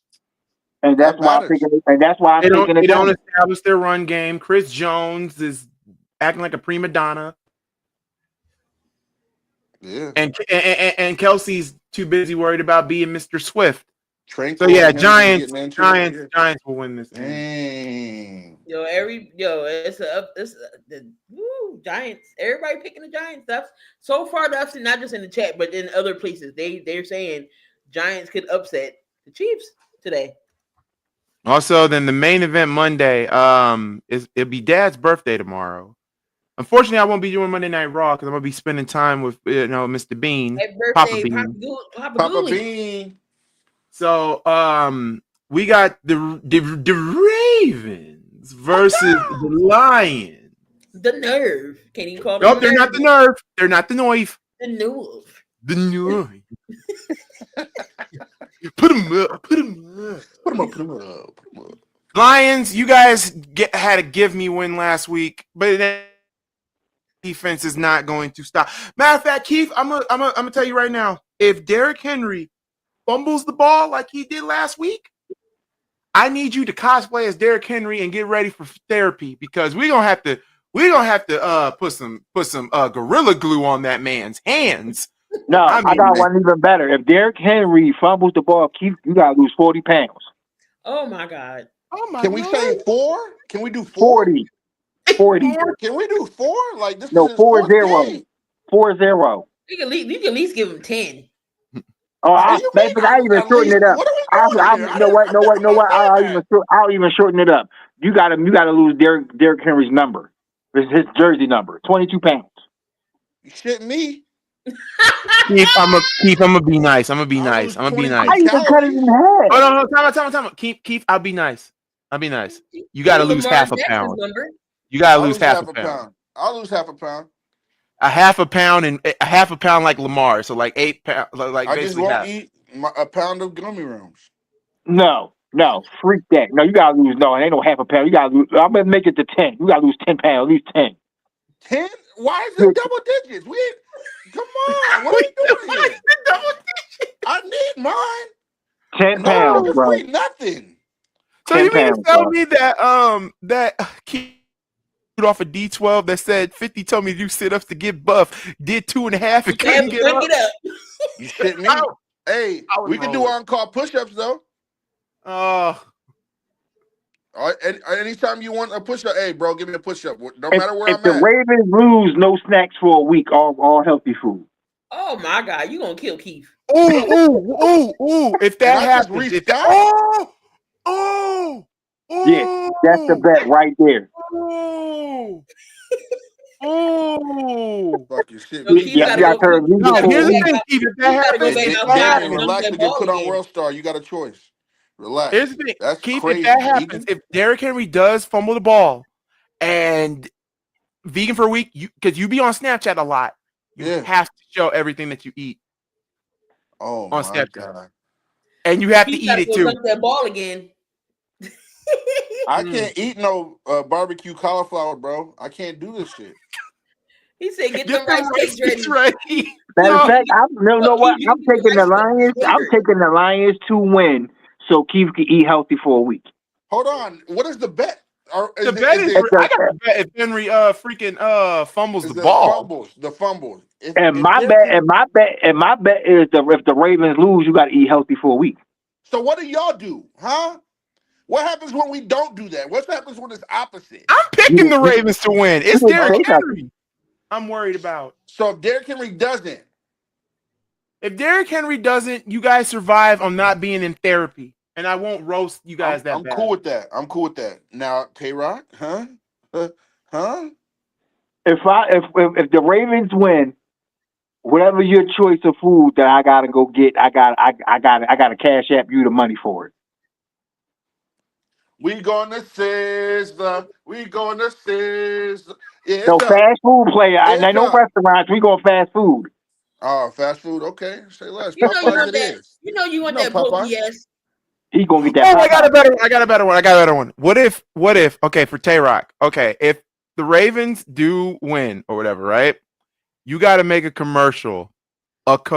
And that's why I'm thinking. And that's why I'm thinking they don't establish their run game. Chris Jones is acting like a prima donna. Yeah. And Kelsey's too busy worried about being Mr. Swift. Tranquil, so yeah, Giants will win this game. Giants. Everybody picking the Giants. That's so far. That's not just in the chat, but in other places. They're saying Giants could upset the Chiefs today. Also, then the main event Monday, it'll be Dad's birthday tomorrow. Unfortunately, I won't be doing Monday Night Raw because I'm gonna be spending time with Mr. Bean, Papa Papa Bean. So we got the Ravens versus the Lions. The Nerve. Can't even call them. Nope, they're not the Nerve. They're not the Noive. The Nerve. The Noive. Put them up. Put them up. Lions, you guys had a give me win last week, but defense is not going to stop. Matter of fact, Keith, I'm gonna tell you right now, if Derrick Henry fumbles the ball like he did last week, I need you to cosplay as Derrick Henry and get ready for therapy because we're gonna have to put some gorilla glue on that man's hands. No, I got one even better. If Derrick Henry fumbles the ball, you gotta lose 40 pounds. Oh my God. Oh my Can we say 4? Can we do 40? 40. Can we do 4? Like this? No, is 4-0. 4-0. You can at least give him 10. Oh, I even shorten it up. I'll even shorten it up. You gotta lose Derrick Henry's number. His jersey number, 22 pounds. You shitting me? Keith, I'm gonna be nice. I'm gonna be nice. I even cut it in half. Hold on, time. Keith, I'll be nice. You gotta lose half a pound. You gotta lose half a pound. I'll lose half a pound. A half a pound and a half a pound like Lamar, so like 8 pounds. Like I basically just won't half. eat a pound of gummy worms. No, freak that. No, you gotta lose. No, it ain't no half a pound. You gotta lose. I'm gonna make it to 10. You gotta lose 10 pounds, at least 10. 10? Why is it double digits? Come on. What are you doing here? I need mine. 10 pounds, bro. Nothing. So you mean to tell me that Keith off a D12 that said 50 told me to do sit-ups to get buff, did 2.5 and couldn't get up? You shit me. Hey, we can do on-call push-ups though. Anytime you want a push-up, hey bro, give me a push-up. No matter where I'm at. If the Ravens lose, no snacks for a week, all healthy food. Oh my God, you gonna kill Keith? Ooh! If that happens, yeah, that's the bet right there. Oh. Fucking shit. So We Keith Yeah, gotta yeah, I go. heard Keith No, gotta here's go the back thing, out. Keith. If Keith that gotta go happens, back Hey, outside Damien, and dunk relax that and get ball put on again. World Star. You got a choice. Relax. here's the thing, That's Keith. crazy. If that happens, Vegan. if Derrick Henry does fumble the ball, and vegan for a week, because you be on Snapchat a lot, you Yeah. have to show everything that you eat Oh on my Snapchat, God. and you have to Keith eat gotta it go too. dunk that ball again. I can't eat no barbecue cauliflower, bro. I can't do this shit. He said, "Get Get them rice cakes ready." ready. Matter No. of fact, you know what? Keith, I'm you taking the Lions. I'm delivered. taking the Lions to win, so Keith can eat healthy for a week. Hold on. What is the bet? Or The bet is It's I got the bet if Henry freaking fumbles is the the ball. fumbles. The fumbles. And If my Derrick bet, Henry- and my bet is that if the Ravens lose, you got to eat healthy for a week. So what do y'all do? Huh? What happens when we don't do that? What happens when it's opposite? I'm picking the Ravens to win. It's You didn't Derrick say nothing. Henry I'm worried about. So if Derrick Henry doesn't, If Derrick Henry doesn't, you guys survive on not being in therapy. And I won't roast you guys that I'm bad. cool with that. I'm cool with that. Now, K-Rock, huh? Huh? If the Ravens win, whatever your choice of food that I gotta go get, I gotta cash app you the money for it. We gonna Sizzler. We gonna Sizzler. Yeah, So it's up. fast food player. I It's know up. restaurants. We going fast food. Oh, fast food. Okay, say less. You know you Popeyes want it that. is. You know you want You know that poke Popeyes. yes. He gonna get Oh, that. I got a better one. What if, okay, for Tay-Rock, okay, if the Ravens do win or whatever, right? You got to make a commercial about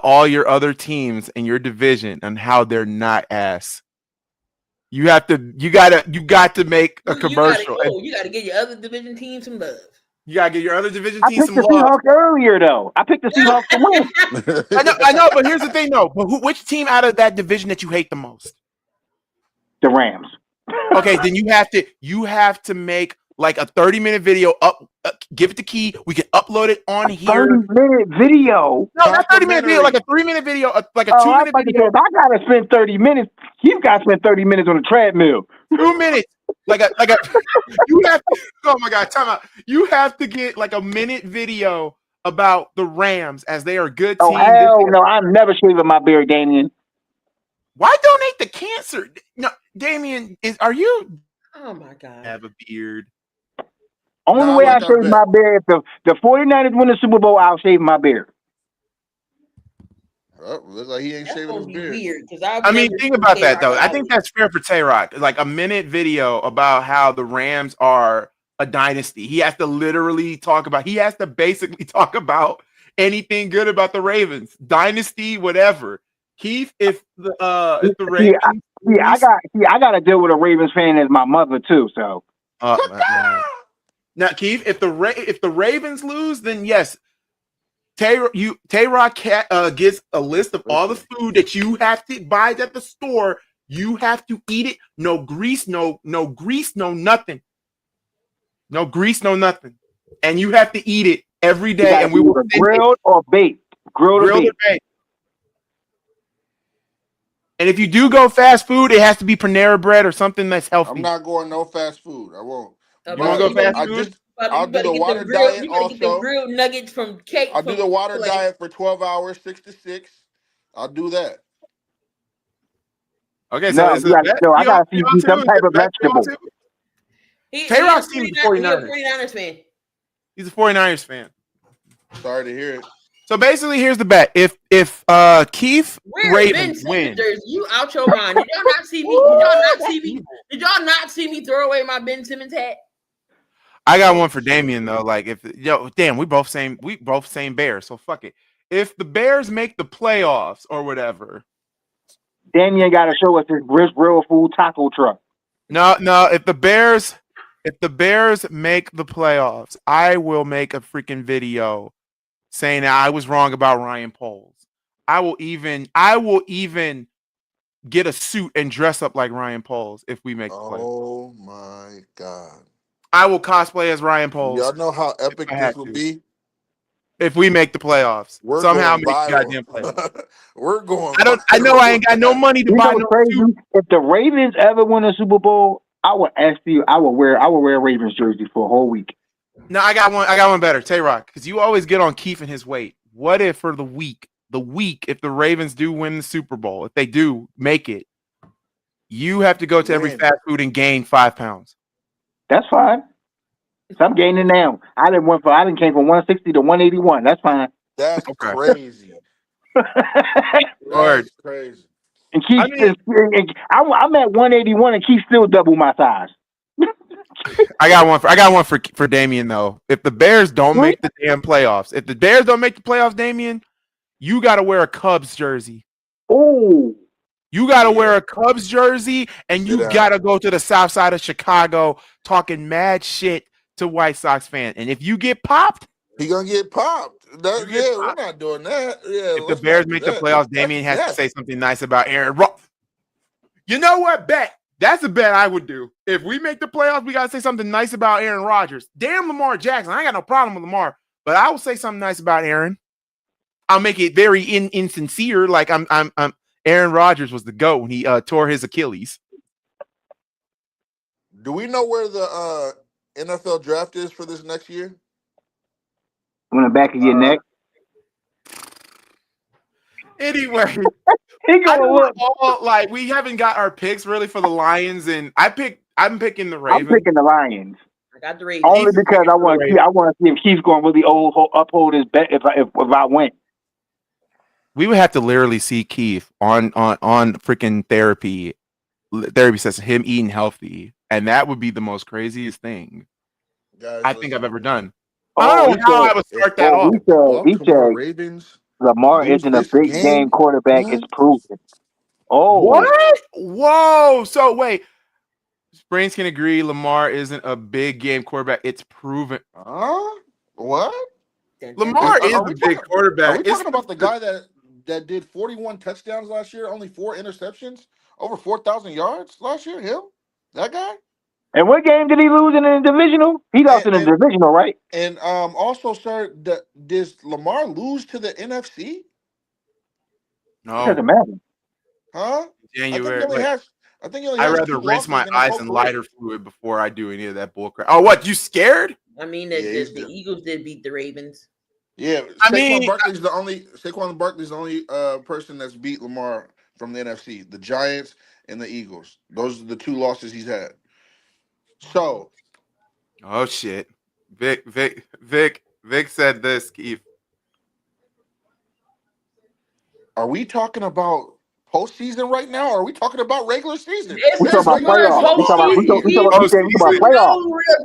all your other teams in your division and how they're not ass. You got to make a commercial. You gotta get your other division team some love. You got to get your other division I team picked some the love. Seahawks earlier though. I picked the Seahawks to win. I know, but here's the thing though. But which team out of that division that you hate the most? The Rams. Okay, then you have to make like a 30-minute video give it to Key. We can upload it on here. 30-minute video. No, not 30-minute video, like a 3-minute video, like a 2-minute video. If I gotta spend 30 minutes, you've got to spend 30 minutes on the treadmill. 2 minutes. Like a you have to, oh my god, time out. You have to get like a minute video about the Rams as they are a good team. Oh hell no, I'm never shaving my beard, Damien. Why donate the cancer? No, Damien, are you Oh my god. have a beard? Only way I shave my beard, if the 49ers win the Super Bowl, I'll shave my beard. Oh, looks like he ain't shaving his beard. Weird, I mean, think about that though. I think that's fair for Tay-Rock. Like a minute video about how the Rams are a dynasty. He has to basically talk about anything good about the Ravens. Dynasty, whatever. Keith, if the Ravens I got to deal with a Ravens fan as my mother too, so now Keith, if the Ravens lose, then yes. Tay-Rock gets a list of all the food that you have to buy at the store. You have to eat it. No grease, no grease, no nothing. No grease, no nothing. And you have to eat it every day. And we will grilled or baked. Grilled or baked. And if you do go fast food, it has to be Panera Bread or something that's healthy. I'm not going no fast food. I won't. You want to go fast food? I'll do the water diet also. Get the grilled nuggets from Cake. I'll do the water diet for 12 hours, 6 to 6. I'll do that. Okay, so I gotta see some type of vegetable. Tay-Rock's team is 49ers. 49ers fan. He's a 49ers fan. Sorry to hear it. So basically, here's the bet: if Keith Ravens win, you out your mind. Did y'all not see me? Did y'all not see me throw away my Ben Simmons hat? I got one for Damien though. Like we both same Bears, so fuck it. If the Bears make the playoffs or whatever, Damien got to show us his real food taco truck. No. If the Bears make the playoffs, I will make a freaking video saying that I was wrong about Ryan Poles. I will even get a suit and dress up like Ryan Poles if we make the playoffs. Oh my god. I will cosplay as Ryan Poles. Y'all know how epic this will be? If we make the playoffs. Somehow make the goddamn playoffs. We're going I know I ain't got no money to buy no suit. If the Ravens ever win a Super Bowl, I would wear a Ravens jersey for a whole week. No, I got one better. Tay-Rock, because you always get on Keith and his weight. What if for the week, if the Ravens do win the Super Bowl, if they do make it, you have to go to every fast food and gain 5 pounds. That's fine. So I'm gaining now. I didn't came from 160 to 181. That's fine. That's crazy. Lord. That's crazy. And Keith, I'm at 181, and Keith still double my size. I got one for Damien though. If the Bears don't make the damn playoffs, Damien, you got to wear a Cubs jersey. Oh, you got to wear a Cubs jersey, and you got to go to the South Side of Chicago talking mad shit to White Sox fans. And if you get popped, he gonna get popped. We're not doing that. Yeah, if the Bears make the playoffs, Damien has to say something nice about Aaron Rodgers. You know what? Bet. That's a bet I would do. If we make the playoffs, we got to say something nice about Aaron Rodgers. Damn Lamar Jackson. I ain't got no problem with Lamar, but I will say something nice about Aaron. I'll make it very insincere, like I'm Aaron Rodgers was the GOAT when he tore his Achilles. Do we know where the NFL draft is for this next year? On the back of your neck. Anyway, we haven't got our picks really for the Lions, and I'm picking the Ravens. I'm picking the Lions. I got the Ravens only because I want to see if Keith's going to really uphold his bet if I win. We would have to literally see Keith on freaking therapy. Therapy says him eating healthy, and that would be the most craziest thing I think I've ever done. I don't know how I would start that off. He said Ravens. Lamar isn't a big game quarterback. It's proven. Oh, what? Whoa! So wait, Springs can agree. Lamar isn't a big game quarterback. It's proven. What? Lamar is a big quarterback. Are we talking about the guy that did 41 touchdowns last year, only 4 interceptions, over 4,000 yards last year? Him? That guy? And what game did he lose in the divisional? He lost in the divisional, right? And also, sir, does Lamar lose to the NFC? No. It doesn't matter. Huh? January. I think he only has I'd rather rinse my eyes in lighter fluid before I do any of that bullcrap. Oh, what? You scared? I mean, the Eagles did beat the Ravens. Yeah, Saquon Barkley's the only person that's beat Lamar from the NFC. The Giants and the Eagles. Those are the 2 losses he's had. So, oh shit, Vic said this, Keith. Are we talking about postseason right now, or are we talking about regular season? We're talking about playoffs.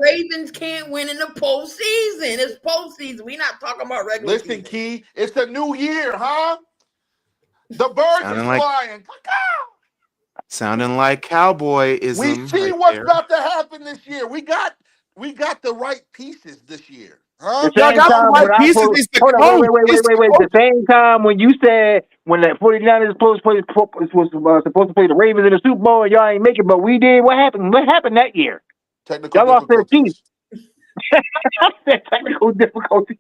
Ravens can't win in the postseason. It's postseason. We're not talking about regular season. Listen, Key, it's the new year, huh? The birds are flying. Sounding like cowboyism. We see what's about to happen this year. We got the right pieces this year. Huh? Wait. The same time when you said when the 49ers was supposed to play the Ravens in the Super Bowl and y'all ain't make it, but we did. What happened? What happened that year? Technical y'all lost their team. Technical difficulties.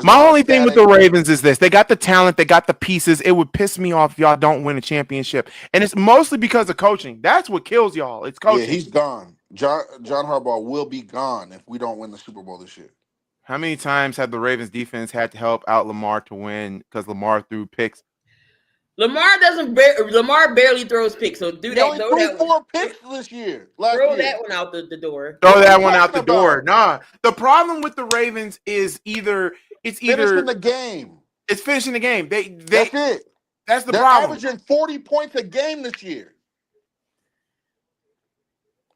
My only thing with the Ravens is this: they got the talent, they got the pieces. It would piss me off if y'all don't win a championship, and it's mostly because of coaching. That's what kills y'all. It's coaching. Yeah, he's gone. John Harbaugh will be gone if we don't win the Super Bowl this year. How many times have the Ravens defense had to help out Lamar to win because Lamar threw picks? Lamar barely throws picks, so do that. Throw that 4 picks this year. Throw that one out the door. Throw that one out the door. Nah, the problem with the Ravens is it's finishing the game. It's finishing the game. That's it. That's the They're problem. Averaging 40 points a game this year.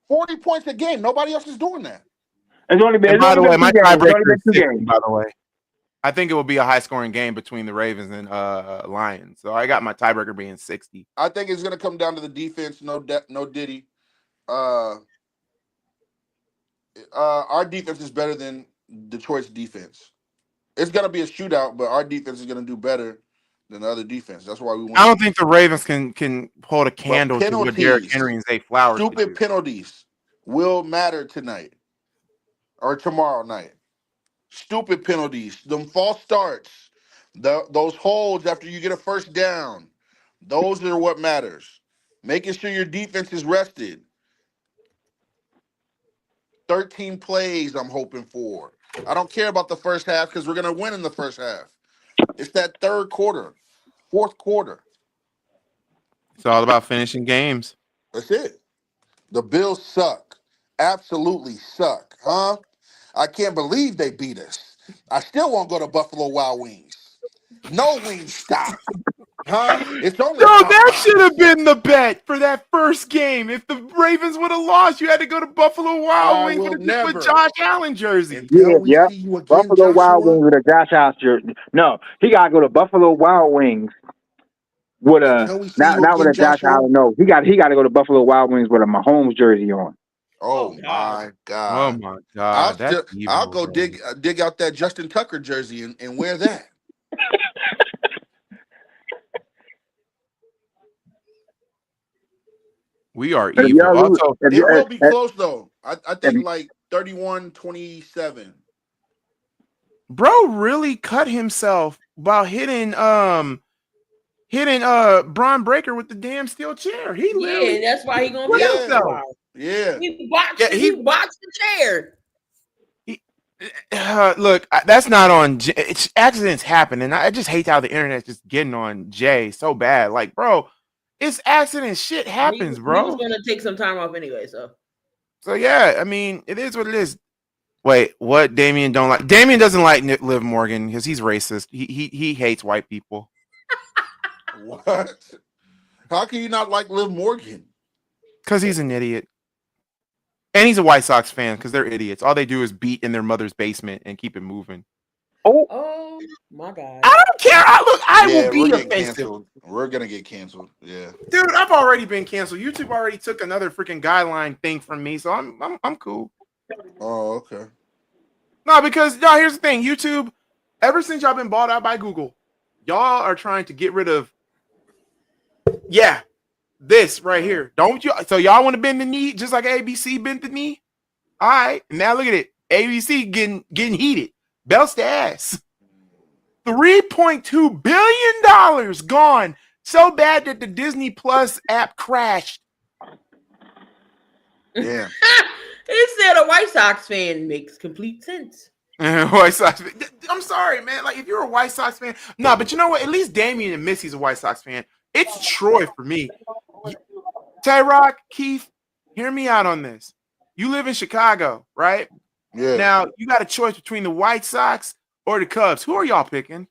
40 points a game. Nobody else is doing that. It's only been. By the way, my tiebreaker is 60, by the way. I think it will be a high-scoring game between the Ravens and Lions. So I got my tiebreaker being 60. I think it's going to come down to the defense. No Diddy. Our defense is better than Detroit's defense. It's going to be a shootout, but our defense is going to do better than the other defense. That's why we win. I don't think the Ravens can hold a candle to what Derrick Henry and Zay Flowers. Stupid penalties will matter tonight or tomorrow night. Stupid penalties, them false starts, those holds after you get a first down. Those are what matters. Making sure your defense is rested. 13 plays I'm hoping for. I don't care about the first half because we're gonna win in the first half. It's that third quarter, fourth quarter. It's all about finishing games. That's it. The Bills suck. Absolutely suck. Huh? I can't believe they beat us. I still won't go to Buffalo Wild Wings. No wings stop. Huh? It's only No, that Popeyes. should have been the bet for that first game. If the Ravens would have lost, you had to go to Buffalo Wild Wings will with never. Josh Allen jersey. Until we see you again, Buffalo Wild Joshua. Wings with a Josh House jersey. No, he gotta go to Buffalo Wild Wings with a Until we see you not with again, a Josh Joshua. Allen. No, he got to go to Buffalo Wild Wings with a Mahomes jersey on. Oh my Oh God! my God, that's evil, I'll go bro. dig out that Justin Tucker jersey and wear that. We are If evil. y'all lose, Also, if It you- will be if- close though. I if think you- like 31-27. bro really cut himself while hitting Braun Breaker with the damn steel chair. He literally Yeah, that's why he gonna be Yeah. out for a while. Yeah. He boxed. Yeah, he boxed the chair. look, that's not on Jay. Accidents happen, and I just hate how the internet's just getting on Jay so bad. Like, bro, it's accidents. Shit happens, He bro. was gonna take some time off anyway, so. So yeah, I mean, it is what it is. Wait, what? Damien don't like? Damien doesn't like Liv Morgan because he's racist. He hates white people. What? How can you not like Liv Morgan? Because he's an idiot. And he's a White Sox fan because they're idiots. All they do is beat in their mother's basement and keep it moving. Oh my God! I don't care. I will be we're getting offensive. canceled. We're gonna get canceled. Yeah. Dude, I've already been canceled. YouTube already took another freaking guideline thing from me, so I'm cool. Oh, okay. No, because here's the thing. YouTube, ever since y'all been bought out by Google, y'all are trying to get rid of this right here. Don't you? So y'all want to bend the knee just like ABC bent the knee? All right. Now look at it. ABC getting heated. Belts to ass. $3.2 billion gone. So bad that the Disney Plus app crashed. Yeah. He said a White Sox fan makes complete sense. White Sox fan. I'm sorry, man. Like, if you're a White Sox fan, no, but you know what? At least Damien and Missy's a White Sox fan. It's Troy for me. Ty-Rock, Keith, hear me out on this. You live in Chicago, right? Yeah. Now, you got a choice between the White Sox or the Cubs. Who are y'all picking?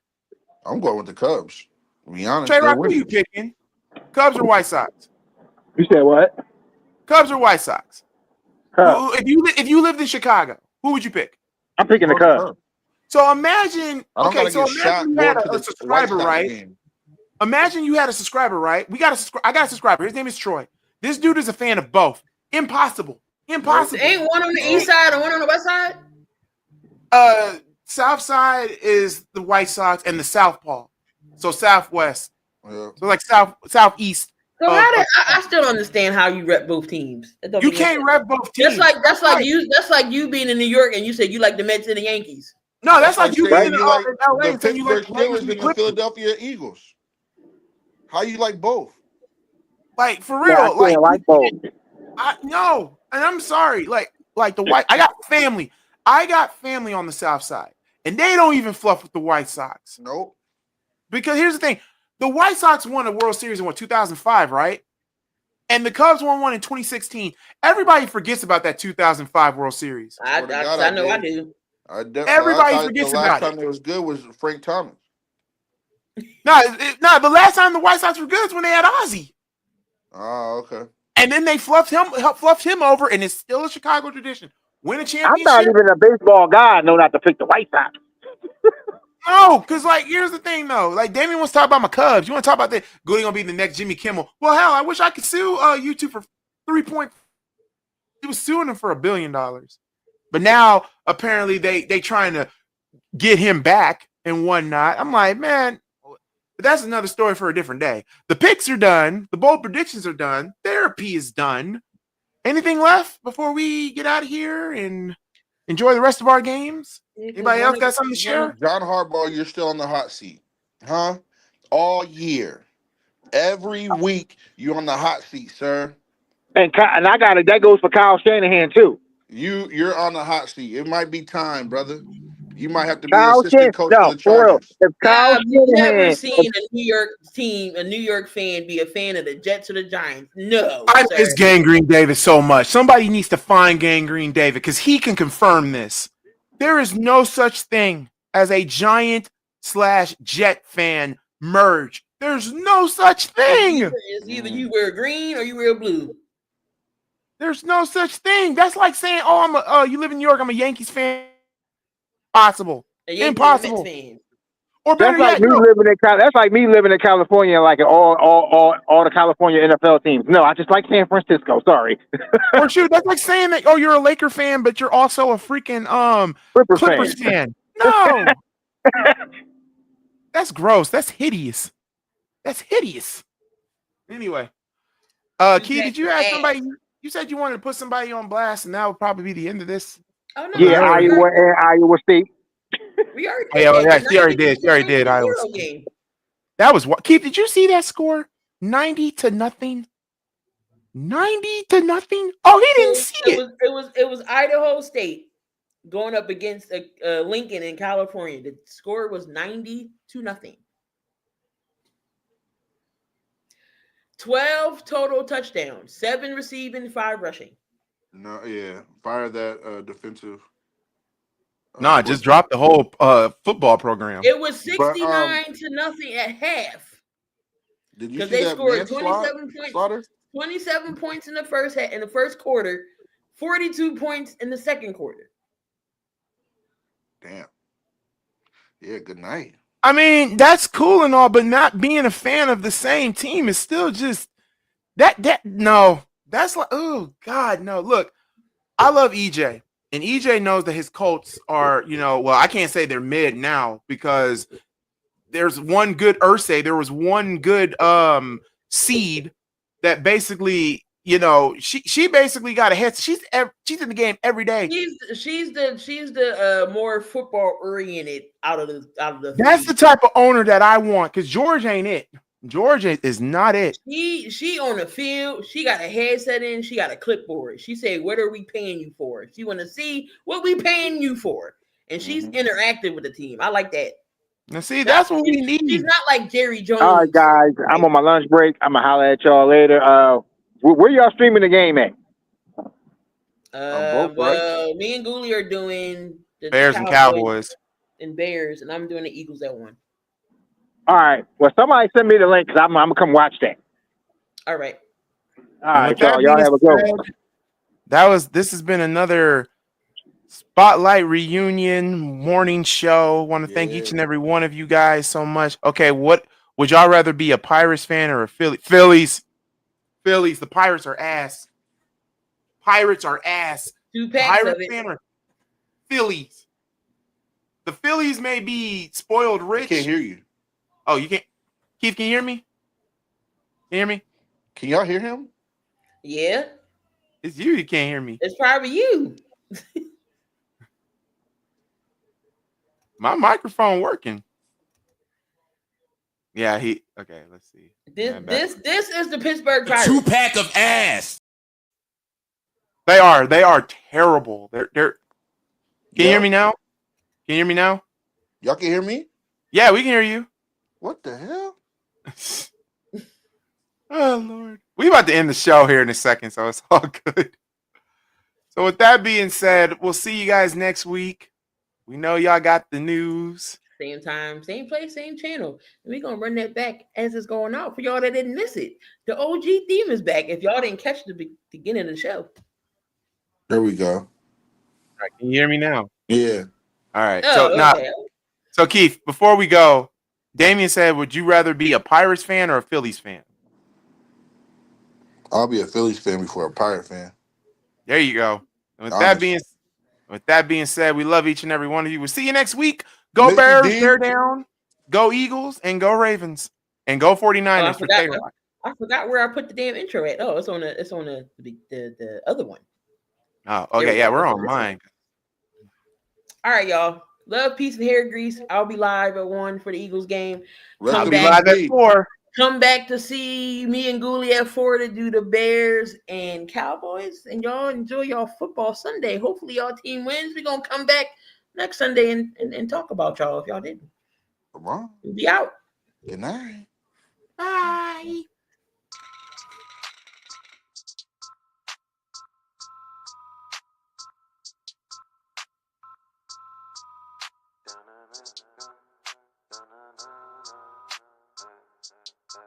I'm going with the Cubs. To be honest, Ty-Rock, they're who are you winning. picking? Cubs or White Sox? You said what? Cubs or White Sox? Cubs. If you lived in Chicago, who would you pick? I'm picking the Cubs. So imagine, I don't okay, gotta so get shot imagine you going had to a the subscriber, White Sox right? game. Imagine you had a subscriber, right? I got a subscriber. His name is Troy. This dude is a fan of both. Impossible. Ain't one on the east side and one on the west side? South side is the White Sox and the Southpaw. So southwest. Yeah. So like southeast. So I still don't understand how you rep both teams. You can't rep both teams. That's like you being in New York and you said you like the Mets and the Yankees. No, that's like you being in LA the and saying you like Pittsburgh the Lakers Steelers and and the Philadelphia Eagles. How you like both? Like, for real. Yeah, I like both. No, and I'm sorry. Like the White. I got family. I got family on the South Side, and they don't even fluff with the White Sox. Nope. Because here's the thing: the White Sox won a World Series in 2005, right? And the Cubs won one in 2016. Everybody forgets about that 2005 World Series. I know I do. Everybody forgets the about last it. time it was good was Frank Thomas. No, the last time the White Sox were good is when they had Ozzie. Oh, okay. And then they fluffed him over, and it's still a Chicago tradition. Win a I'm championship. not even a baseball guy. I know not to pick the White Sox. No, because here's the thing though. Like, Damien wants to talk about my Cubs. You want to talk about that? Goody gonna be the next Jimmy Kimmel. Well, hell, I wish I could sue YouTube for He was suing him for $1 billion, but now apparently they trying to get him back and whatnot. I'm like, man, but that's another story for a different day. The picks are done. The bold predictions are done. Therapy is done. Anything left before we get out of here and enjoy the rest of our games? Anybody else got something to share? John Harbaugh, you're still on the hot seat, huh? All year, every week, you're on the hot seat, sir. And I got it. That goes for Kyle Shanahan too. You're on the hot seat. It might be time, brother. You might have to be the Kyle assistant coach for No, the for real. Chargers. If Kyle I've never Shanahan, seen a New York team, a New York fan, be a fan of the Jets or the Giants. No, I sir. miss Gangrene David so much. Somebody needs to find Gangrene David because he can confirm this. There is no such thing as a Giant/Jet fan merge. There's no such thing. It's either you wear green or you wear blue. There's no such thing. That's like saying, "Oh, you live in New York. I'm a Yankees fan." Impossible. Impossible. Or better that's like yet, me living in that's like me living in California and like all the California NFL teams. No, I just like San Francisco. Sorry. Or shoot, that's like saying that you're a Laker fan, but you're also a freaking Clippers fan. No. That's gross. That's hideous. That's hideous. Anyway. Key, did you have somebody? You said you wanted to put somebody on blast, and that would probably be the end of this. Oh no. Yeah, Iowa State. We already did. Yeah, she already did. She already did. Iowa State. That was what. Keith, did you see that score? 90-0. 90-0. Oh, he didn't see it. It was Idaho State going up against Lincoln in California. The score was 90-0. 12 total touchdowns, 7 receiving, 5 rushing. No, yeah, fire that defensive. Nah, just drop the whole football program. It was 69-0 at half. Did you because see they that scored 27 points? Slaughter? 27 points in the first quarter, 42 points in the second quarter. Damn. Yeah, good night. I mean, that's cool and all, but not being a fan of the same team is still just no. That's like, oh God, no. Look, I love EJ. And EJ knows that his Colts are, I can't say they're mid now because there's one good Irsay. There was one good seed that basically, she basically got a head. She's in the game every day. She's the more football oriented out of the. That's the type of owner that I want because George ain't it. George is not it. She on the field. She got a headset in. She got a clipboard. She said, "What are we paying you for?" She want to see what we paying you for, and she's interactive with the team. I like that. Now, see, that's what we need. She's not like Jerry Jones. All right, guys, I'm on my lunch break. I'm gonna holler at y'all later. Where y'all streaming the game at? Well, me and Gooley are doing the Bears and Cowboys and Bears, and I'm doing the Eagles at 1. All right. Well, somebody send me the link because I'm gonna come watch that. All right. All right, y'all. Y'all have a good one. This has been another Spotlight Reunion morning show. Want to thank each and every one of you guys so much. Okay, what would y'all rather be, a Pirates fan or a Phillies? Phillies. The Pirates are ass. Pirates are ass. 2 packs Pirates of it. fan or Phillies. The Phillies may be spoiled rich. I can't hear you. Oh, you can't. Keith, can you hear me? Can you hear me? Can y'all hear him? Yeah. It's you. You can't hear me. It's probably you. My microphone working. Yeah, okay, let's see. This is the Pittsburgh Pirates. 2-pack of ass. They are terrible. They're Can you hear me now? Can you hear me now? Y'all can hear me? Yeah, we can hear you. What the hell? Oh Lord. We about to end the show here in a second, so it's all good. So with that being said, we'll see you guys next week. We know y'all got the news. Same time, same place, same channel. And we're going to run that back as it's going out for y'all that didn't miss it. The OG theme is back if y'all didn't catch the beginning of the show. There we go. All right, can you hear me now? Yeah. All right. Okay. So Keith, before we go, Damien said, would you rather be a Pirates fan or a Phillies fan? I'll be a Phillies fan before a Pirate fan. There you go. And with that being said, we love each and every one of you. We'll see you next week. Go Bears, bear down. Go Eagles, and go Ravens, and go 49ers for K-Rock. I forgot where I put the damn intro at. Oh, it's on the other one. Oh, okay. Yeah, we're on mine. All right, y'all. Love, peace, and hair grease. I'll be live at 1 for the Eagles game. I'll be live at 4. Come back to see me and Ghoulie at 4 to do the Bears and Cowboys. And y'all enjoy y'all football Sunday. Hopefully y'all team wins. We're going to come back next Sunday and talk about y'all if y'all didn't. Come on. We'll be out. Good night. Bye.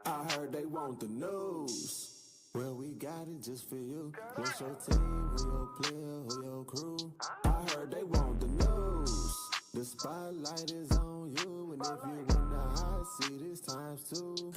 I heard they want the news. Well, we got it just for you. What's your team? Who your player? Who your crew? I heard they want the news. The spotlight is on you, and if you in the hot seat, it's times two.